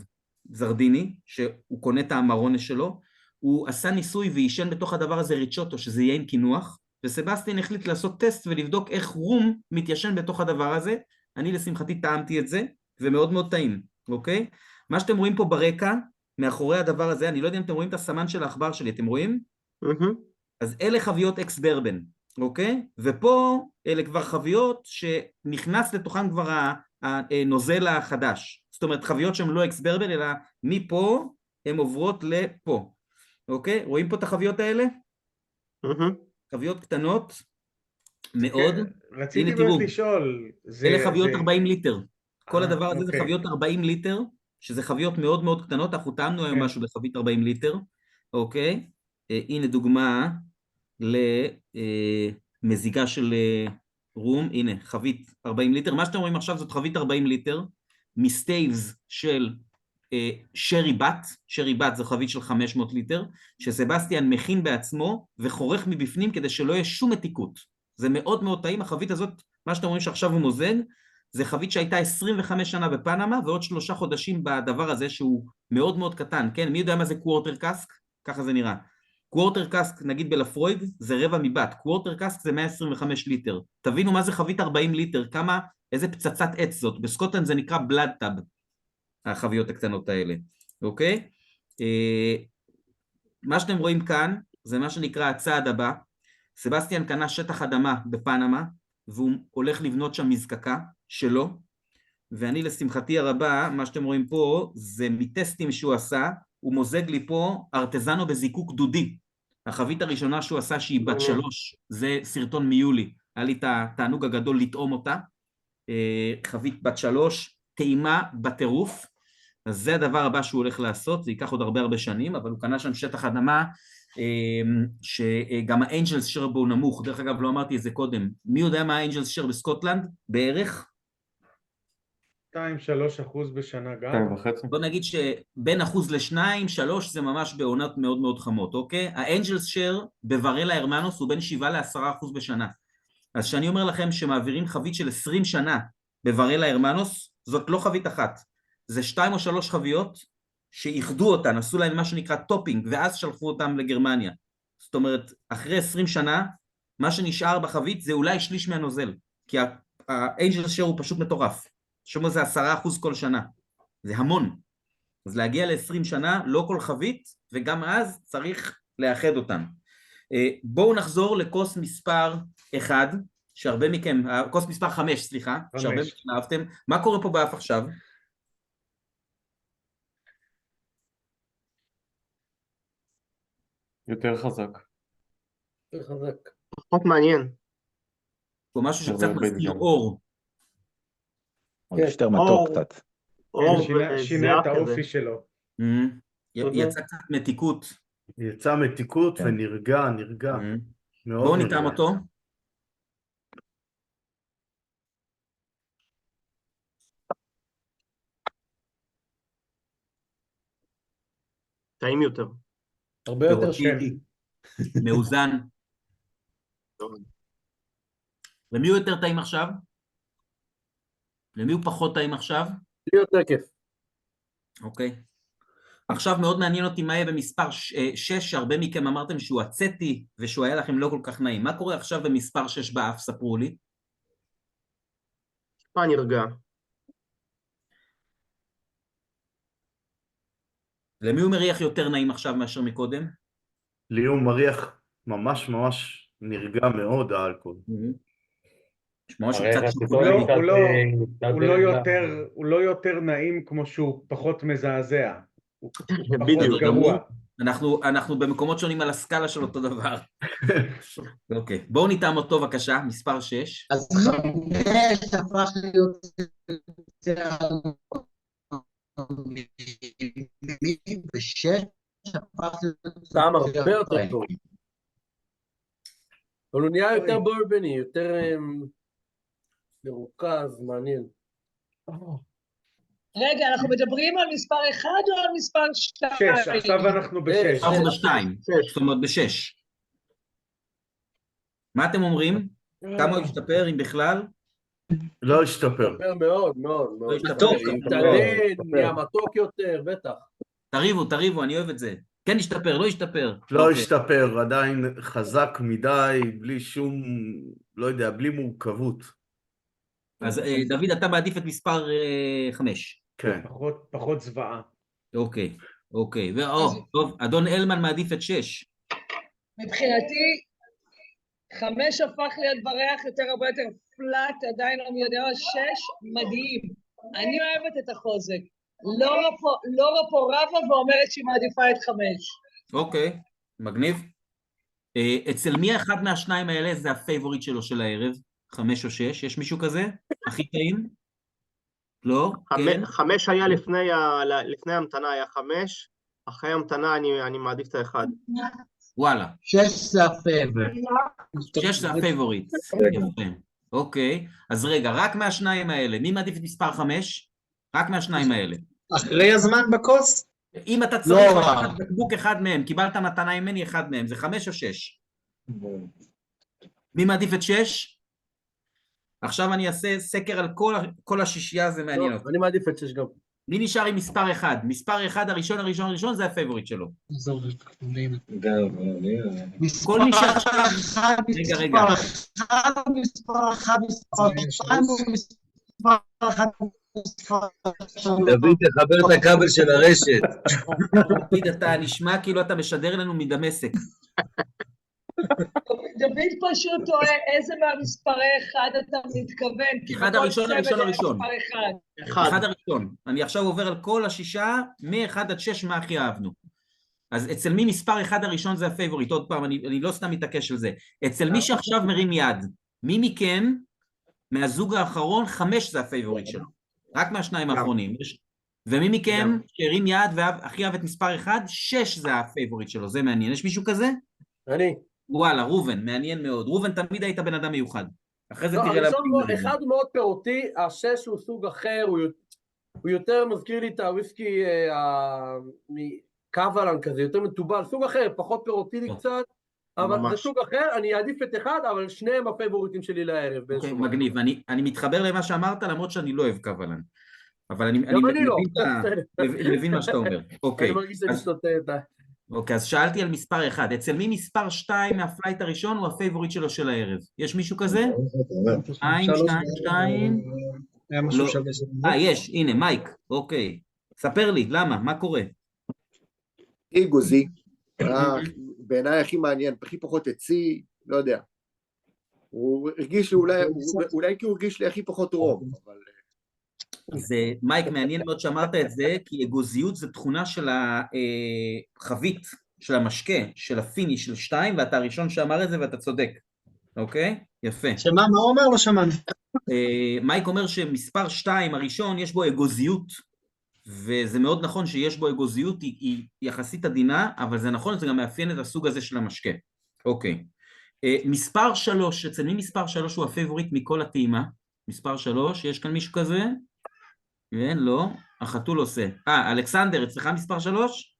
זרדיני, שהוא קונה את האמרונה שלו, הוא עשה ניסוי וישן בתוך הדבר הזה ריצ'וטו, שזה יהיה עם כינוח, וסבסטיאן החליט לעשות טסט ולבדוק איך רום מתיישן בתוך הדבר הזה. אני לשמחתי טעמתי את זה, ומאוד מאוד טעים, אוקיי? מה שאתם רואים פה ברקע, מאחורי הדבר הזה, אני לא יודע אם אתם רואים את הסמן של העכבר שלי, אתם רואים? אז אלה חביות אקס ברבן, אוקיי? ופה אלה כבר חביות שנכנס לתוכן כבר הנוזל החדש. זאת אומרת, חביות שהן לא אקס ברבן, אלא מפה הן עוברות לפה. אוקיי? רואים פה את החביות האלה? חביות קטנות מאוד. רציתי באמת לשאול. אלה חביות 40 ליטר. כל הדבר הזה זה חביות 40 ליטר, שזה חביות מאוד מאוד קטנות. אנחנו טעמנו היום משהו בחבית 40 ליטר. אוקיי? הנה דוגמה למזיגה של רום. הנה, חבית 40 ליטר. מה שאתם רואים עכשיו זאת חבית 40 ליטר, מסטייבס של שרי בת. שרי בת זו חבית של 500 ליטר, שסבסטיאן מכין בעצמו וחורך מבפנים כדי שלא יהיה שום מתיקות. זה מאוד מאוד טעים. החבית הזאת, מה שאתם רואים שעכשיו הוא מוזג, זה חבית שהייתה 25 שנה בפנמה, ועוד 3 חודשים בדבר הזה שהוא מאוד מאוד קטן, כן? מי יודע מה זה קוורטר קאסק? ככה זה נראה. קוורטר קאסק, נגיד בלפרויד, זה רבע מבת. קוורטר קאסק זה 125 ליטר. תבינו מה זה חבית 40 ליטר, איזה פצצת עץ זאת. בסקוטלנד זה נקרא בלאד טאב, החביות הקטנות האלה, אוקיי? מה שאתם רואים כאן, זה מה שנקרא הצעד הבא. סבסטיאן קנה שטח אדמה בפנמה, והוא הולך לבנות שם מזקקה שלו, ואני לשמחתי הרבה, מה שאתם רואים פה, זה מטסטים שהוא עשה, הוא מוזג לי פה ארטזנו בזיקוק דודי. החבית הראשונה שהוא עשה שהיא בת 3, זה סרטון מיולי, היה לי את התענוג הגדול לטעום אותה, חבית בת 3, טעימה בטירוף, אז זה הדבר הבא שהוא הולך לעשות, זה ייקח עוד הרבה שנים, אבל הוא קנה שם שטח אדמה, שגם האנג'לס שר בו נמוך. דרך אגב לא אמרתי את זה קודם, מי יודע מה האנג'לס שר בסקוטלנד? בערך? 2-3% בשנה גם. בוא נגיד שבין 1% ל2, 3 זה ממש בעונות מאוד מאוד חמות, אוקיי? האנג'לס שר בוורלה הרמנוס הוא בין 7-10% בשנה. אז שאני אומר לכם שמעבירים חבית של 20 שנה בוורלה הרמנוס, זאת לא חבית אחת, זה 2 או 3 חביות שאיחדו אותן, עשו להם מה שנקרא טופינג, ואז שלחו אותם לגרמניה. זאת אומרת, אחרי 20 שנה, מה שנשאר בחבית זה אולי שליש מהנוזל, כי האנג'לס שר הוא פשוט מטורף. שמה זה 10% כל שנה, זה המון. אז להגיע ל-20 שנה, לא כל חבית, וגם אז צריך לאחד אותן. בואו נחזור לכוס מספר 1, שהרבה מכם, כוס מספר 5, סליחה, שהרבה מכם אהבתם. מה קורה פה באף עכשיו? יותר חזק. יותר חזק. פחות מעניין. פה משהו שקצת מזכיר אור. מרגיש יותר מתוק קצת. שינה את האופי שלו. יצא קצת מתיקות. יצא מתיקות ונרגע, נרגע. בואו נטעם אותו. טעים יותר. הרבה יותר שלי. מאוזן. למי הוא יותר טעים עכשיו? למי הוא פחות טעים עכשיו? לי יותר כיף. אוקיי. עכשיו מאוד מעניין אותי מה יהיה במספר 6, הרבה מכם אמרתם שהוא הצטי ושהוא היה לכם לא כל כך נעים. מה קורה עכשיו במספר 6 באף? ספרו לי. מה נרגע? למי הוא מריח יותר נעים עכשיו מאשר מקודם? לי הוא מריח ממש ממש נרגע מאוד האלכוהול. הוא לא יותר נעים כמו שהוא פחות מזעזע. הוא פחות גרוע. אנחנו במקומות שונים על הסקאלה של אותו דבר. אוקיי, בואו נטעם אותו בבקשה, מספר 6. אז 5 הפך להיות ו6 הפך להיות טעם הרבה יותר טוב. אבל הוא נהיה יותר בורבני, יותר מרוכז, מעניין. רגע, אנחנו מדברים על מספר 1 או על מספר 2? 6, עכשיו אנחנו ב-6. אנחנו ב-2, זאת אומרת ב-6. מה אתם אומרים? כמה הוא השתפר, אם בכלל? לא השתפר. השתפר מאוד, מאוד. לא השתפר. נהיה מתוק יותר, בטח. תריבו, אני אוהב את זה. כן השתפר, לא השתפר. לא השתפר, עדיין חזק מדי, בלי שום, לא יודע, בלי מורכבות. אז דוד, אתה מעדיף את מספר 5. כן. פחות זוועה. אוקיי. טוב, אדון אלמן מעדיף את 6. מבחינתי, 5 הפך להיות בריח יותר הרבה יותר פלט, עדיין לא מי יודע, 6 מדהים. אני אוהבת את החוזק. לורה פה רבה ואומרת שהיא מעדיפה את 5. אוקיי, מגניב. אצל מי אחד מהשניים האלה זה הפייבוריט שלו של הערב? 5 או 6? יש מישהו כזה? הכי טעים? לא? 5 היה לפני המתנה, היה 5. אחרי המתנה אני מעדיף את ה1. וואלה. 6 זה הפייבוריט. 6 זה הפייבוריט. אוקיי, אז רגע, רק מהשניים האלה, מי מעדיף את מספר 5? רק מהשניים האלה. אחרי הזמן בכוס? אם אתה צריך בקבוק אחד מהם, קיבלת מתנה ממני אחד מהם, זה 5 או 6? מי מעדיף את 6? עכשיו אני אעשה סקר על כל השישייה, זה מעניין אותי. אני מעדיף את 6 גם. מי נשאר עם מספר 1? מספר 1 הראשון זה הפייבוריט שלו. כל מי שעכשיו... רגע. מספר 1, דוד, תחבר את הכבל של הרשת. דוד, אתה נשמע כאילו אתה משדר לנו מדמשק. דוד פשוט טועה איזה מהמספרי 1 אתה מתכוון. אחד הראשון. אחד הראשון. אני עכשיו עובר על כל השישה, מ-1 עד 6 מה הכי אהבנו. אז אצל מי מספר 1 הראשון זה הפייבוריט, עוד פעם, אני לא סתם מתעקש על זה. אצל מי שעכשיו מרים יד, מי מכם, מהזוג האחרון, 5 זה הפייבוריט שלו. רק מהשניים האחרונים. ומי מכם שהרים יד והכי אהב את מספר 1, 6 זה הפייבוריט שלו, זה מעניין. יש מישהו כזה? אני. וואלה, רובן, מעניין מאוד. רובן תמיד היית בן אדם מיוחד. אחרי זה תראה... אחד מאוד פירותי, 6 הוא סוג אחר, הוא יותר מזכיר לי את הוויסקי מקוולן כזה, יותר מטובל, סוג אחר, פחות פירותי לי קצת, אבל זה סוג אחר, אני אעדיף את אחד, אבל שניהם הפייבוריטים שלי לערב. אוקיי, מגניב, אני מתחבר למה שאמרת, למרות שאני לא אוהב קוולן. אבל אני מבין מה שאתה אומר. אני מרגיש שאני סוטה את ה... אוקיי, אז שאלתי על מספר 1. אצל מי מספר 2 מהפלייט הראשון הוא הפייבוריט שלו של הערב? יש מישהו כזה? 2. יש, הנה, מייק. אוקיי. ספר לי, למה? מה קורה? אגוזי, בעיניי הכי מעניין, הכי פחות עצי, לא יודע. הוא הרגיש לי אולי כי הוא הרגיש לי הכי פחות רום, אבל... זה, מייק, מעניין מאוד שאמרת את זה, כי אגוזיות זה תכונה של החבית, של המשקה, של הפיני, של 2, ואתה הראשון שאמר את זה ואתה צודק. אוקיי? יפה. שמה, מה אומר? לא שמענו. מייק אומר שמספר 2 הראשון יש בו אגוזיות, וזה מאוד נכון שיש בו אגוזיות, היא יחסית עדינה, אבל זה נכון, זה גם מאפיין את הסוג הזה של המשקה. אוקיי. מספר 3, אצל מי מספר 3 הוא הפייבוריט מכל הטעימה? מספר 3, יש כאן מישהו כזה? כן, לא. החתול עושה. אלכסנדר, אצלך מספר 3?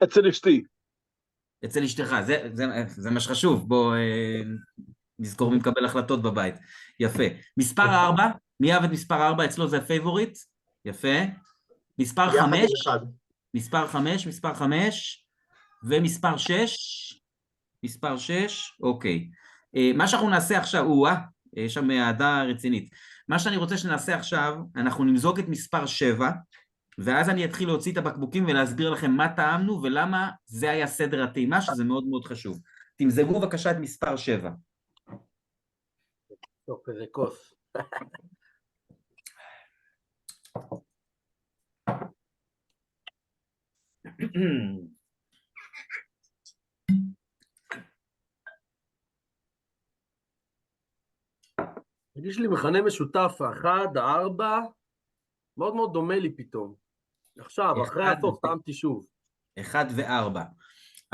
אצל אשתי. אצל אשתך, זה מה שחשוב, בוא נזכור מי מקבל החלטות בבית. יפה. מספר 4, מי אהב את מספר 4? אצלו זה הפייבוריט? יפה. מספר 5? מספר 5, מספר 5, ומספר 6? מספר 6, אוקיי. מה שאנחנו נעשה עכשיו, יש שם העדה רצינית. מה שאני רוצה שנעשה עכשיו, אנחנו נמזוג את מספר 7, ואז אני אתחיל להוציא את הבקבוקים ולהסביר לכם מה טעמנו ולמה זה היה סדר הטעימה, שזה מאוד מאוד חשוב. תמזגו בבקשה את מספר 7. טוב, איזה כוס. הרגיש לי מכנה משותף, 1, 4, מאוד מאוד דומה לי פתאום. עכשיו, אחרי הסוף, טעמתי שוב. 1 ו4.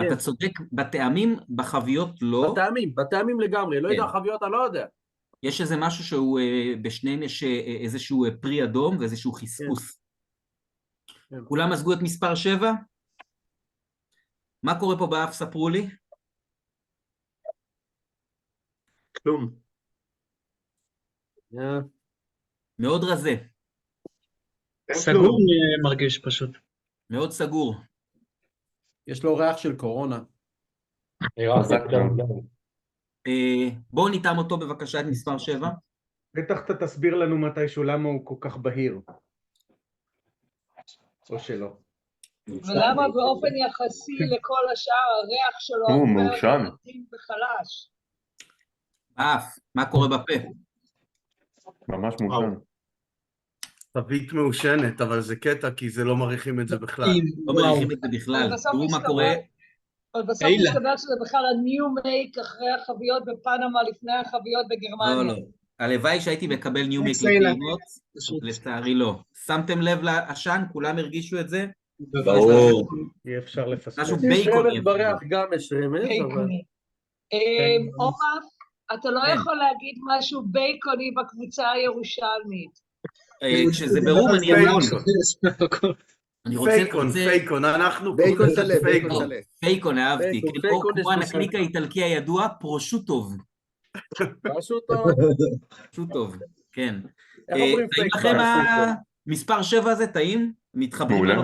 אתה צודק, בטעמים, בחביות לא. בטעמים לגמרי, לא יודע, חביות, אני לא יודע. יש איזה משהו שהוא, בשניהם יש איזשהו פרי אדום ואיזשהו חסקוס. כולם מזגו את מספר 7? מה קורה פה באף? ספרו לי. כלום. מאוד רזה. סגור מרגיש פשוט. מאוד סגור. יש לו ריח של קורונה. בואו ניתן אותו בבקשה את מספר 7. בטח אתה תסביר לנו מתישהו למה הוא כל כך בהיר. או שלא. ולמה באופן יחסי לכל השאר הריח שלו הוא מעושן. וחלש. מה קורה בפה? ממש מעושן. תווית מעושנת, אבל זה קטע כי זה לא מריחים את זה בכלל. לא מריחים את זה בכלל. תראו מה קורה. אבל בסוף מסתבר שזה בכלל הניו מייק אחרי החביות בפנמה לפני החביות בגרמניה. לא. הלוואי שהייתי מקבל ניו מייק לטעימות, לצערי לא. שמתם לב לעשן? כולם הרגישו את זה? ברור. אי אפשר לפספס. משהו בייקוני. בריח גם יש רמז, אבל... עומר, אתה לא יכול להגיד משהו בייקוני בקבוצה הירושלמית. כשזה ברום אני יכול. פייקון, אנחנו... בייקון סלב, בייקון סלב. פייקון, אהבתי. כמו הנקניק האיטלקי הידוע, פרושוטוב. פרושוטוב, כן. טעים לכם המספר 7 הזה, טעים? מתחברים לנו.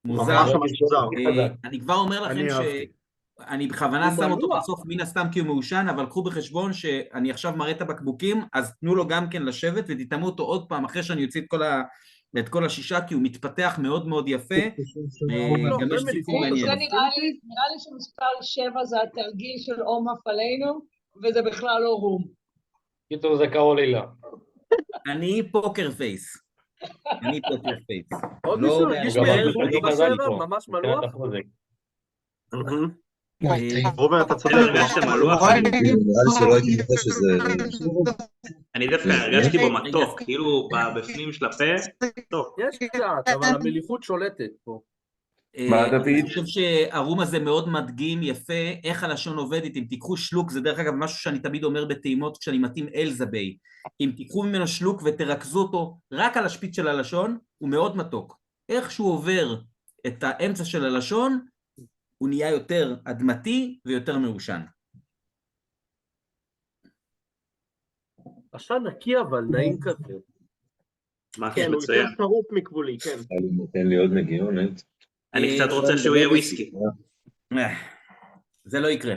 מוזר. אני כבר אומר לכם אני בכוונה שם אותו בסוף מן הסתם כי הוא מעושן, אבל קחו בחשבון שאני עכשיו מראה את הבקבוקים, אז תנו לו גם כן לשבת ותתאמו אותו עוד פעם אחרי שאני יוציא את כל השישה, כי הוא מתפתח מאוד מאוד יפה. גם יש סיפור מעניין. נראה לי שמספר 7 זה התרגיל של עומר עלינו, וזה בכלל לא רום. קיצור זה קרוב לילה. אני פוקר פייס. עוד מישהו הרגיש בערך ב7, ממש מלוח? רוברט, אתה צודק. אני דווקא הרגשתי בו מתוק, כאילו בפנים של הפה, טוב. יש קצת, אבל המליחות שולטת פה. אני חושב שהרום הזה מאוד מדגים יפה איך הלשון עובדת. אם תיקחו שלוק, זה דרך אגב משהו שאני תמיד אומר בטעימות כשאני מתאים אלזבי, אם תיקחו ממנו שלוק ותרכזו אותו רק על השפיץ של הלשון, הוא מאוד מתוק. איך שהוא עובר את האמצע של הלשון, הוא נהיה יותר אדמתי ויותר מעושן. עשן נקי אבל נעים כזה. כן, הוא יותר טרוף מקבולי, כן. נותן לי עוד נגיונת. אני קצת רוצה שהוא יהיה וויסקי. זה לא יקרה.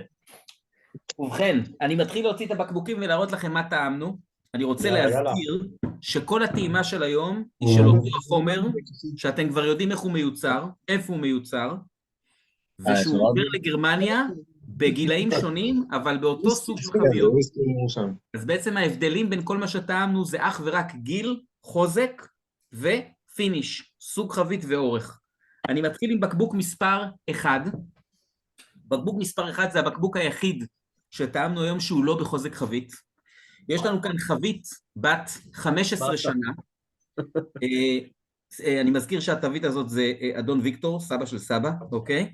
ובכן, אני מתחיל להוציא את הבקבוקים ולהראות לכם מה טעמנו. אני רוצה להזכיר שכל הטעימה של היום היא של אותו החומר, שאתם כבר יודעים איך הוא מיוצר, איפה הוא מיוצר, ושהוא עובר לגרמניה בגילאים שונים, אבל באותו סוג של חביות. אז בעצם ההבדלים בין כל מה שטעמנו זה אך ורק גיל, חוזק ופיניש, סוג חבית ואורך. אני מתחיל עם בקבוק מספר 1, בקבוק מספר 1 זה הבקבוק היחיד שטעמנו היום שהוא לא בחוזק חבית. יש לנו כאן חבית בת 15 שנה. אני מזכיר שהתווית הזאת זה אדון ויקטור, סבא של סבא, אוקיי?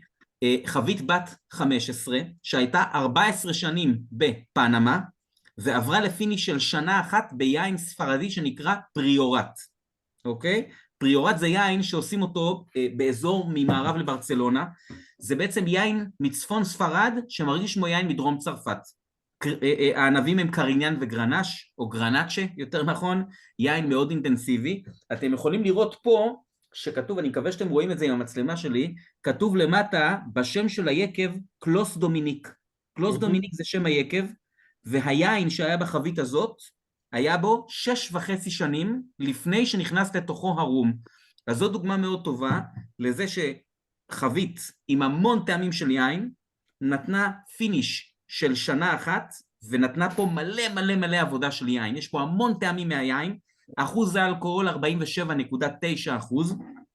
חבית בת 15, שהייתה 14 שנים בפנמה, ועברה לפיניש של שנה אחת ביין ספרדי שנקרא פריורט, אוקיי? פריורט זה יין שעושים אותו באזור ממערב לברצלונה, זה בעצם יין מצפון ספרד שמרגיש כמו יין מדרום צרפת. הענבים הם קריניאן וגרנש, או גרנצ'ה יותר נכון, יין מאוד אינטנסיבי. אתם יכולים לראות פה שכתוב, אני מקווה שאתם רואים את זה עם המצלמה שלי, כתוב למטה בשם של היקב קלוס דומיניק. קלוס דומיניק זה שם היקב, והיין שהיה בחבית הזאת, היה בו 6.5 שנים לפני שנכנס לתוכו הרום. אז זו דוגמה מאוד טובה לזה שחבית עם המון טעמים של יין, נתנה פיניש של שנה אחת, ונתנה פה מלא מלא מלא עבודה של יין. יש פה המון טעמים מהיין, אחוז האלכוהול 47.9%,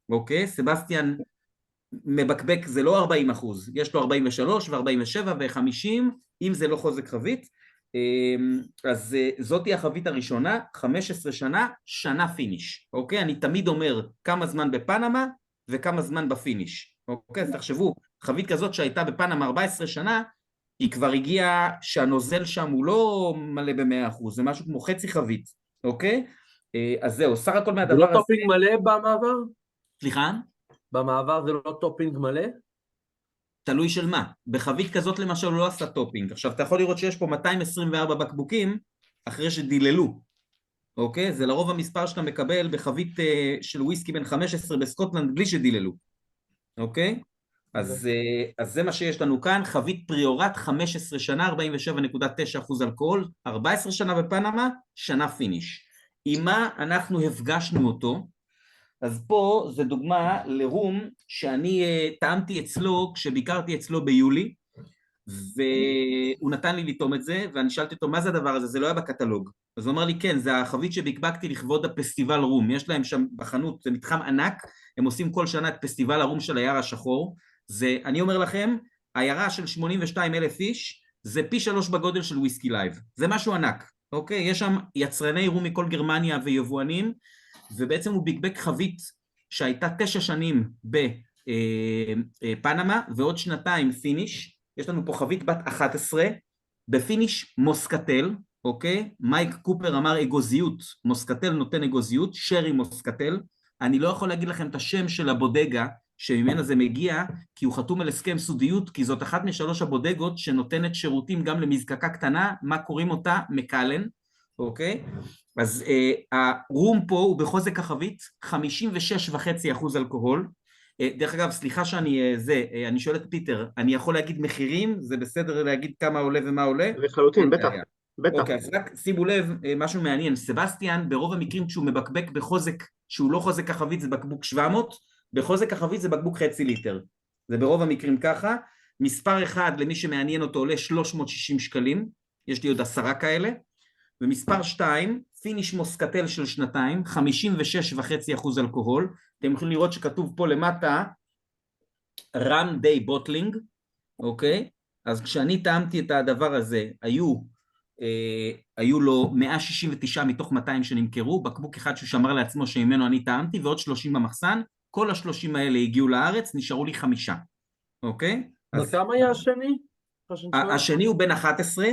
אוקיי? סבסטיאן מבקבק זה לא 40%, יש לו 43 ו-47 ו-50, אם זה לא חוזק חבית. אז זאתי החבית הראשונה, 15 שנה, שנה פיניש, אוקיי? אני תמיד אומר כמה זמן בפנמה וכמה זמן בפיניש, אוקיי? אז תחשבו, חבית כזאת שהייתה בפנמה 14 שנה, היא כבר הגיעה שהנוזל שם הוא לא מלא ב100%, זה משהו כמו חצי חבית, אוקיי? אז זהו, סך הכל מהדבר הזה... זה לא טופינג מלא במעבר? סליחה? במעבר זה לא טופינג מלא? תלוי של מה. בחבית כזאת למשל לא עשה טופינג. עכשיו אתה יכול לראות שיש פה 224 בקבוקים אחרי שדיללו. אוקיי? זה לרוב המספר שאתה מקבל בחבית של וויסקי בן 15 בסקוטלנד בלי שדיללו. אוקיי? אז זה מה שיש לנו כאן, חבית פריורט 15 שנה, 47.9% אלכוהול, 14 שנה בפנמה, שנה פיניש. עם מה אנחנו הפגשנו אותו? אז פה זה דוגמה לרום שאני טעמתי אצלו כשביקרתי אצלו ביולי, והוא נתן לי לטעום את זה, ואני שאלתי אותו מה זה הדבר הזה, זה לא היה בקטלוג. אז הוא אמר לי כן, זה החבית שביקבקתי לכבוד הפסטיבל רום, יש להם שם בחנות, זה מתחם ענק, הם עושים כל שנה את פסטיבל הרום של היער השחור, זה, אני אומר לכם, העיירה של 82,000 איש, זה פי 3 בגודל של וויסקי לייב, זה משהו ענק, אוקיי? יש שם יצרני רום מכל גרמניה ויבואנים, ובעצם הוא ביקבק חבית שהייתה 9 שנים בפנמה, ועוד 2 פיניש, יש לנו פה חבית בת 11, בפיניש מוסקטל, אוקיי? מייק קופר אמר אגוזיות, מוסקטל נותן אגוזיות, שרי מוסקטל, אני לא יכול להגיד לכם את השם של הבודגה, שממנה זה מגיע, כי הוא חתום על הסכם סודיות, כי זאת אחת מ3 הבודגות שנותנת שירותים גם למזקקה קטנה, מה קוראים אותה? מקלן, אוקיי? אז הרום פה הוא בחוזק החבית, 56.5% אלכוהול, דרך אגב, סליחה אני שואל את פיטר, אני יכול להגיד מחירים? זה בסדר להגיד כמה עולה ומה עולה? לחלוטין, בטח. אוקיי, אז רק שימו לב, משהו מעניין, סבסטיאן ברוב המקרים כשהוא מבקבק בחוזק, שהוא לא חוזק החבית זה בקבוק 700, בחוזק החבית זה בקבוק חצי ליטר, זה ברוב המקרים ככה, מספר 1 למי שמעניין אותו עולה 360 שקלים, יש לי עוד 10 כאלה, ומספר 2, פיניש מוסקטל של 2, 56.5% אלכוהול, אתם יכולים לראות שכתוב פה למטה, רם די בוטלינג, אוקיי? אז כשאני טעמתי את הדבר הזה, היו לו 169 מתוך 200 שנמכרו, בקבוק אחד שהוא שמר לעצמו שממנו אני טעמתי, ועוד 30 במחסן, כל ה30 האלה הגיעו לארץ, נשארו לי 5, אוקיי? וכמה היה השני? השני הוא בן 11,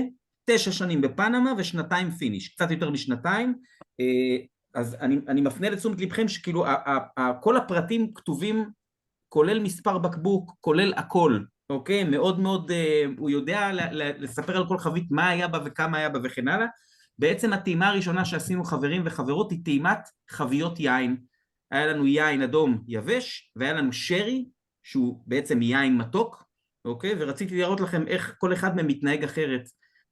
9 שנים בפנמה ו2 פיניש, קצת יותר מ2, אז אני מפנה לתשומת לבכם שכאילו כל הפרטים כתובים, כולל מספר בקבוק, כולל הכל, אוקיי? מאוד מאוד, הוא יודע לספר על כל חבית מה היה בה וכמה היה בה וכן הלאה. בעצם הטעימה הראשונה שעשינו חברים וחברות היא טעימת חביות יין. היה לנו יין אדום יבש, והיה לנו שרי, שהוא בעצם יין מתוק, אוקיי? ורציתי לראות לכם איך כל אחד מהם מתנהג אחרת.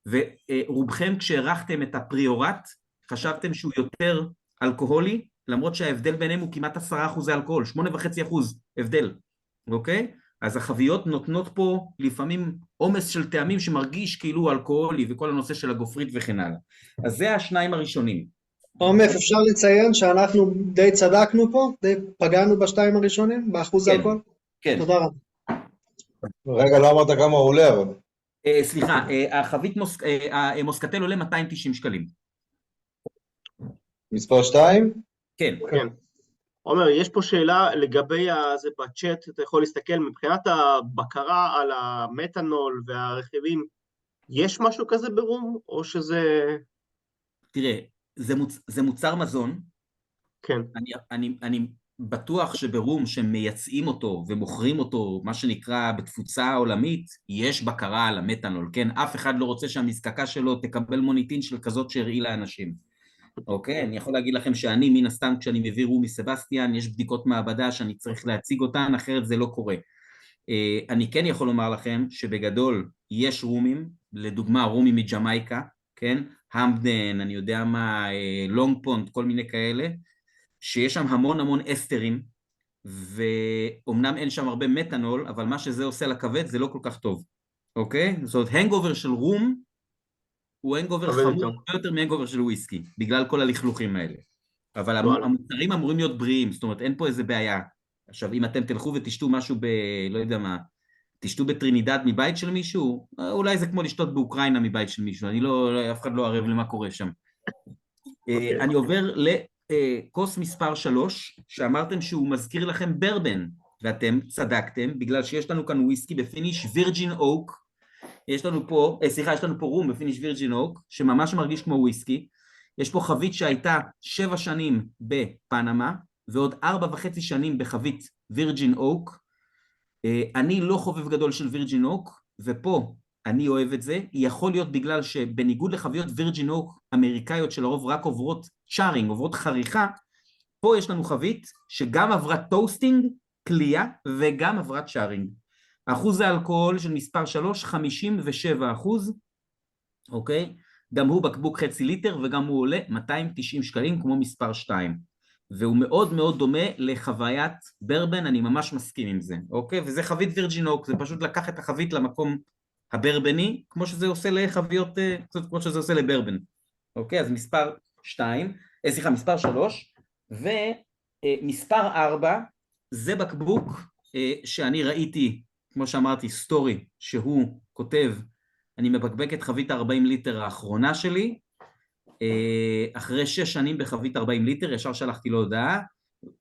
ורובכם כשערכתם את הפריורט, חשבתם שהוא יותר אלכוהולי, למרות שההבדל ביניהם הוא כמעט 10% אלכוהול, 8.5% הבדל, אוקיי? אז החביות נותנות פה לפעמים עומס של טעמים שמרגיש כאילו אלכוהולי, וכל הנושא של הגופרית וכן הלאה. אז זה השניים הראשונים. עומף, אפשר לציין שאנחנו די צדקנו פה, די פגענו בשתיים הראשונים, באחוז אלכוהול? כן. תודה רבה. רגע, לא אמרת כמה הוא עולה, אבל... סליחה, החבית מוסקטל עולה 290 שקלים. מספר 2? כן. כן. עומר, יש פה שאלה לגבי זה בצ'אט, אתה יכול להסתכל, מבחינת הבקרה על המתנול והרכיבים, יש משהו כזה ברום, או שזה... תראה, זה מוצר מזון. כן. אני בטוח שברום שמייצאים אותו ומוכרים אותו, מה שנקרא בתפוצה עולמית, יש בקרה על המתנול, כן? אף אחד לא רוצה שהמזקקה שלו תקבל מוניטין של כזאת שהראי לאנשים. אוקיי? אני יכול להגיד לכם שאני, מן הסתם, כשאני מביא רום מסבסטיאן, יש בדיקות מעבדה שאני צריך להציג אותן, אחרת זה לא קורה. אני כן יכול לומר לכם שבגדול יש רומים, לדוגמה רומים מג'מייקה, כן? המבדן, אני יודע מה, לונג פונד, כל מיני כאלה, שיש שם המון המון אסטרים, ואומנם אין שם הרבה מתנול, אבל מה שזה עושה לכבד זה לא כל כך טוב, אוקיי? זאת אומרת, הנגובר של רום, הוא הנגובר חמור הרבה יותר מהנגובר של וויסקי, בגלל כל הלכלוכים האלה. אבל המוצרים אמורים להיות בריאים, זאת אומרת, אין פה איזה בעיה. עכשיו, אם אתם תלכו ותשתו משהו לא יודע מה, תשתו בטרינידד מבית של מישהו, אולי זה כמו לשתות באוקראינה מבית של מישהו, אף אחד לא ערב למה קורה שם. אני עובר לכוס מספר 3, שאמרתם שהוא מזכיר לכם ברבן, ואתם צדקתם, בגלל שיש לנו כאן וויסקי בפיניש וירג'ין אוק, יש לנו פה רום בפיניש וירג'ין אוק, שממש מרגיש כמו וויסקי, יש פה חבית שהייתה 7 שנים בפנמה, ועוד 4.5 שנים בחבית וירג'ין אוק, אני לא חובב גדול של וירג'ין אוק, ופה אני אוהב את זה, יכול להיות בגלל שבניגוד לחביות וירג'ין אוק אמריקאיות שלרוב רק עוברות צ'ארינג, עוברות חריכה, פה יש לנו חבית שגם עברה טוסטינג, קלייה, וגם עברה צ'ארינג. אחוז האלכוהול של מספר 3, 57%, אוקיי? גם הוא בקבוק חצי ליטר, וגם הוא עולה 290 שקלים כמו מספר 2. והוא מאוד מאוד דומה לחוויית ברבן, אני ממש מסכים עם זה, אוקיי? וזה חבית וירג'ין אוק, זה פשוט לקח את החבית למקום הברבני, כמו שזה עושה לחביות, כמו שזה עושה לברבן, אוקיי? אז מספר 3, ומספר 4, זה בקבוק שאני ראיתי, כמו שאמרתי, סטורי, שהוא כותב, אני מבקבק את חבית 40 ליטר האחרונה שלי, אחרי 6 שנים בחבית 40 ליטר, ישר שלחתי לו הודעה,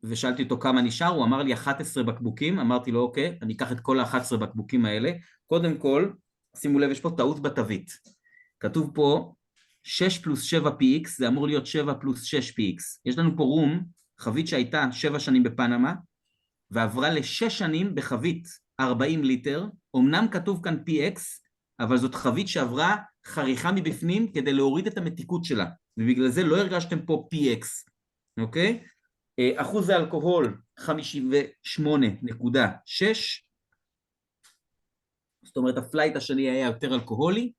ושאלתי אותו כמה נשאר, הוא אמר לי 11 בקבוקים, אמרתי לו אוקיי, אני אקח את כל ה-11 בקבוקים האלה, קודם כל, שימו לב, יש פה טעות בתווית, כתוב פה 6 פלוס 7 PX, זה אמור להיות 7 פלוס 6 PX, יש לנו פה רום, חבית שהייתה 7 שנים בפנמה, ועברה ל6 שנים בחבית 40 ליטר, אמנם כתוב כאן PX, אבל זאת חבית שעברה חריכה מבפנים כדי להוריד את המתיקות שלה, ובגלל זה לא הרגשתם פה PX, אוקיי? אחוז האלכוהול 58.6, זאת אומרת הפלייט השני היה יותר אלכוהולי,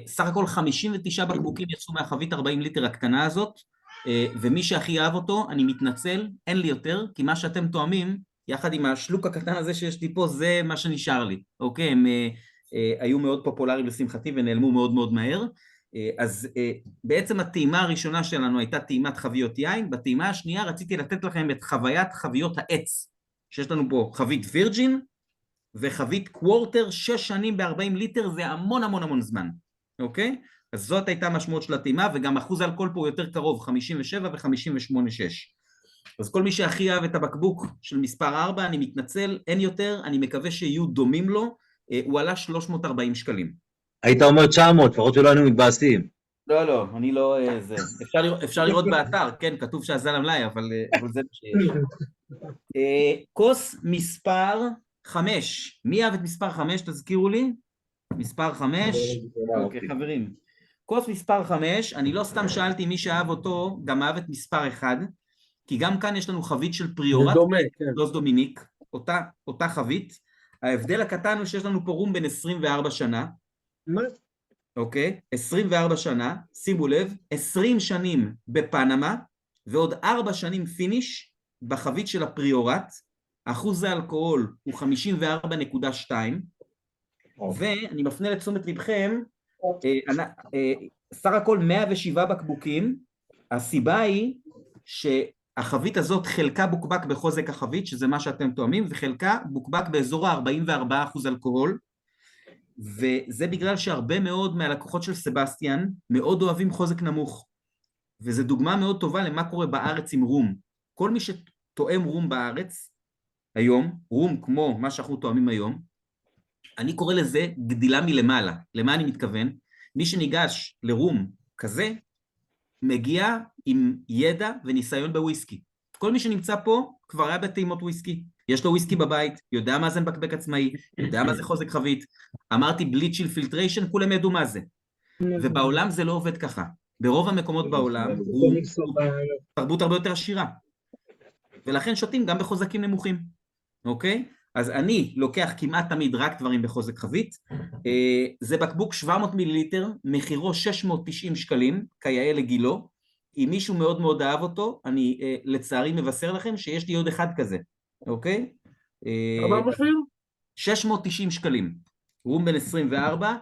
סך הכל 59 בקבוקים יצאו מהחבית 40 ליטר הקטנה הזאת, ומי שהכי אהב אותו, אני מתנצל, אין לי יותר, כי מה שאתם תואמים, יחד עם השלוק הקטן הזה שיש לי פה, זה מה שנשאר לי, אוקיי? הם היו מאוד פופולריים לשמחתי ונעלמו מאוד מאוד מהר, אז בעצם הטעימה הראשונה שלנו הייתה טעימת חביות יין, בטעימה השנייה רציתי לתת לכם את חוויית חביות העץ, שיש לנו פה חבית וירג'ין, וחבית קוורטר 6 שנים ב-40 ליטר, זה המון המון המון זמן, אוקיי? אז זאת הייתה משמעות של הטעימה, וגם אחוז האלכוהול פה יותר קרוב, 57 ו-58.6. אז כל מי שהכי אהב את הבקבוק של מספר 4, אני מתנצל, אין יותר, אני מקווה שיהיו דומים לו, הוא עלה 340 שקלים. היית אומר 900, לפחות שלא היינו מתבאסים. לא, אני לא... אפשר לראות באתר, כן, כתוב שהזל המלאי, אבל זה מה שיש. כוס מספר 5, מי אהב את מספר 5, תזכירו לי? מספר 5, אוקיי, חברים. כוס מספר 5, אני לא סתם שאלתי מי שאהב אותו, גם אהב את מספר 1, כי גם כאן יש לנו חבית של פריורט, דוס דומיניק, אותה חבית, ההבדל הקטן הוא שיש לנו פה רום בין 24 שנה, אוקיי? 24 שנה, שימו לב, 20 שנים בפנמה, ועוד 4 שנים פיניש בחבית של הפריורט, אחוז האלכוהול הוא 54.2, ואני מפנה לתשומת לבכם, סך הכל 107 בקבוקים, הסיבה היא החבית הזאת חלקה בוקבק בחוזק החבית, שזה מה שאתם תואמים, וחלקה בוקבק באזור ה-44% אלכוהול, וזה בגלל שהרבה מאוד מהלקוחות של סבסטיאן מאוד אוהבים חוזק נמוך, וזו דוגמה מאוד טובה למה קורה בארץ עם רום. כל מי שתואם רום בארץ היום, רום כמו מה שאנחנו תואמים היום, אני קורא לזה גדילה מלמעלה. למה אני מתכוון? מי שניגש לרום כזה, מגיע עם ידע וניסיון בוויסקי. כל מי שנמצא פה כבר היה בטעימות וויסקי. יש לו וויסקי בבית, יודע מה זה מבקבק עצמאי, יודע מה זה חוזק חבית. אמרתי בלי צ'יל פילטריישן, כולם ידעו מה זה. ובעולם זה לא עובד ככה. ברוב המקומות בעולם, הוא תרבות הרבה יותר עשירה. ולכן שותים גם בחוזקים נמוכים. אוקיי? אז אני לוקח כמעט תמיד רק דברים בחוזק חבית. זה בקבוק 700 מיליליטר, מחירו 690 שקלים, כיאה לגילו. אם מישהו מאוד מאוד אהב אותו, אני לצערי מבשר לכם שיש לי עוד אחד כזה. אוקיי? כמה המחיר? 690 שקלים. רום בן 24.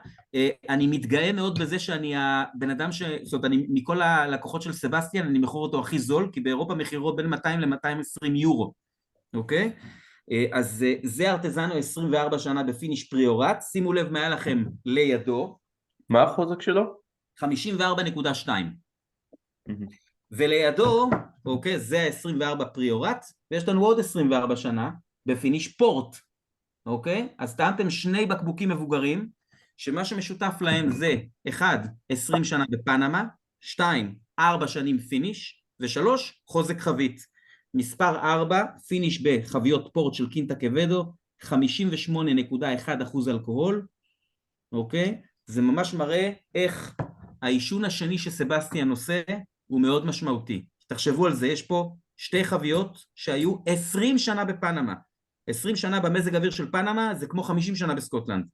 אני מתגאה מאוד בזה שאני הבן אדם זאת אומרת, מכל הלקוחות של סבסטיאן, אני מכור אותו הכי זול, כי באירופה מחירו בין 200 ל-220 יורו. אוקיי? אז זה ארטזנו 24 שנה בפיניש פריורט, שימו לב מה היה לכם לידו. מה החוזק שלו? 54.2. ולידו, אוקיי, זה ה-24 פריורט, ויש לנו עוד 24 שנה בפיניש פורט, אוקיי? אז טעמתם שני בקבוקים מבוגרים, שמה שמשותף להם זה 1, 20 שנה בפנמה, 2, 4 שנים פיניש, ו3, חוזק חבית. מספר 4, פיניש בחביות פורט של קינטה קוודו, 58.1% אלכוהול, אוקיי? זה ממש מראה איך העישון השני שסבסטיאן עושה הוא מאוד משמעותי. תחשבו על זה, יש פה שתי חביות שהיו 20 שנה בפנמה. 20 שנה במזג אוויר של פנמה זה כמו 50 שנה בסקוטלנד.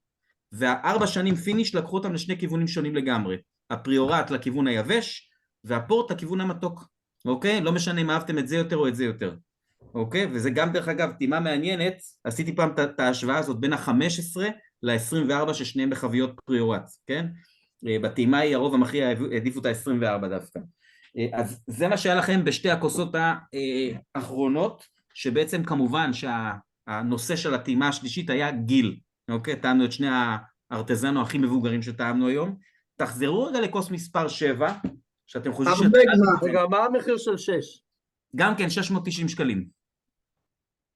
וה4 שנים פיניש לקחו אותם לשני כיוונים שונים לגמרי. הפריורט לכיוון היבש, והפורט לכיוון המתוק. אוקיי? לא משנה אם אהבתם את זה יותר או את זה יותר. אוקיי? וזה גם דרך אגב תימה מעניינת, עשיתי פעם את ההשוואה הזאת בין ה-15 ל-24 ששניהם בחביות פריורט, כן? בתימה היא הרוב המכריע העדיפו את ה-24 דווקא. אז זה מה שהיה לכם בשתי הכוסות האחרונות, שבעצם כמובן שהנושא של התימה השלישית היה גיל. אוקיי? טעמנו את שני הארטזנו הכי מבוגרים שטעמנו היום. תחזרו רגע לכוס מספר 7, שאתם חושבים רגע, מה המחיר של 6? גם כן 690 שקלים.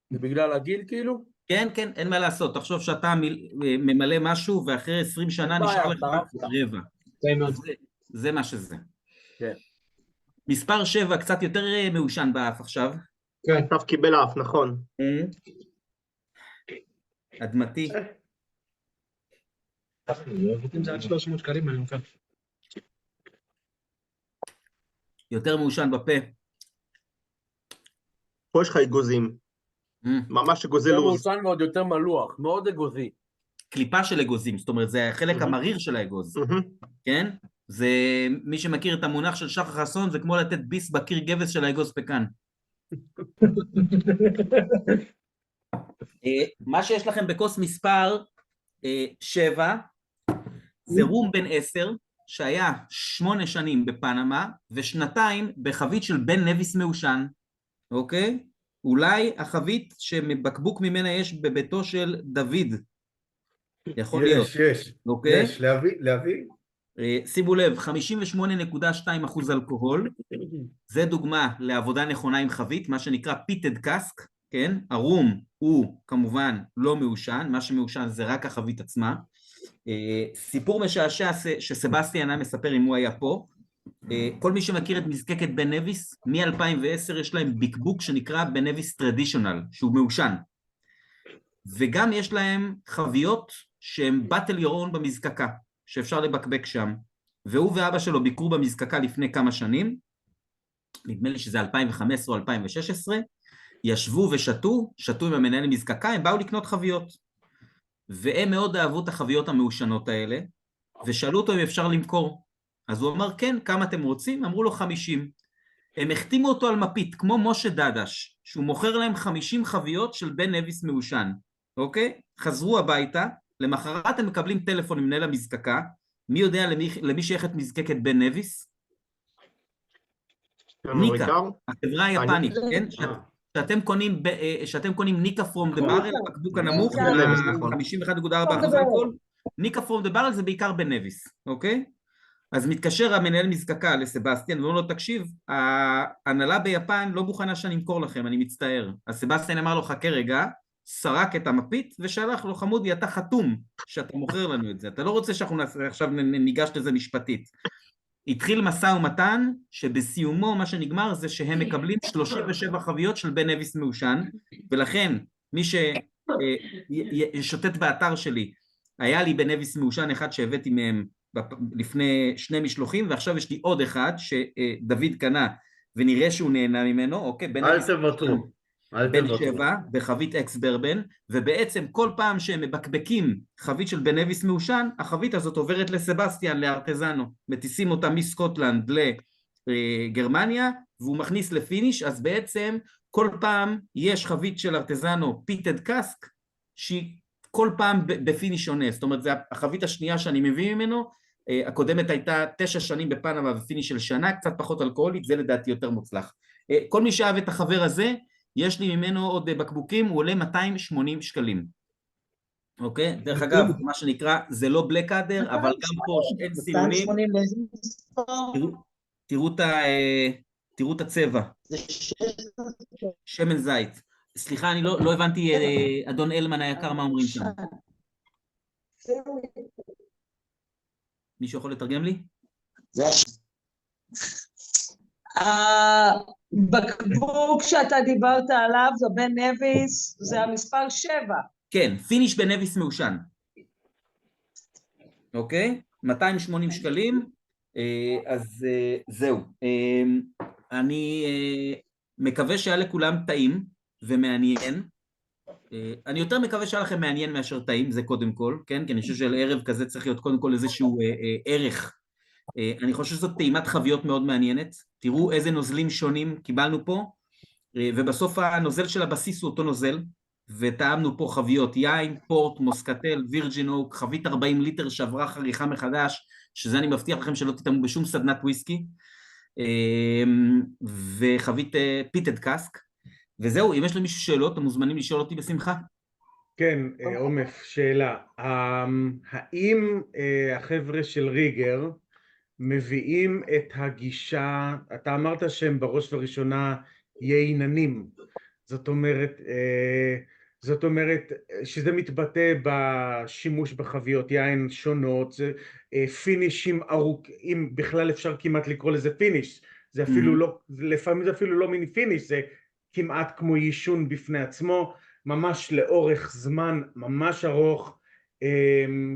זה בגלל הגיל כאילו? כן, כן, אין מה לעשות. תחשוב שאתה ממלא משהו ואחרי 20 שנה נשאר לך רבע. זה מה שזה. כן. מספר 7 קצת יותר מעושן באף עכשיו. כן. עכשיו קיבל אף, נכון. אדמתי. זה עד 300 שקלים, אני מוכן. יותר מעושן בפה. פה יש לך אגוזים. ממש אגוזי לוז. יותר מעושן ועוד יותר מלוח, מאוד אגוזי. קליפה של אגוזים, זאת אומרת, זה החלק המריר של האגוז. כן? זה, מי שמכיר את המונח של שחר חסון, זה כמו לתת ביס בקיר גבס של האגוז פקן. מה שיש לכם בכוס מספר 7, זה רום בן 10, שהיה 8 שנים בפנמה, ושנתיים בחבית של בן נביס מעושן, אוקיי? אולי החבית שבקבוק ממנה יש בביתו של דוד. יכול להיות. יש, אוקיי? יש, להביא. שימו לב, 58.2% אלכוהול, זה דוגמה לעבודה נכונה עם חבית, מה שנקרא פיטד קאסק, כן? הרום הוא כמובן לא מעושן, מה שמעושן זה רק החבית עצמה. סיפור משעשע שסבסטיאן היה מספר אם הוא היה פה, כל מי שמכיר את מזקקת בן נביס, מ-2010 יש להם בקבוק שנקרא בן נביס טרדישיונל, שהוא מעושן. וגם יש להם חביות שהם באטל יורון במזקקה, שאפשר לבקבק שם. והוא ואבא שלו ביקרו במזקקה לפני כמה שנים, נדמה לי שזה 2015 או 2016, ישבו ושתו, שתו עם המנהל מזקקה, הם באו לקנות חביות. והם מאוד אהבו את החביות המעושנות האלה, ושאלו אותו אם אפשר למכור. אז הוא אמר, כן, כמה אתם רוצים? אמרו לו 50. הם החתימו אותו על מפית, כמו משה דדש, שהוא מוכר להם 50 חביות של בן נביס מעושן. אוקיי? חזרו הביתה, למחרת הם מקבלים טלפון עם מנהל המזקקה, מי יודע למי שייכת מזקקת בן נביס? ניקה, החברה היפנית, כן? שאתם קונים ניקה פרום דה ברל, הבקבוק הנמוך, 51.4% אלכוהול, ניקה פרום דה ברל זה בעיקר בנביס, אוקיי? אז מתקשר המנהל מזקקה לסבסטיאן ואומר לו, תקשיב, ההנהלה ביפן לא מוכנה שאני אמכור לכם, אני מצטער. אז סבסטיאן אמר לו, חכה רגע, סרק את המפית ושלח לו, חמודי, אתה חתום שאתה מוכר לנו את זה, אתה לא רוצה שאנחנו עכשיו ניגש לזה משפטית. התחיל משא ומתן שבסיומו מה שנגמר זה שהם מקבלים 37 חביות של בן נביס מעושן, ולכן מי ששוטט באתר שלי, היה לי בן נביס מעושן אחד שהבאתי מהם לפני 2 משלוחים, ועכשיו יש לי עוד אחד שדוד קנה ונראה שהוא נהנה ממנו, אוקיי, בן 7 בחבית אקס ברבן, ובעצם כל פעם שהם מבקבקים חבית של בן נביס מעושן, החבית הזאת עוברת לסבסטיאן, לארטזנו, מטיסים אותה מסקוטלנד לגרמניה, והוא מכניס לפיניש, אז בעצם כל פעם יש חבית של ארטזנו פיטד קאסק, שהיא כל פעם בפיניש שונה, זאת אומרת, זו החבית השנייה שאני מביא ממנו, הקודמת הייתה 9 שנים בפנמה ופיניש של שנה, קצת פחות אלכוהולית, זה לדעתי יותר מוצלח. כל מי שאהב את החבר הזה, יש לי ממנו עוד בקבוקים, הוא עולה 280 שקלים. אוקיי? דרך אגב, מה שנקרא, זה לא בלק אדר, אבל גם פה אין סינונים. תראו את הצבע. שמן זית. סליחה, אני לא הבנתי, אדון אלמן היקר, מה אומרים שם? מישהו יכול לתרגם לי? הבקבוק שאתה דיברת עליו, זה בן נביס, זה המספר 7. כן, פיניש בן נביס מעושן. אוקיי? 280 שקלים, אז זהו. אני מקווה שהיה לכולם טעים ומעניין. אני יותר מקווה שהיה לכם מעניין מאשר טעים, זה קודם כל, כן? כי אני חושב שלערב כזה צריך להיות קודם כל איזשהו ערך. אני חושב שזאת טעימת חביות מאוד מעניינת, תראו איזה נוזלים שונים קיבלנו פה, ובסוף הנוזל של הבסיס הוא אותו נוזל, וטעמנו פה חביות יין, פורט, מוסקטל, וירג'ין אוק, חבית 40 ליטר שעברה חריכה מחדש, שזה אני מבטיח לכם שלא תטעמו בשום סדנת וויסקי, וחבית פיטד קאסק, וזהו, אם יש למישהו שאלות, אתם מוזמנים לשאול אותי בשמחה. כן, עומף, שאלה, האם החבר'ה של ריגר מביאים את הגישה, אתה אמרת שהם בראש וראשונה יעיננים, זאת אומרת שזה מתבטא בשימוש בחביות יין שונות, זה פינישים ארוכים, בכלל אפשר כמעט לקרוא לזה פיניש, זה אפילו לא, לפעמים זה אפילו לא מיני פיניש, זה כמעט כמו יישון בפני עצמו, ממש לאורך זמן ממש ארוך,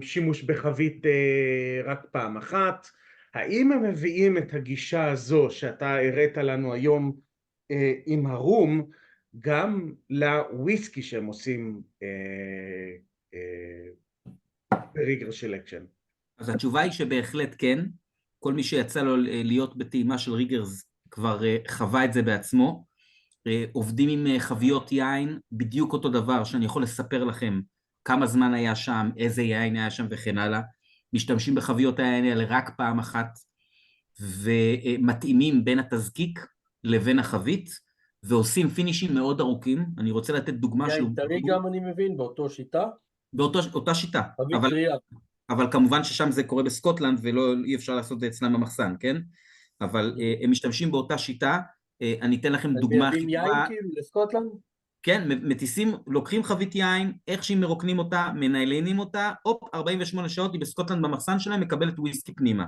שימוש בחבית רק פעם אחת. האם הם מביאים את הגישה הזו שאתה הראת לנו היום עם הרום, גם לוויסקי שהם עושים בריגר סלקשן? אז התשובה היא שבהחלט כן, כל מי שיצא לו להיות בטעימה של ריגרס כבר חווה את זה בעצמו, עובדים עם חביות יין, בדיוק אותו דבר שאני יכול לספר לכם כמה זמן היה שם, איזה יין היה שם וכן הלאה, משתמשים בחביות היין האלה רק פעם אחת, ומתאימים בין התזקיק לבין החבית, ועושים פינישים מאוד ארוכים. אני רוצה לתת דוגמה יין טרי גם אני מבין, באותו שיטה? באותה שיטה, אבל כמובן ששם זה קורה בסקוטלנד, ואי אפשר לעשות את זה אצלם במחסן, כן? אבל הם משתמשים באותה שיטה, אני אתן לכם דוגמה. מביאים יין כאילו לסקוטלנד? כן, מטיסים, לוקחים חבית יין, איך שהם מרוקנים אותה, מניילנים אותה, 48 שעות היא בסקוטלנד במחסן שלהם, מקבלת וויסקי פנימה.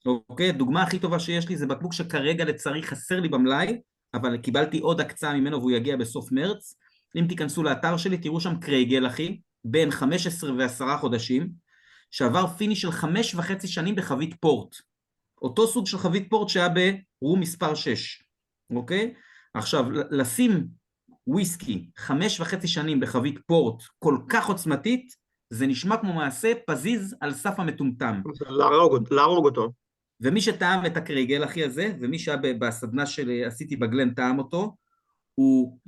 אוקיי, הדוגמה הכי טובה שיש לי זה בקבוק שכרגע לצערי חסר לי במלאי, אבל קיבלתי עוד הקצאה ממנו והוא יגיע בסוף מרץ. אם תיכנסו לאתר שלי, תראו שם קרייגל אחי, בין 15 ו10 חודשים, שעבר פיניש של 5.5 שנים בחבית פורט. אותו סוג של חבית פורט שהיה ברום מספר 6. אוקיי? עכשיו, לשים וויסקי 5.5 שנים בחבית פורט כל כך עוצמתית, זה נשמע כמו מעשה פזיז על סף המטומטם. להרוג אותו. ומי שטעם את הקרייגל אחי הזה, ומי שהיה בסדנה שעשיתי בגלן טעם אותו, הוא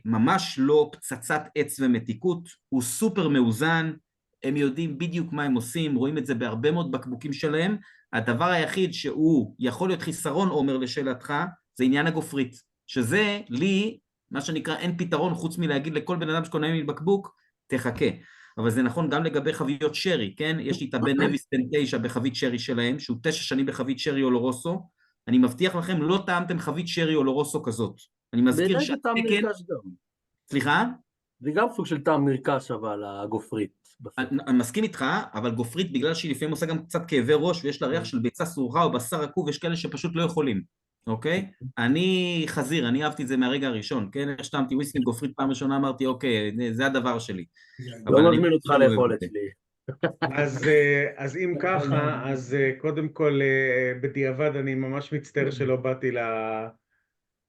ממש לא פצצת עץ ומתיקות, הוא סופר מאוזן, הם יודעים בדיוק מה הם עושים, רואים את זה בהרבה מאוד בקבוקים שלהם, הדבר היחיד שהוא יכול להיות חיסרון, עומר לשאלתך, זה עניין הגופרית, שזה לי, מה שנקרא, אין פתרון חוץ מלהגיד לכל בן אדם שקונה מבקבוק, תחכה. אבל זה נכון גם לגבי חביות שרי, כן? יש לי את הבן נביס בן 9 בחבית שרי שלהם, שהוא 9 שנים בחבית שרי אולורוסו, אני מבטיח לכם, לא טעמתם חבית שרי אולורוסו כזאת. אני מזכיר בעיניי זה טעם נרכש גם. סליחה? זה גם סוג של טעם נרכש, אבל הגופרית. אני מסכים איתך, אבל גופרית, בגלל שהיא לפעמים עושה גם קצת כאבי ראש, ויש לה ריח של ביצה סרוחה או בשר עקוב, יש כאלה שפשוט לא יכולים, אוקיי? אני חזיר, אני אהבתי את זה מהרגע הראשון, כן? השתמתי וויסקי גופרית פעם ראשונה, אמרתי, אוקיי, זה הדבר שלי. לא מזמין אותך לאכול אצלי. אז אם ככה, אז קודם כל, בדיעבד אני ממש מצטער שלא באתי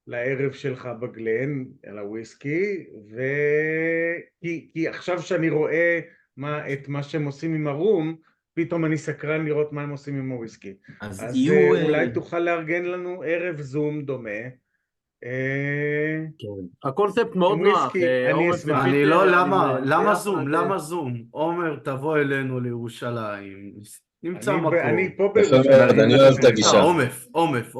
לערב שלך בגלן, על הוויסקי, כי עכשיו שאני רואה את מה שהם עושים עם הרום, פתאום אני סקרן לראות מה הם עושים עם הוויסקי. אז אולי תוכל לארגן לנו ערב זום דומה. הקונספט מאוד נוח. אני לא, למה זום? למה זום? עומר, תבוא אלינו לירושלים. נמצא מקום. אני פה בירושלים. אני אוהב את הגישה. עומף.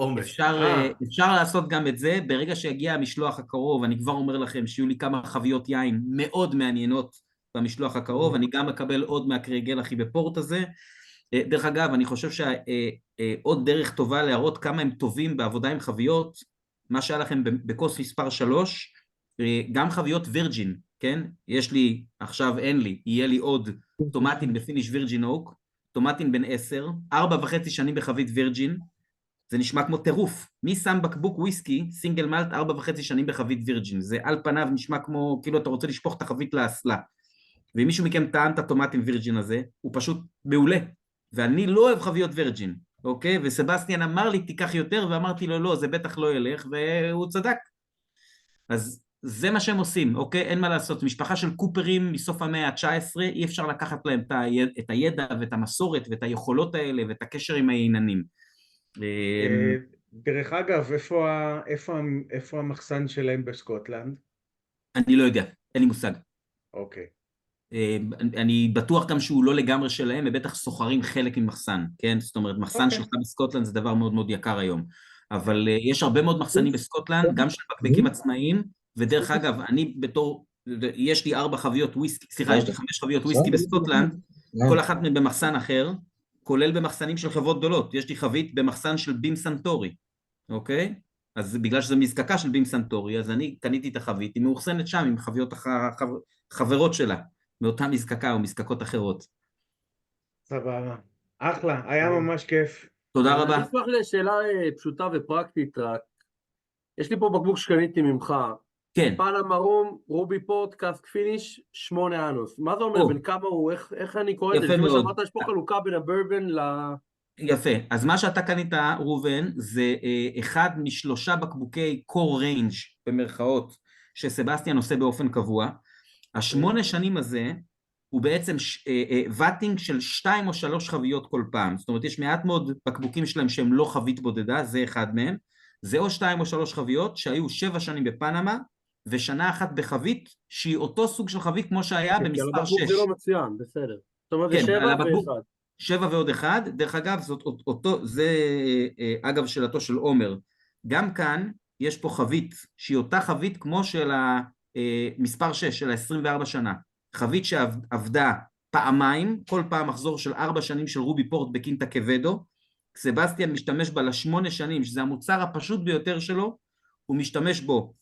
אפשר לעשות גם את זה, ברגע שיגיע המשלוח הקרוב, אני כבר אומר לכם שיהיו לי כמה חביות יין מאוד מעניינות במשלוח הקרוב, אני גם מקבל עוד מהקריגל הכי בפורט הזה. דרך אגב, אני חושב שעוד דרך טובה להראות כמה הם טובים בעבודה עם חביות, מה שהיה לכם בקוס מספר 3, גם חביות וירג'ין, כן? יש לי, עכשיו אין לי, יהיה לי עוד טומטין בפיניש וירג'ין אוק, טומטין בן 10, 4.5 שנים בחבית וירג'ין, זה נשמע כמו טירוף. מי שם בקבוק וויסקי, סינגל מלט, 4.5 שנים בחבית וירג'ין? זה על פניו נשמע כמו, כאילו אתה רוצה לשפוך את החבית לאסלה. ואם מישהו מכם טעם את הטומטין וירג'ין הזה, הוא פשוט מעולה. ואני לא אוהב חביות וירג'ין, אוקיי? וסבסטיאן אמר לי, תיקח יותר, ואמרתי לו, לא, זה בטח לא ילך, והוא צדק. אז זה מה שהם עושים, אוקיי? אין מה לעשות. משפחה של קופרים מסוף המאה ה-19, אי אפשר לקחת להם את הידע ואת המסורת ואת היכולות האלה ואת הקשר עם העיננים. דרך אגב, איפה המחסן שלהם בסקוטלנד? אני לא יודע, אין לי מושג. אוקיי. אני בטוח גם שהוא לא לגמרי שלהם, ובטח סוחרים חלק ממחסן, כן? זאת אומרת, מחסן שלך בסקוטלנד זה דבר מאוד מאוד יקר היום. אבל יש הרבה מאוד מחסנים בסקוטלנד, גם של בקבקים עצמאיים, ודרך אגב, אני בתור, יש לי 4 חביות וויסקי, סליחה, יש לי 5 חביות וויסקי בסקוטלנד, כל אחת מהן במחסן אחר, כולל במחסנים של חברות גדולות. יש לי חבית במחסן של בים סנטורי, אוקיי? אז בגלל שזה מזקקה של בים סנטורי, אז אני קניתי את החבית, היא מאוחסנת שם עם חביות חברות שלה, מאותה מזקקה או מזקקות אחרות. סבבה. אחלה, היה ממש כיף. תודה רבה. אני אשמח לשאלה פשוטה ופרקטית רק. יש לי פה בקבוק שקניתי ממך. כן. פאנמה רום, רובי פורט, קאסק פיניש, 8 אנוס. מה זה אומר? בין כמה הוא? איך אני קורא את זה? יפה מאוד. שאמרת, יש פה חלוקה בין הברבן ל... יפה. אז מה שאתה קנית, ראובן, זה אחד מ3 בקבוקי קור ריינג' במרכאות, שסבסטיאן עושה באופן קבוע. 8 שנים הזה, הוא בעצם וטינג של 2 או 3 חביות כל פעם. זאת אומרת, יש מעט מאוד בקבוקים שלהם שהם לא חבית בודדה, זה אחד מהם. זה או 2 או 3 חביות שהיו 7 שנים בפנמה, ושנה אחת בחבית, שהיא אותו סוג של חבית כמו שהיה במספר 6. זה לא מצוין, בסדר. זאת אומרת, זה 7 ו1. 7 ועוד 1. דרך אגב, זה אגב שאלתו של עומר. גם כאן יש פה חבית, שהיא אותה חבית כמו של מספר 6, של 24 שנה. חבית שעבדה פעמיים, כל פעם מחזור של 4 שנים של רובי פורט בקינטה קוודו, סבסטיאן משתמש בה ל8 שנים, שזה המוצר הפשוט ביותר שלו, הוא משתמש בו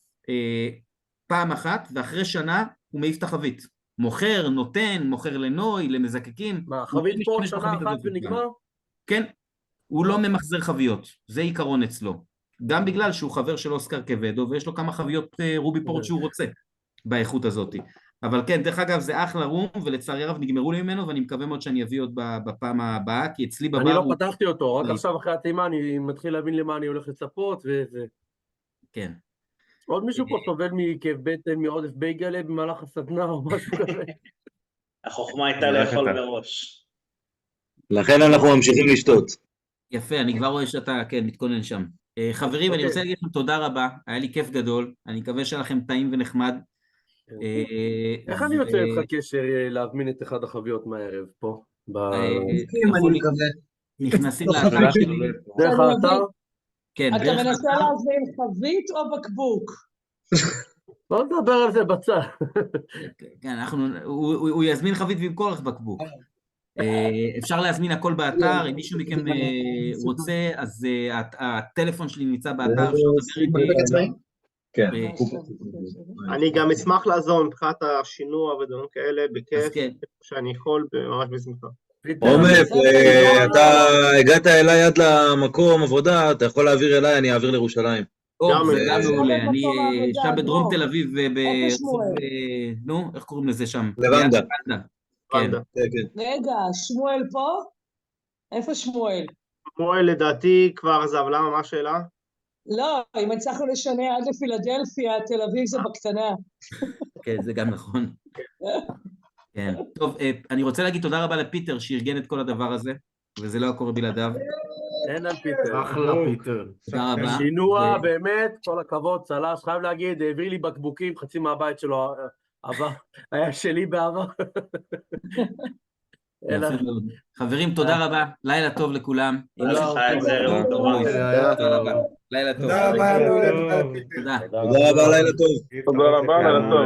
פעם אחת, ואחרי שנה הוא מעיף את החבית. מוכר, נותן, מוכר לנוי, למזקקים. מה, חבית פה שנה אחת ונגמר? כן, הוא לא ממחזר חביות, זה עיקרון אצלו. גם בגלל שהוא חבר של אוסקר קוודו, ויש לו כמה חביות רובי פורט שהוא רוצה, באיכות הזאת. אבל כן, דרך אגב, זה אחלה רום, ולצערי הרב נגמרו לי ממנו, ואני מקווה מאוד שאני אביא עוד בפעם הבאה, כי אצלי בבר... אני לא פתחתי אותו, רק עכשיו אחרי הטעימה, אני מתחיל להבין למה אני הולך לצפות, וזה... כן. עוד מישהו פה סובל מכאב בטן, מעודף בייגלה במהלך הסדנה, או משהו כזה? החוכמה הייתה לאכול מראש. לכן אנחנו ממשיכים לשתות. יפה, אני כבר רואה שאתה, כן, מתכונן שם. חברים, אני רוצה להגיד לכם תודה רבה, היה לי כיף גדול, אני מקווה שהיה לכם טעים ונחמד. איך אני יוצא איתך קשר להזמין את אחד החביות מהערב פה? נכנסים לאתר שלי. דרך האתר? כן, אתה בערך... מנסה להזמין חבית או בקבוק? בוא נדבר על זה בצד. כן, הוא יזמין חבית וימכור לך בקבוק. אפשר להזמין הכל באתר, אם מישהו מכם רוצה, אז הטלפון שלי נמצא באתר, אפשר לדבר איתי. כן. אני גם אשמח לעזור מבחינת השינוע ודברים כאלה, בכיף, שאני יכול, ממש בשמחה. עומר, אתה הגעת אליי עד למקום עבודה, אתה יכול להעביר אליי, אני אעביר לירושלים. זה גם מעולה, אני שם בדרום תל אביב, נו, איך קוראים לזה שם? לבנדה. רגע, שמואל פה? איפה שמואל? שמואל לדעתי כבר עזב, למה? מה השאלה? לא, אם הצלחנו לשנע עד לפילדלפיה, תל אביב זה בקטנה. כן, זה גם נכון. כן, טוב, אני רוצה להגיד תודה רבה לפיטר שארגן את כל הדבר הזה, וזה לא קורה בלעדיו. אין על פיטר. אחלה פיטר. תודה רבה. שינוע, באמת, כל הכבוד, צל"ש, חייב להגיד, העביר לי בקבוקים, חצי מהבית שלו היה שלי בעבר. חברים, תודה רבה, לילה טוב לכולם. לילה טוב. תודה רבה, לילה טוב. תודה רבה, לילה טוב. תודה רבה, לילה טוב.